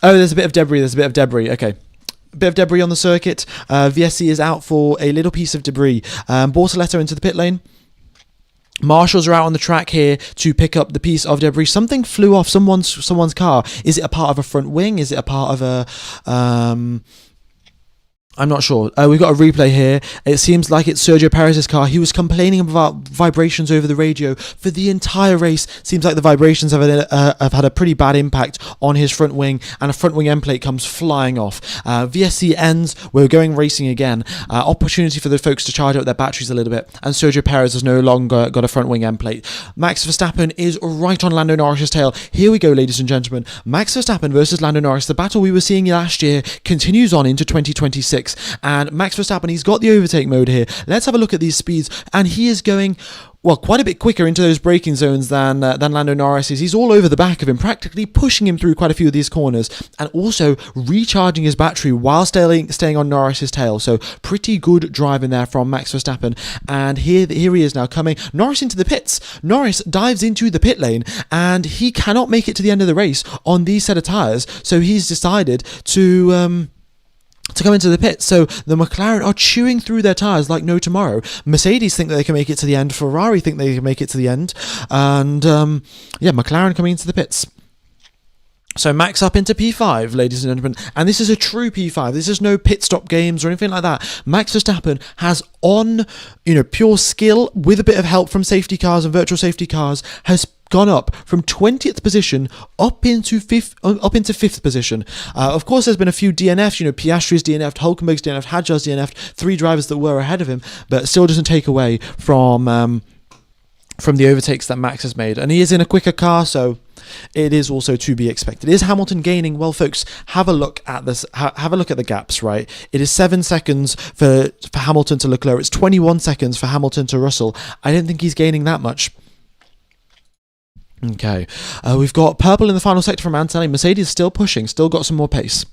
Speaker 2: there's a bit of debris. Okay. A bit of debris on the circuit. VSC is out for a little piece of debris. Bortoletto into the pit lane. Marshals are out on the track here to pick up the piece of debris. Something flew off someone's car. Is it a part of a front wing? Is it a part of a... I'm not sure. We've got a replay here. It seems like it's Sergio Perez's car. He was complaining about vibrations over the radio for the entire race. Seems like the vibrations have had a pretty bad impact on his front wing, and a front wing end plate comes flying off. VSC ends. We're going racing again. Opportunity for the folks to charge up their batteries a little bit, and Sergio Perez has no longer got a front wing end plate. Max Verstappen is right on Lando Norris's tail. Here we go, ladies and gentlemen. Max Verstappen versus Lando Norris. The battle we were seeing last year continues on into 2026. And Max Verstappen, he's got the overtake mode here. Let's have a look at these speeds, and he is going, well, quite a bit quicker into those braking zones than Lando Norris is. He's all over the back of him, practically pushing him through quite a few of these corners, and also recharging his battery while staying on Norris's tail. So pretty good driving there from Max Verstappen. And here he is now coming. Norris into the pits. Norris dives into the pit lane, and he cannot make it to the end of the race on these set of tyres. So he's decided to come into the pit. So the McLaren are chewing through their tyres like no tomorrow. Mercedes think that they can make it to the end. Ferrari think they can make it to the end. And McLaren coming into the pits. So Max up into P5, ladies and gentlemen, and this is a true P5. This is no pit stop games or anything like that. Max Verstappen has, on pure skill with a bit of help from safety cars and virtual safety cars, has gone up from 20th position up into fifth position. Of course, there's been a few DNFs. Piastri's DNF'd, Hulkenberg's DNF'd, Hadjar's DNF'd, 3 drivers that were ahead of him, but it still doesn't take away from the overtakes that Max has made. And he is in a quicker car, so it is also to be expected. Is Hamilton gaining? Well, folks, have a look at this. Have a look at the gaps, right? It is 7 seconds for Hamilton to Leclerc. It's 21 seconds for Hamilton to Russell. I don't think he's gaining that much. Okay, we've got purple in the final sector from Antonelli. Mercedes still pushing, still got some more pace.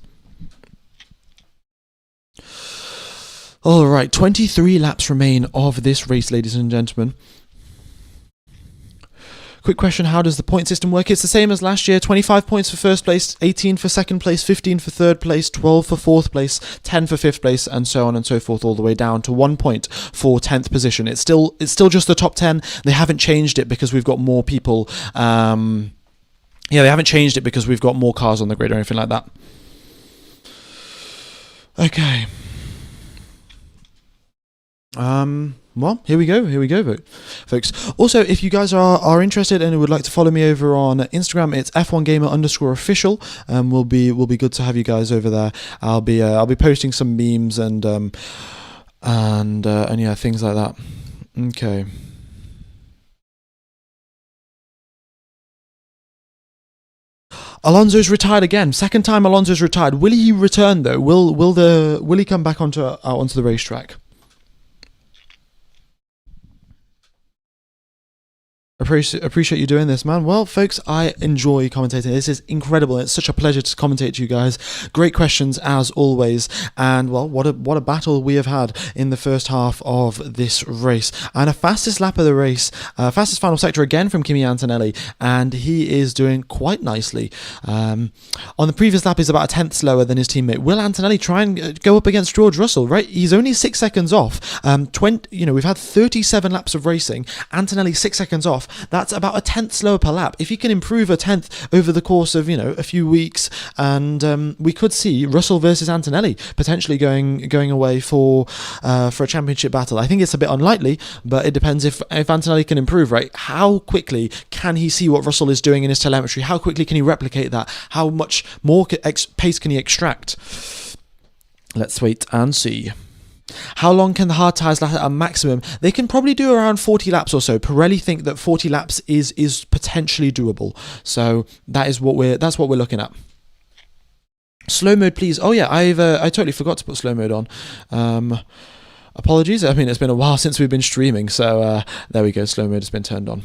Speaker 2: All right, 23 laps remain of this race, ladies and gentlemen. Quick question, how does the point system work? It's the same as last year. 25 points for first place, 18 for second place, 15 for third place, 12 for fourth place, 10 for fifth place, and so on and so forth, all the way down to 1 point for 10th position. It's still just the top 10. They haven't changed it because we've got more people. They haven't changed it because we've got more cars on the grid or anything like that. Okay. Well, here we go, folks. Also, if you guys are interested and would like to follow me over on Instagram, it's F1Gamer_official. Will be good to have you guys over there. I'll be posting some memes and things like that. Okay. Alonso's retired again. Second time Alonso's retired. Will he return though? Will he come back onto the racetrack? Appreciate you doing this, man. Well, folks, I enjoy commentating. This is incredible. It's such a pleasure to commentate to you guys. Great questions as always. And well, what a battle we have had in the first half of this race. And a fastest lap of the race, fastest final sector again from Kimi Antonelli, and he is doing quite nicely. On the previous lap, he's about a tenth slower than his teammate. Will Antonelli try and go up against George Russell? Right, he's only 6 seconds off. We've had 37 laps of racing. Antonelli 6 seconds off. That's about a tenth slower per lap. If he can improve a tenth over the course of a few weeks, and we could see Russell versus Antonelli potentially going away for a championship battle. I think it's a bit unlikely, but it depends if Antonelli can improve. Right, how quickly can he see what Russell is doing in his telemetry? How quickly can he replicate that? How much more pace can he extract? Let's wait and see. How long can the hard tyres last at a maximum? They can probably do around 40 laps or so. Pirelli think that 40 laps is potentially doable. So that's what we're looking at. Slow mode, please. Oh yeah, I totally forgot to put slow mode on. Apologies. I mean, it's been a while since we've been streaming, so there we go. Slow mode has been turned on.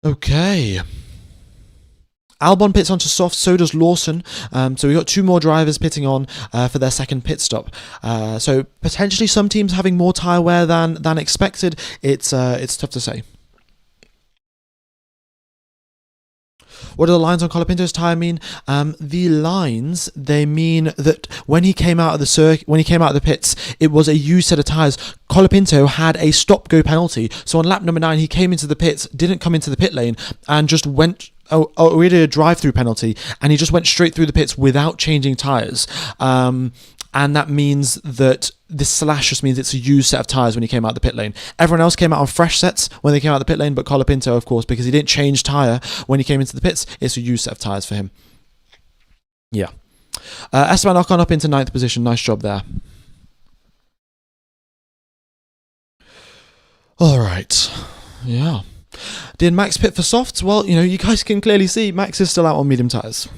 Speaker 2: Okay. Albon pits onto soft, so does Lawson. So we've got 2 more drivers pitting on for their second pit stop. So potentially some teams having more tyre wear than expected. It's tough to say. What do the lines on Colapinto's tyre mean? The lines, they mean that when he came out of the pits, it was a used set of tyres. Colapinto had a stop-go penalty. So on lap number 9, he came into the pits, didn't come into the pit lane, and just went... we had a drive-through penalty, and he just went straight through the pits without changing tyres. And that means that this slash just means it's a used set of tyres when he came out the pit lane. Everyone else came out on fresh sets when they came out the pit lane, but Colapinto, of course, because he didn't change tyre when he came into the pits, it's a used set of tyres for him. Yeah. Esteban Ocon up into 9th position. Nice job there. All right. Yeah. Did Max pit for softs? Well, you guys can clearly see Max is still out on medium tyres.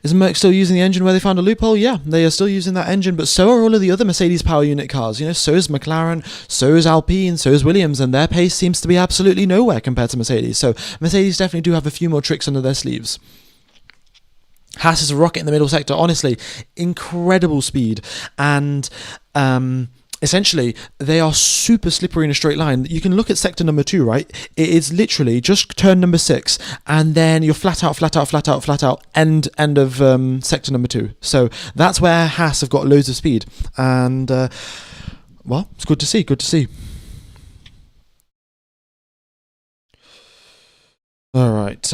Speaker 2: Is Merc still using the engine where they found a loophole? Yeah, they are still using that engine, but so are all of the other Mercedes power unit cars. So is McLaren, so is Alpine, so is Williams, and their pace seems to be absolutely nowhere compared to Mercedes. So Mercedes definitely do have a few more tricks under their sleeves. Haas is a rocket in the middle sector. Honestly, incredible speed. And essentially, they are super slippery in a straight line. You can look at sector number 2, right? It is literally just turn number 6, and then you're flat out, end of sector number 2. So that's where Haas have got loads of speed. And, well, it's good to see. All right.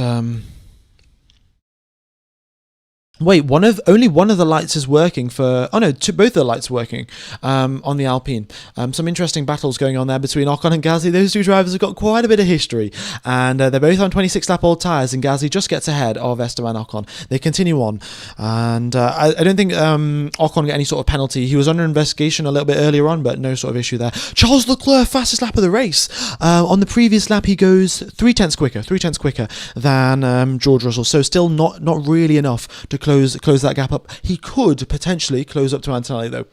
Speaker 2: Wait, only one of the lights is working for... Oh no, both of the lights are working on the Alpine. Some interesting battles going on there between Ocon and Gasly. Those 2 drivers have got quite a bit of history, and they're both on 26-lap old tyres, and Gasly just gets ahead of Esteban Ocon. They continue on, and I don't think Ocon got any sort of penalty. He was under investigation a little bit earlier on, but no sort of issue there. Charles Leclerc, fastest lap of the race. On the previous lap, he goes 3 tenths quicker than George Russell, so still not really enough to close that gap up. He could potentially close up to Antonelli though.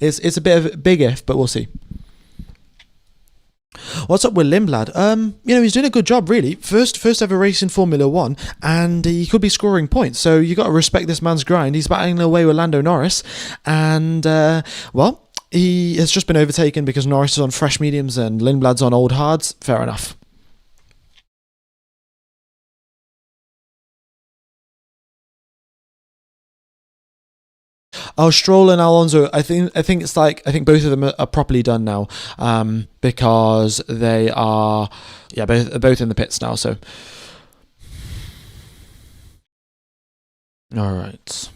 Speaker 2: It's a bit of a big if, but we'll see. What's up with Lindblad? He's doing a good job really. First ever race in Formula 1, and he could be scoring points. So you got to respect this man's grind. He's battling away with Lando Norris, and he has just been overtaken because Norris is on fresh mediums and Lindblad's on old hards. Fair enough. Oh, Stroll and Alonso. I think both of them are properly done now, because they are both in the pits now. So, all right.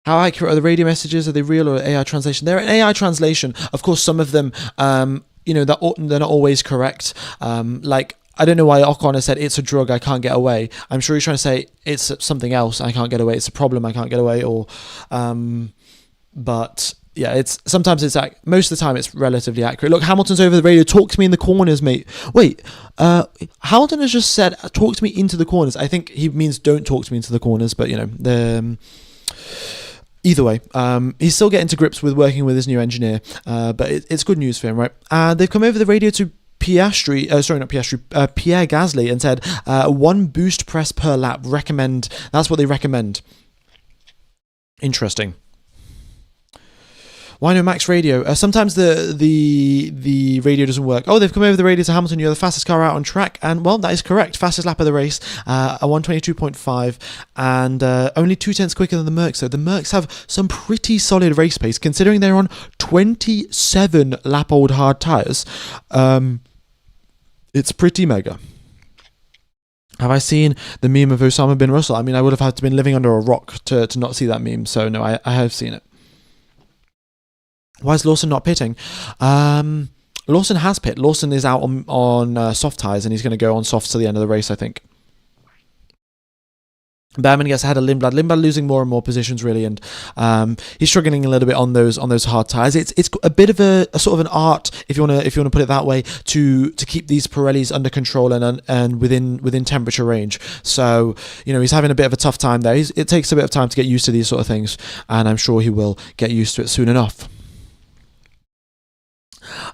Speaker 2: How accurate are the radio messages? Are they real or AI translation? They're an AI translation. Of course, some of them, they're not always correct. I don't know why Ocon has said it's a drug, I can't get away. I'm sure he's trying to say it's something else, I can't get away. It's a problem, I can't get away. Or, but yeah, most of the time it's relatively accurate. Look, Hamilton's over the radio. Talk to me in the corners, mate. Wait, Hamilton has just said talk to me into the corners. I think he means don't talk to me into the corners. But Either way, he's still getting to grips with working with his new engineer, but it's good news for him, right? They've come over the radio to Pierre Gasly and said 1 boost press per lap. That's what they recommend. Interesting. Why no max radio? Sometimes the radio doesn't work. Oh, they've come over the radio to Hamilton. You're the fastest car out on track, and well, that is correct. Fastest lap of the race, a 1:22.5, and only 0.2 quicker than the Mercs. So the Mercs have some pretty solid race pace, considering they're on 27 lap-old hard tyres. It's pretty mega. Have I seen the meme of Osama bin Russell? I mean, I would have had to been living under a rock to not see that meme. So no, I have seen it. Why is Lawson not pitting? Lawson has pit. Lawson is out on soft tyres, and he's going to go on softs to the end of the race, I think. Behrman gets ahead of Lindblad. Lindblad losing more and more positions, really, and he's struggling a little bit on those hard tyres. It's a bit of a sort of an art, if you want to put it that way, to keep these Pirellis under control and within temperature range. So he's having a bit of a tough time there. It takes a bit of time to get used to these sort of things, and I'm sure he will get used to it soon enough.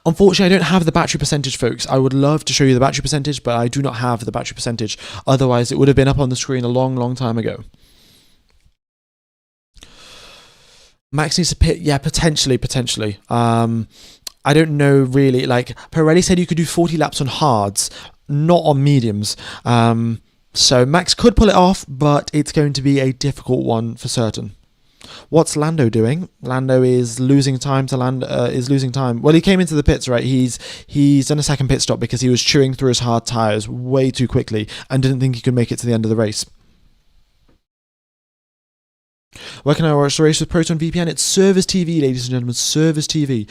Speaker 2: Unfortunately, I don't have the battery percentage, folks. I would love to show you the battery percentage, but I do not have the battery percentage. Otherwise, it would have been up on the screen a long, long time ago. Max needs to pit. Yeah, potentially. I don't know, really. Like, Pirelli said you could do 40 laps on hards, not on mediums. So Max could pull it off, but it's going to be a difficult one for certain. What's Lando doing? Lando is losing time to losing time. Well, he came into the pits, right? He's done a second pit stop because he was chewing through his hard tyres way too quickly and didn't think he could make it to the end of the race. Where can I watch the race with Proton VPN? It's Service TV, ladies and gentlemen. Service TV.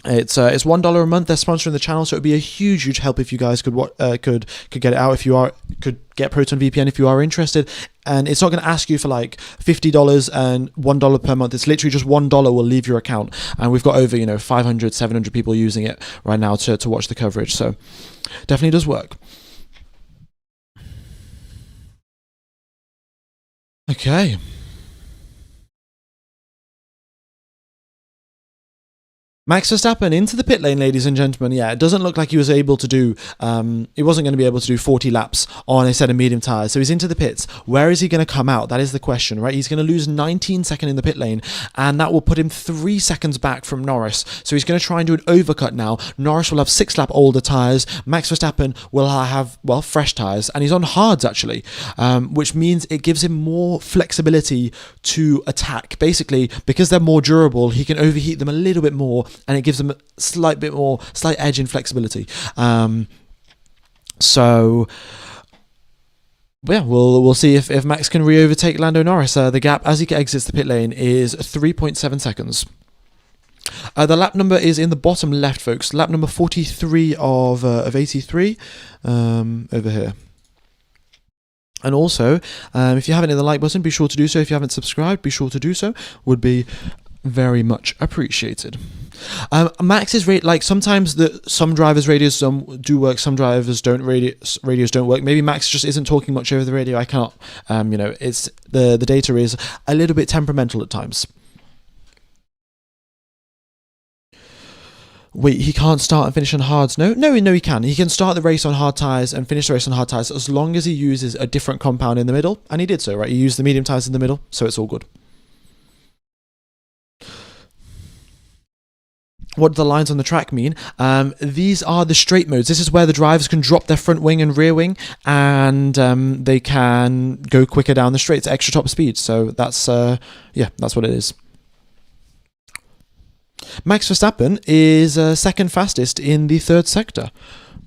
Speaker 2: It's $1 a month. They're sponsoring the channel, so it would be a huge help if you guys could get it out. If you could get Proton VPN if you are interested, and it's not going to ask you for like $50 and $1 per month. It's literally just $1 will leave your account, and we've got over 500, 700 people using it right now to watch the coverage. So definitely does work. Okay. Max Verstappen into the pit lane, ladies and gentlemen. Yeah, it doesn't look like he was able to do, he wasn't going to be able to do 40 laps on a set of medium tyres. So he's into the pits. Where is he going to come out? That is the question, right? He's going to lose 19 seconds in the pit lane, and that will put him 3 seconds back from Norris. So he's going to try and do an overcut now. Norris will have 6 lap older tyres. Max Verstappen will have, fresh tyres, and he's on hards, actually, which means it gives him more flexibility to attack. Basically, because they're more durable, he can overheat them a little bit more, and it gives them a slight edge in flexibility. So yeah, we'll see if Max can re-overtake Lando Norris. The gap as he exits the pit lane is 3.7 seconds. The lap number is in the bottom left, folks. Lap number 43 of 83 over here. And also, if you haven't hit the like button, be sure to do so. If you haven't subscribed, be sure to do so. Would be very much appreciated. Max is like sometimes some drivers' radios do work, some drivers don't. Radios don't work. Maybe Max just isn't talking much over the radio. I cannot. It's the data is a little bit temperamental at times. Wait, he can't start and finish on hards? No, he can. He can start the race on hard tyres and finish the race on hard tyres as long as he uses a different compound in the middle, and he did so, right? He used the medium tyres in the middle, so it's all good. What do the lines on the track mean? These are the straight modes. This is where the drivers can drop their front wing and rear wing, and they can go quicker down the straights, extra top speed. So that's that's what it is. Max Verstappen is second fastest in the third sector.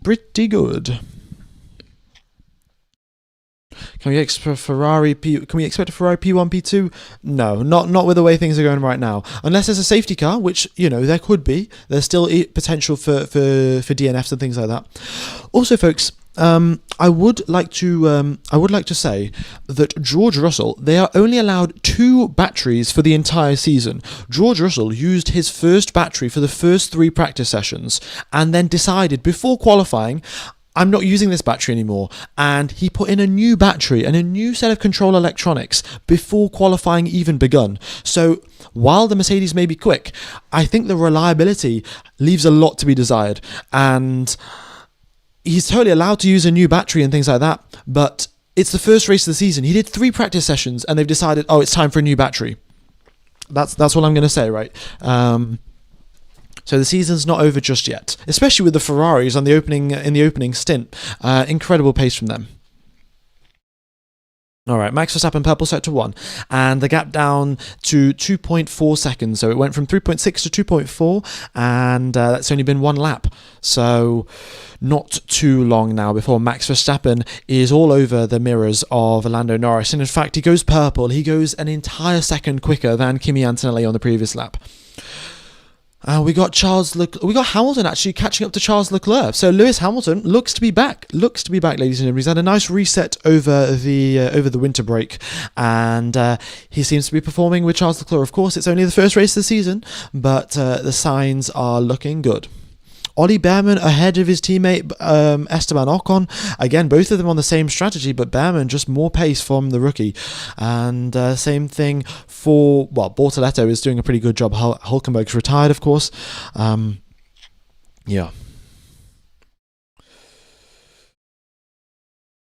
Speaker 2: Pretty good. Can we expect a Ferrari P1, P2? No, not with the way things are going right now. Unless there's a safety car, which there could be. There's still potential for DNFs and things like that. Also, folks, I would like to say that George Russell, they are only allowed 2 batteries for the entire season. George Russell used his first battery for the first 3 practice sessions and then decided before qualifying, I'm not using this battery anymore. And he put in a new battery and a new set of control electronics before qualifying even begun. So while the Mercedes may be quick, I think the reliability leaves a lot to be desired. And he's totally allowed to use a new battery and things like that, but it's the first race of the season. He did 3 practice sessions and they've decided, oh, it's time for a new battery. That's what I'm going to say, right? So the season's not over just yet, especially with the Ferraris on the opening stint. Incredible pace from them. All right, Max Verstappen purple sector 1, and the gap down to 2.4 seconds. So it went from 3.6 to 2.4, and that's only been 1 lap. So not too long now before Max Verstappen is all over the mirrors of Lando Norris. And in fact, he goes purple. He goes an entire second quicker than Kimi Antonelli on the previous lap. We got Hamilton actually catching up to Charles Leclerc. So Lewis Hamilton looks to be back. Ladies and gentlemen. He's had a nice reset over the winter break, and he seems to be performing with Charles Leclerc. Of course, it's only the first race of the season, but the signs are looking good. Ollie Behrman ahead of his teammate Esteban Ocon. Again, both of them on the same strategy, but Behrman just more pace from the rookie. And same thing for, Bortoletto is doing a pretty good job. Hulkenberg's retired, of course. Yeah.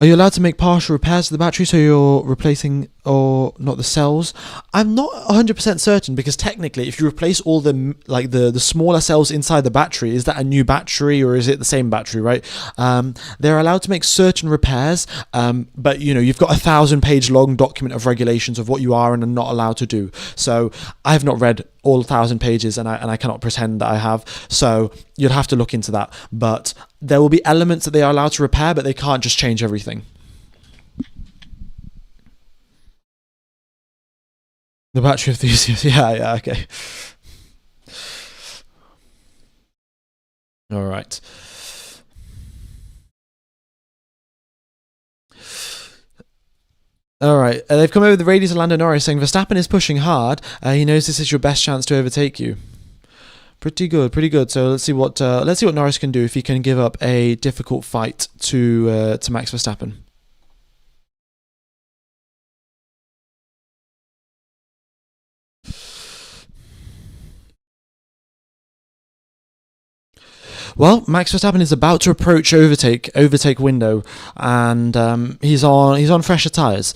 Speaker 2: Are you allowed to make partial repairs to the battery, so you're replacing or not the cells? I'm not 100% certain, because technically if you replace all the smaller cells inside the battery, is that a new battery or is it the same battery, right? They're allowed to make certain repairs, but you've got a 1,000-page long document of regulations of what you are and are not allowed to do. So I have not read all 1,000 pages, and I cannot pretend that I have. So you'd have to look into that. But there will be elements that they are allowed to repair, but they can't just change everything. The battery enthusiast. Yeah, okay. All right. All right. They've come over with the radio to Lando Norris saying Verstappen is pushing hard. He knows this is your best chance to overtake you. Pretty good. So let's see what Norris can do if he can give up a difficult fight to Max Verstappen. Well, Max Verstappen is about to approach overtake window, and he's on fresher tyres.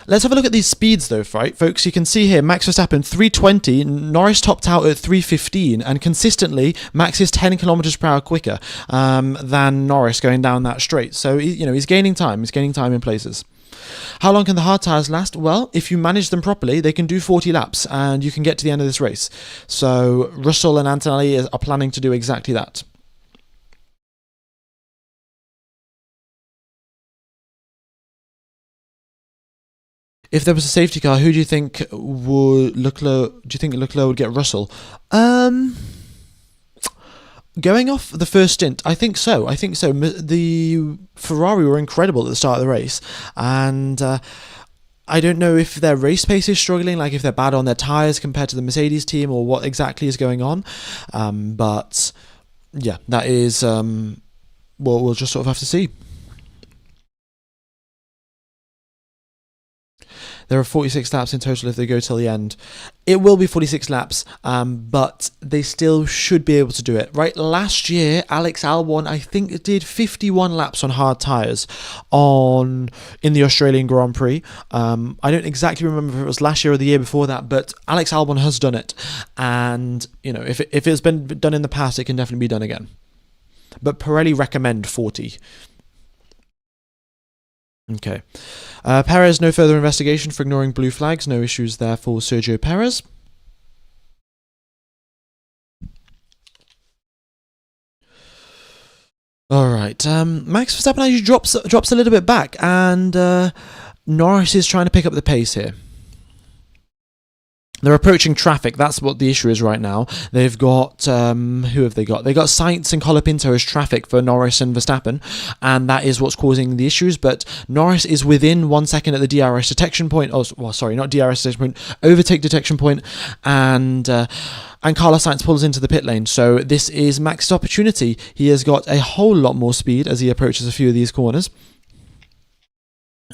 Speaker 2: Let's have a look at these speeds though, right, folks? You can see here Max Verstappen 320, Norris topped out at 315, and consistently Max is 10 kilometers per hour quicker than Norris going down that straight. So he's gaining time. He's gaining time in places. How long can the hard tyres last? Well, if you manage them properly, they can do 40 laps, and you can get to the end of this race. So Russell and Antonelli are planning to do exactly that. If there was a safety car, who do you think Leclerc would get Russell? Going off the first stint, I think so. The Ferrari were incredible at the start of the race, and I don't know if their race pace is struggling, like if they're bad on their tyres compared to the Mercedes team, or what exactly is going on. But yeah, that is we'll just sort of have to see. There are 46 laps in total if they go till the end. It will be 46 laps, but they still should be able to do it. Right, last year, Alex Albon, I think, did 51 laps on hard tyres in the Australian Grand Prix. I don't exactly remember if it was last year or the year before that, but Alex Albon has done it. And, if it's been done in the past, it can definitely be done again. But Pirelli recommend 40. Okay. Perez, no further investigation for ignoring blue flags. No issues there for Sergio Perez. All right. Max Verstappen actually drops a little bit back, and Norris is trying to pick up the pace here. They're approaching traffic. That's what the issue is right now. They've got who have they got? They got Sainz and Colapinto as traffic for Norris and Verstappen, and that is what's causing the issues. But Norris is within 1 second at the DRS detection point. Oh, well, sorry, not DRS detection point, overtake detection point, and Carlos Sainz pulls into the pit lane. So this is Max's opportunity. He has got a whole lot more speed as he approaches a few of these corners.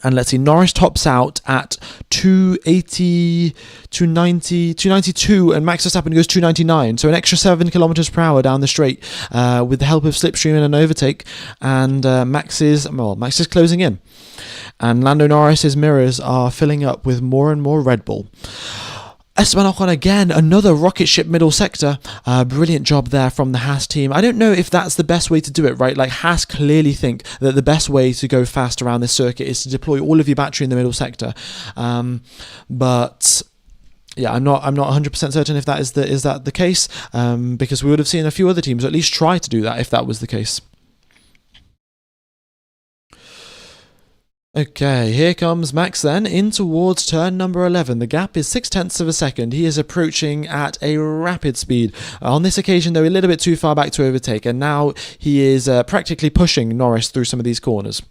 Speaker 2: And let's see, Norris tops out at 280, 290, 292, and Max Verstappen goes 299. So an extra 7 kilometers per hour down the straight with the help of slipstream and an overtake. And Max is closing in. And Lando Norris's mirrors are filling up with more and more Red Bull. Esteban Ocon again, another rocket ship middle sector. Brilliant job there from the Haas team. I don't know if that's the best way to do it, right? Like Haas clearly think that the best way to go fast around this circuit is to deploy all of your battery in the middle sector. But yeah, I'm not 100% certain if that is the case, because we would have seen a few other teams at least try to do that if that was the case. Okay, here comes Max then, in towards turn number 11. The gap is 0.6 of a second. He is approaching at a rapid speed. On this occasion, though, a little bit too far back to overtake, and now he is practically pushing Norris through some of these corners.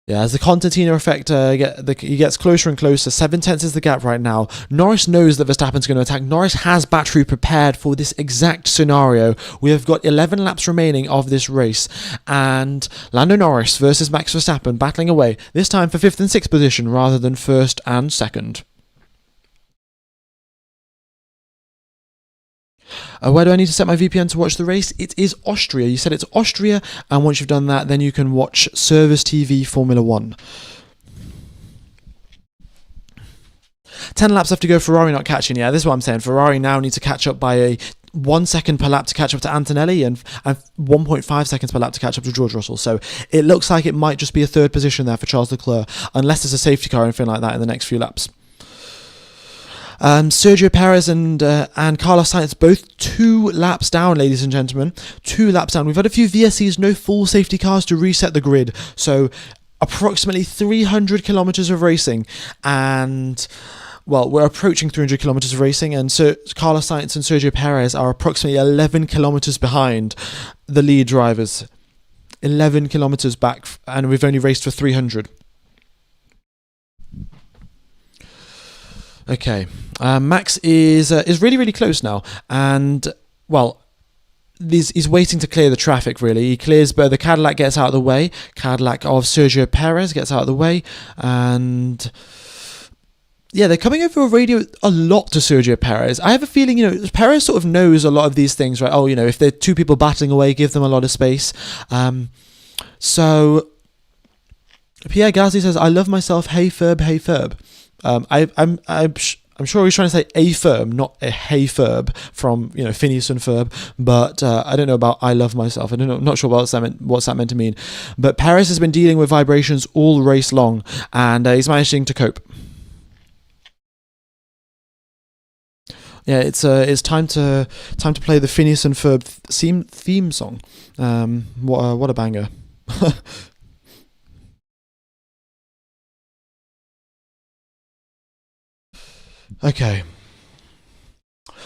Speaker 2: Yeah, as the concertina effect he gets closer and closer. 0.7 is the gap right now. Norris knows that Verstappen's going to attack. Norris has battery prepared for this exact scenario. We have got 11 laps remaining of this race, and Lando Norris versus Max Verstappen battling away, this time for 5th and 6th position rather than 1st and 2nd. Where do I need to set my VPN to watch the race? It is Austria. You said it's Austria, and once you've done that, then you can watch Service TV Formula 1. 10 laps left to go. Ferrari not catching. Yeah, this is what I'm saying. Ferrari now need to catch up by a 1 second per lap to catch up to Antonelli, and 1.5 seconds per lap to catch up to George Russell. So it looks like it might just be a 3rd position there for Charles Leclerc, unless there's a safety car or anything like that in the next few laps. Sergio Perez and Carlos Sainz both 2 laps down, ladies and gentlemen. 2 laps down. We've had a few VSCs, no full safety cars to reset the grid. So approximately 300 kilometers of racing, and well, we're approaching 300 kilometers of racing, and Carlos Sainz and Sergio Perez are approximately 11 kilometers behind the lead drivers. 11 kilometers back, and we've only raced for 300. Okay, Max is really, really close now, and well, he's waiting to clear the traffic. Really, he clears, but the Cadillac gets out of the way. Cadillac of Sergio Perez gets out of the way, and yeah, they're coming over a radio a lot to Sergio Perez. I have a feeling, Perez sort of knows a lot of these things, right? Oh, if there are 2 people battling away, give them a lot of space. So Pierre Gasly says, "I love myself. Hey Ferb, hey Ferb." I'm sure he's trying to say a firm, not a hey Ferb from Phineas and Ferb, but I don't know about I love myself. I'm not sure what's that meant to mean. But Perez has been dealing with vibrations all race long, and he's managing to cope. Yeah, it's time to play the Phineas and Ferb theme song. What a banger. Okay.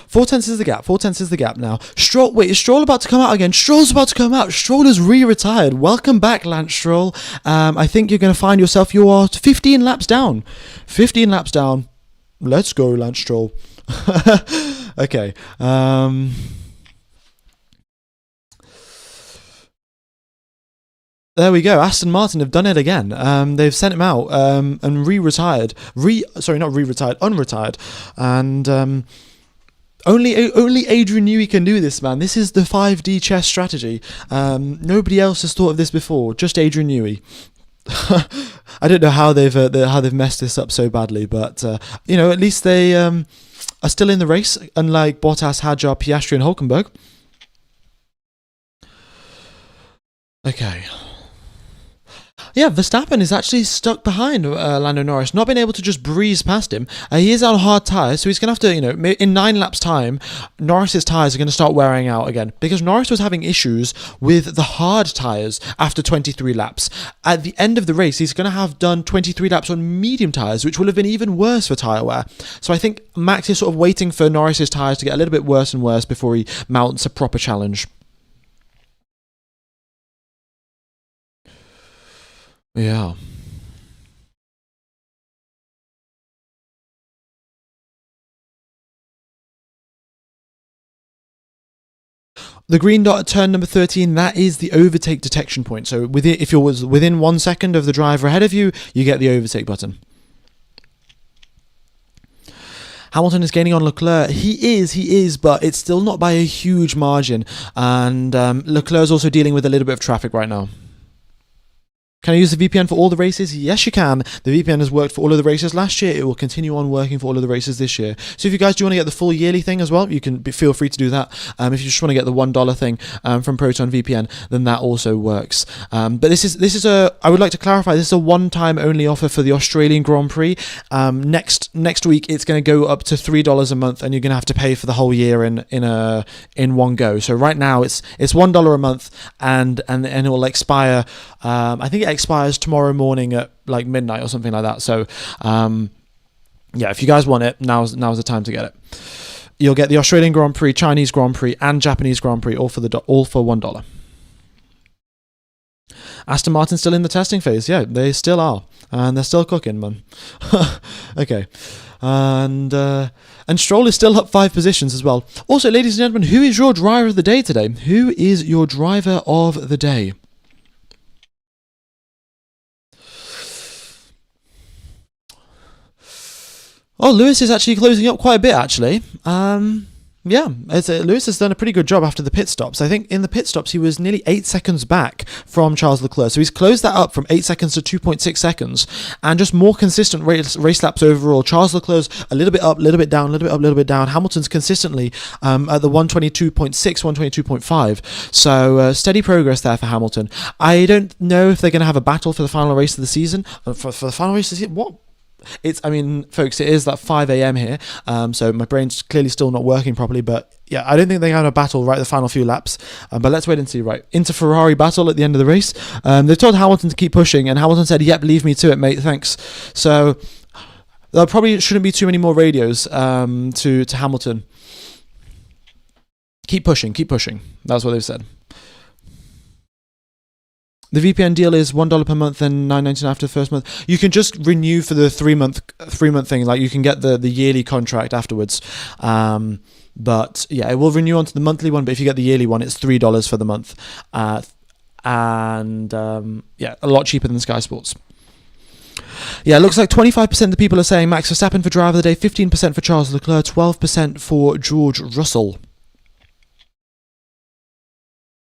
Speaker 2: 0.4 is the gap. 0.4 is the gap now. Stroll. Wait, is Stroll about to come out again? Stroll's about to come out. Stroll is re-retired. Welcome back, Lance Stroll. I think you're going to find yourself. You are 15 laps down. 15 laps down. Let's go, Lance Stroll. Okay. There we go. Aston Martin have done it again. They've sent him out and unretired. And only Adrian Newey can do this, man. This is the 5D chess strategy. Nobody else has thought of this before. Just Adrian Newey. I don't know how they've messed this up so badly, but at least they are still in the race, unlike Bottas, Hadjar, Piastri, and Hulkenberg. Yeah, Verstappen is actually stuck behind Lando Norris, not been able to just breeze past him. He is on hard tyres, so he's going to have to, in 9 laps' time, Norris's tyres are going to start wearing out again, because Norris was having issues with the hard tyres after 23 laps. At the end of the race, he's going to have done 23 laps on medium tyres, which will have been even worse for tyre wear. So I think Max is sort of waiting for Norris's tyres to get a little bit worse and worse before he mounts a proper challenge. Yeah. The green dot at turn number 13, that is the overtake detection point. So if you're within 1 second of the driver ahead of you, you get the overtake button. Hamilton is gaining on Leclerc. He is, but it's still not by a huge margin. And Leclerc is also dealing with a little bit of traffic right now. Can I use the VPN for all the races? Yes, you can. The VPN has worked for all of the races last year. It will continue on working for all of the races this year. So if you guys do want to get the full yearly thing as well, you can feel free to do that. If you just want to get the $1 thing from Proton VPN, then that also works. But this is I would like to clarify, this is a one-time only offer for the Australian Grand Prix. Next week it's going to go up to $3 a month, and you're going to have to pay for the whole year in one go. So right now it's $1 a month, and it will expire. I think it expires tomorrow morning at like midnight or something like that. So yeah, if you guys want it, now's the time to get it. You'll get the Australian Grand Prix, Chinese Grand Prix, and Japanese Grand Prix all for $1. Aston Martin's still in the testing phase. Yeah, they still are, and they're still cooking, man. Okay. And Stroll is still up 5 positions as well. Also, ladies and gentlemen, who is your driver of the day today? Who is your driver of the day? Oh, Lewis is actually closing up quite a bit, actually. Yeah, Lewis has done a pretty good job after the pit stops. I think in the pit stops he was nearly 8 seconds back from Charles Leclerc. So he's closed that up from 8 seconds to 2.6 seconds, and just more consistent race laps overall. Charles Leclerc's a little bit up, a little bit down, a little bit up, a little bit down. Hamilton's consistently at the 122.6, 122.5. So steady progress there for Hamilton. I don't know if they're going to have a battle for the final race of the season. For the final race of the season, what? Folks, it is that 5 a.m. here, so my brain's clearly still not working properly, but yeah, I don't think they're going to battle right the final few laps, but let's wait and see. Right, into Ferrari battle at the end of the race. They've told Hamilton to keep pushing, and Hamilton said, yep, leave me to it, mate, thanks. So there probably shouldn't be too many more radios to Hamilton. Keep pushing, that's what they've said. The VPN deal is $1 per month and $9.99 after the first month. You can just renew for the 3 month thing. Like you can get the yearly contract afterwards. But yeah, it will renew onto the monthly one. But if you get the yearly one, it's $3 for the month, and yeah, a lot cheaper than Sky Sports. Yeah, it looks like 25% of the people are saying Max Verstappen for driver of the day, 15% for Charles Leclerc, 12% for George Russell.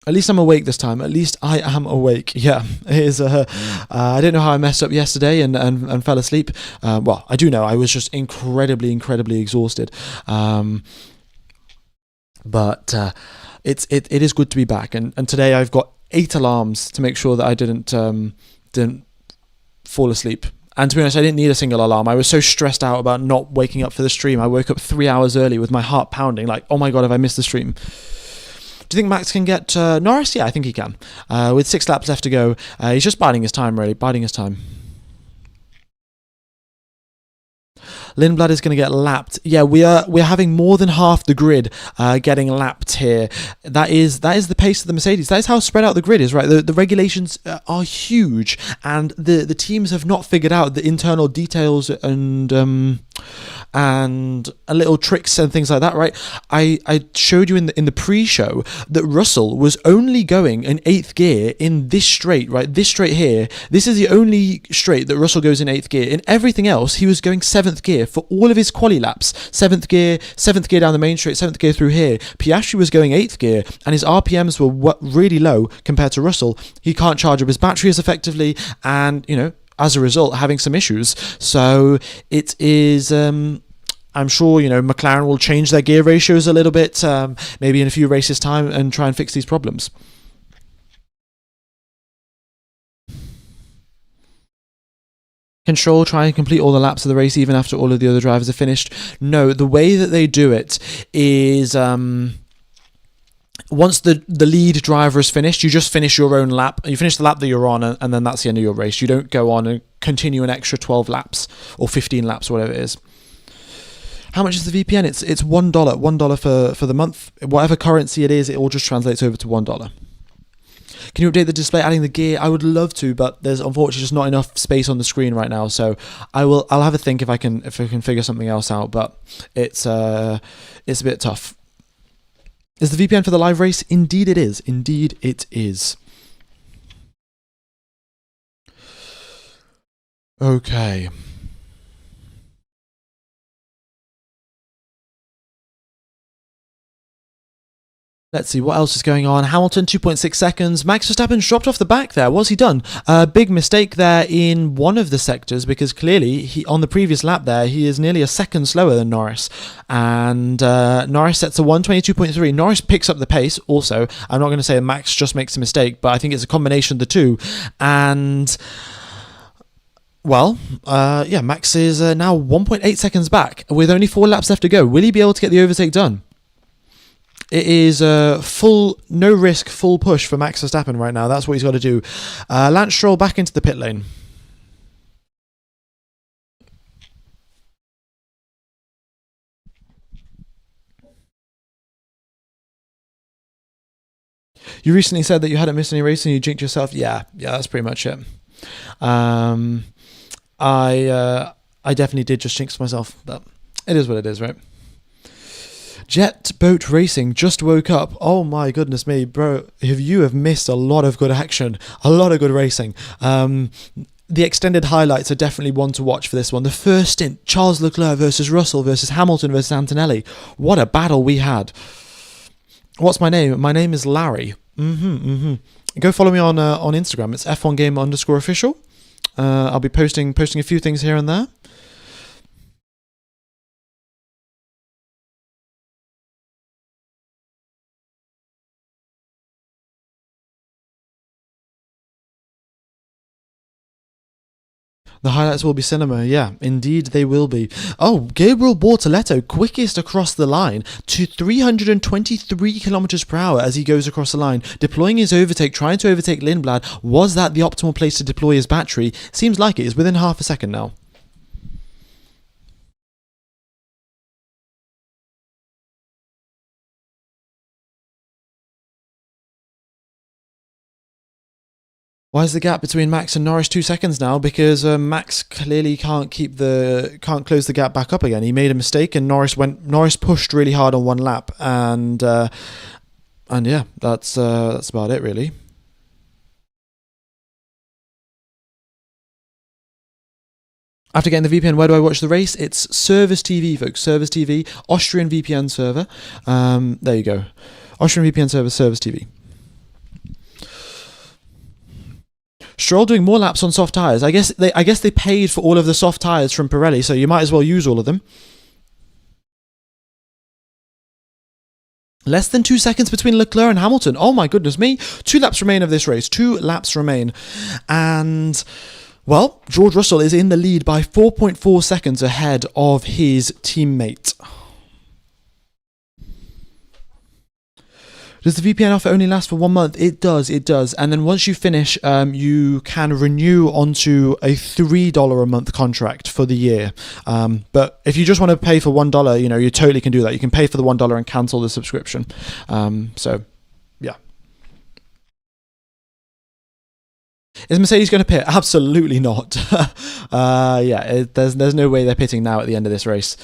Speaker 2: At least I'm awake this time. At least I am awake. Yeah, it is. I don't know how I messed up yesterday and fell asleep. Well, I do know. I was just incredibly exhausted. But it is good to be back. And today I've got 8 alarms to make sure that I didn't fall asleep. And to be honest, I didn't need a single alarm. I was so stressed out about not waking up for the stream. I woke up 3 hours early with my heart pounding, like, oh my God, have I missed the stream? Do you think Max can get Norris? Yeah, I think he can. With 6 laps left to go, he's just biding his time, really. Biding his time. Lindblad is going to get lapped. Yeah, we're having more than half the grid getting lapped here. That is the pace of the Mercedes. That is how spread out the grid is, right? The regulations are huge, and the teams have not figured out the internal details and little tricks and things like that, right? I showed you in the pre-show that Russell was only going in 8th gear in this straight, right? This straight here. This is the only straight that Russell goes in 8th gear. In everything else, he was going 7th gear for all of his quali laps. 7th gear down the main straight, 7th gear through here. Piastri was going 8th gear, and his RPMs were really low compared to Russell. He can't charge up his battery as effectively, and, as a result, having some issues. So it is... I'm sure, McLaren will change their gear ratios a little bit, maybe in a few races' time, and try and fix these problems. Stroll try and complete all the laps of the race even after all of the other drivers are finished? No, the way that they do it is once the lead driver is finished, you just finish your own lap. You finish the lap that you're on, and then that's the end of your race. You don't go on and continue an extra 12 laps or 15 laps, or whatever it is. How much is the VPN? It's $1. $1 for the month. Whatever currency it is, it all just translates over to $1. Can you update the display adding the gear? I would love to, but there's unfortunately just not enough space on the screen right now. So I'll have a think if I can figure something else out. But it's a bit tough. Is the VPN for the live race? Indeed it is. Indeed it is. Okay. Let's see what else is going on. Hamilton, 2.6 seconds. Max Verstappen's dropped off the back there. What's he done? Big mistake there in one of the sectors, because clearly on the previous lap there, he is nearly a second slower than Norris. And Norris sets a 1:22.3. Norris picks up the pace also. I'm not going to say Max just makes a mistake, but I think it's a combination of the two. And well, Max is now 1.8 seconds back with only 4 laps left to go. Will he be able to get the overtake done? It is no risk, full push for Max Verstappen right now. That's what he's got to do. Lance Stroll back into the pit lane. You recently said that you hadn't missed any races and you jinxed yourself. Yeah, that's pretty much it. I definitely did just jinx myself, but it is what it is, right? Jet Boat Racing just woke up. Oh my goodness me, bro. You have missed a lot of good action, a lot of good racing. The extended highlights are definitely one to watch for this one. The first stint, Charles Leclerc versus Russell versus Hamilton versus Antonelli. What a battle we had. What's my name? My name is Larry. Go follow me on Instagram. It's F1Game_official. I'll be posting a few things here and there. The highlights will be cinema, yeah, indeed they will be. Oh, Gabriel Bortoleto, quickest across the line to 323 kilometers per hour as he goes across the line, deploying his overtake, trying to overtake Lindblad. Was that the optimal place to deploy his battery? Seems like it is within half a second now. Why is the gap between Max and Norris 2 seconds now? Because Max clearly can't close the gap back up again. He made a mistake, and Norris pushed really hard on one lap, and yeah, that's about it really. After getting the VPN, where do I watch the race? It's Service TV, folks. Service TV, Austrian VPN server. There you go, Austrian VPN server, Service TV. Stroll doing more laps on soft tyres. I guess they paid for all of the soft tyres from Pirelli, so you might as well use all of them. Less than 2 seconds between Leclerc and Hamilton. Oh my goodness me. 2 laps remain of this race. 2 laps remain. And, well, George Russell is in the lead by 4.4 seconds ahead of his teammate. Does the VPN offer only last for 1 month? It does. And then once you finish, you can renew onto a $3 a month contract for the year. But if you just want to pay for $1, you totally can do that. You can pay for the $1 and cancel the subscription. So, yeah. Is Mercedes going to pit? Absolutely not. There's no way they're pitting now at the end of this race.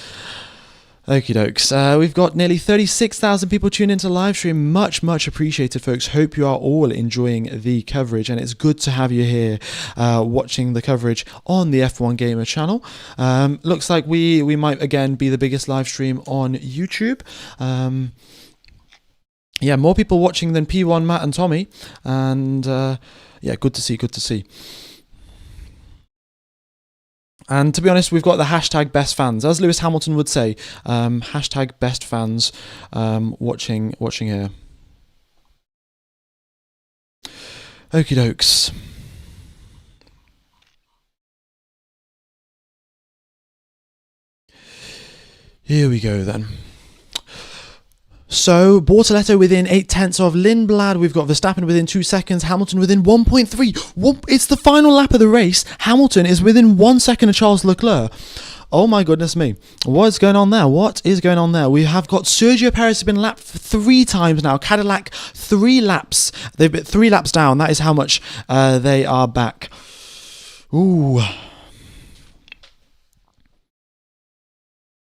Speaker 2: Okie dokes. We've got nearly 36,000 people tuned into the live stream. Much, much appreciated, folks. Hope you are all enjoying the coverage, and it's good to have you here watching the coverage on the F1 Gamer channel. Looks like we might again be the biggest live stream on YouTube. More people watching than P1, Matt, and Tommy. And good to see. And to be honest, we've got the hashtag best fans, as Lewis Hamilton would say. Hashtag best fans watching here. Okie dokes. Here we go then. So, Bortoleto within 0.8 of Lindblad. We've got Verstappen within 2 seconds. Hamilton within 1.3. It's the final lap of the race. Hamilton is within 1 second of Charles Leclerc. Oh my goodness me. What's going on there? What is going on there? We have got Sergio Perez has been lapped 3 times now. Cadillac, 3 laps. They've been 3 laps down. That is how much they are back. Ooh.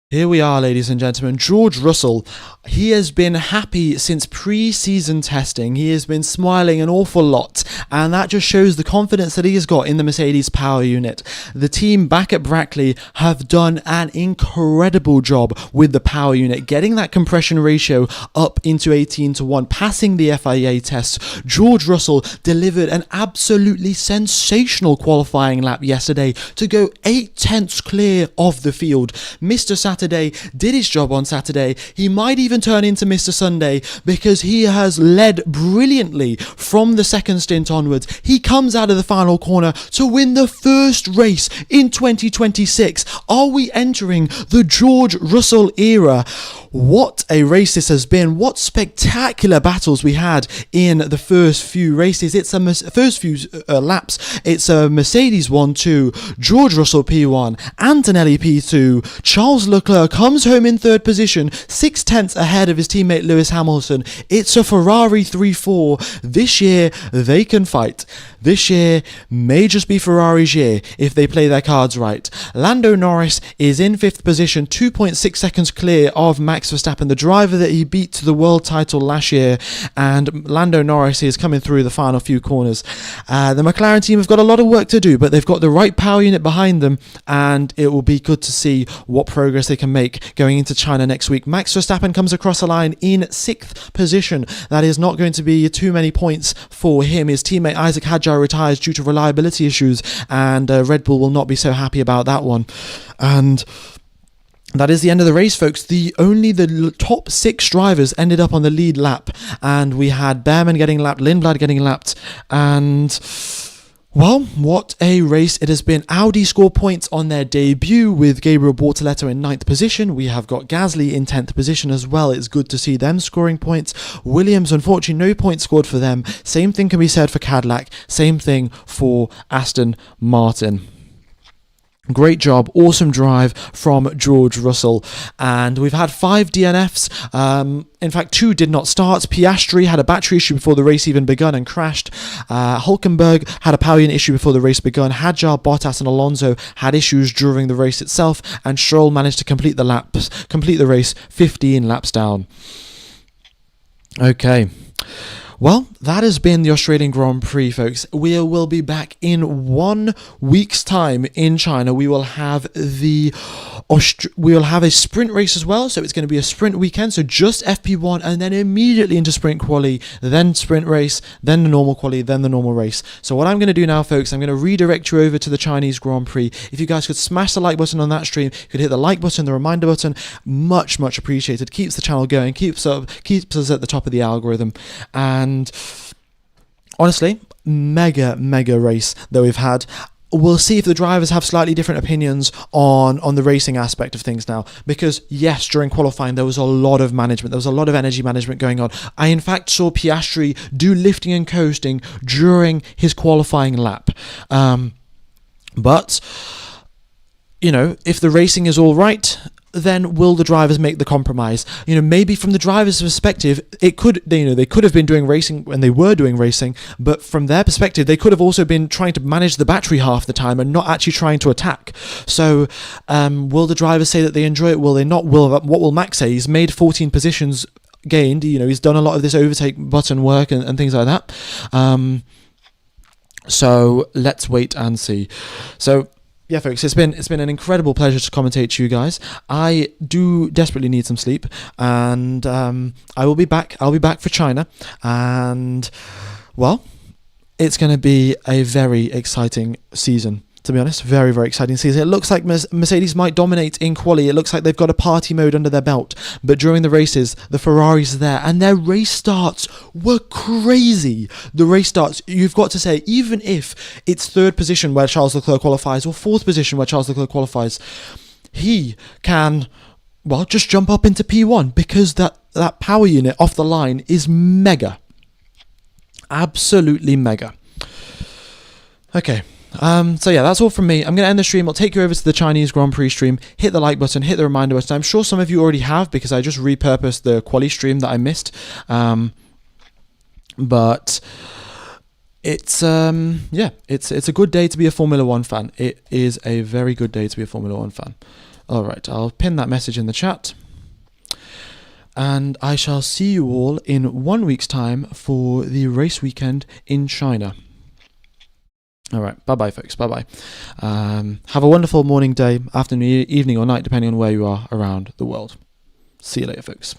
Speaker 2: Here we are, ladies and gentlemen. George Russell, he has been happy since pre-season testing. He has been smiling an awful lot, and that just shows the confidence that he has got in the Mercedes power unit. The team back at Brackley have done an incredible job with the power unit, getting that compression ratio up into 18:1, passing the FIA tests. George Russell delivered an absolutely sensational qualifying lap yesterday to go 0.8 clear of the field. Mr. Saturday did his job on Saturday. He might even turn into Mr. Sunday because he has led brilliantly from the second stint onwards. He comes out of the final corner to win the first race in 2026. Are we entering the George Russell era? What a race this has been. What spectacular battles we had in the first few races. It's first few laps. It's a Mercedes 1-2, George Russell P1, Antonelli P2, Charles Leclerc comes home in 3rd position, 0.6 ahead of his teammate Lewis Hamilton. It's a Ferrari 3-4. This year, they can fight. This year may just be Ferrari's year if they play their cards right. Lando Norris is in 5th position, 2.6 seconds clear of Max Verstappen, the driver that he beat to the world title last year, and Lando Norris is coming through the final few corners. The McLaren team have got a lot of work to do, but they've got the right power unit behind them, and it will be good to see what progress they can make going into China next week. Max Verstappen comes across the line in 6th position. That is not going to be too many points for him. His teammate Isaac Hadjar retires due to reliability issues, and Red Bull will not be so happy about that one. And that is the end of the race, folks. Only the top 6 drivers ended up on the lead lap, and we had Behrman getting lapped, Lindblad getting lapped, and well, what a race it has been. Audi score points on their debut with Gabriel Bortoleto in 9th position. We have got Gasly in 10th position as well. It's good to see them scoring points. Williams, unfortunately, no points scored for them. Same thing can be said for Cadillac. Same thing for Aston Martin. Great job, awesome drive from George Russell, and we've had 5 DNFs. In fact, 2 did not start. Piastri had a battery issue before the race even begun and crashed. Hulkenberg had a power unit issue before the race begun. Hadjar, Bottas and Alonso had issues during the race itself, and Stroll managed to complete the race 15 laps down. Okay. Well, that has been the Australian Grand Prix, folks. We will be back in 1 week's time in China. We will have a sprint race as well, so it's going to be a sprint weekend, so just FP1 and then immediately into sprint quali, then sprint race, then the normal quali, then the normal race. So what I'm going to do now, folks, I'm going to redirect you over to the Chinese Grand Prix. If you guys could smash the like button on that stream, you could hit the like button, the reminder button, much appreciated. Keeps the channel going, keeps us at the top of the algorithm, and honestly, mega race that we've had. We'll see if the drivers have slightly different opinions on the racing aspect of things now, because yes, during qualifying there was a lot of management, there was a lot of energy management going on. I in fact saw Piastri do lifting and coasting during his qualifying lap, but you know, if the racing is all right, then will the drivers make the compromise? You know, maybe from the driver's perspective, they could have been doing racing when they were doing racing, but from their perspective, they could have also been trying to manage the battery half the time and not actually trying to attack. So, will the drivers say that they enjoy it? Will they not? What will Max say? He's made 14 positions gained. You know, he's done a lot of this overtake button work and things like that. So let's wait and see. So, yeah, folks, it's been an incredible pleasure to commentate to you guys. I do desperately need some sleep, and I will be back. I'll be back for China, and well, it's going to be a very exciting season. To be honest, very exciting season. It looks like Mercedes might dominate in quali. It looks like they've got a party mode under their belt. But during the races, the Ferraris are there, and their race starts were crazy. The race starts, you've got to say, even if it's 3rd position where Charles Leclerc qualifies, or 4th position where Charles Leclerc qualifies, he can well, just jump up into P1 because that power unit off the line is mega. Absolutely mega. Okay. So yeah, that's all from me. I'm going to end the stream. I'll take you over to the Chinese Grand Prix stream. Hit the like button, hit the reminder button. I'm sure some of you already have because I just repurposed the quali stream that I missed. But it's it's a good day to be a Formula One fan. It is a very good day to be a Formula One fan. All right, I'll pin that message in the chat. And I shall see you all in 1 week's time for the race weekend in China. All right, bye-bye, folks. Bye-bye. Have a wonderful morning, day, afternoon, evening, or night, depending on where you are around the world. See you later, folks.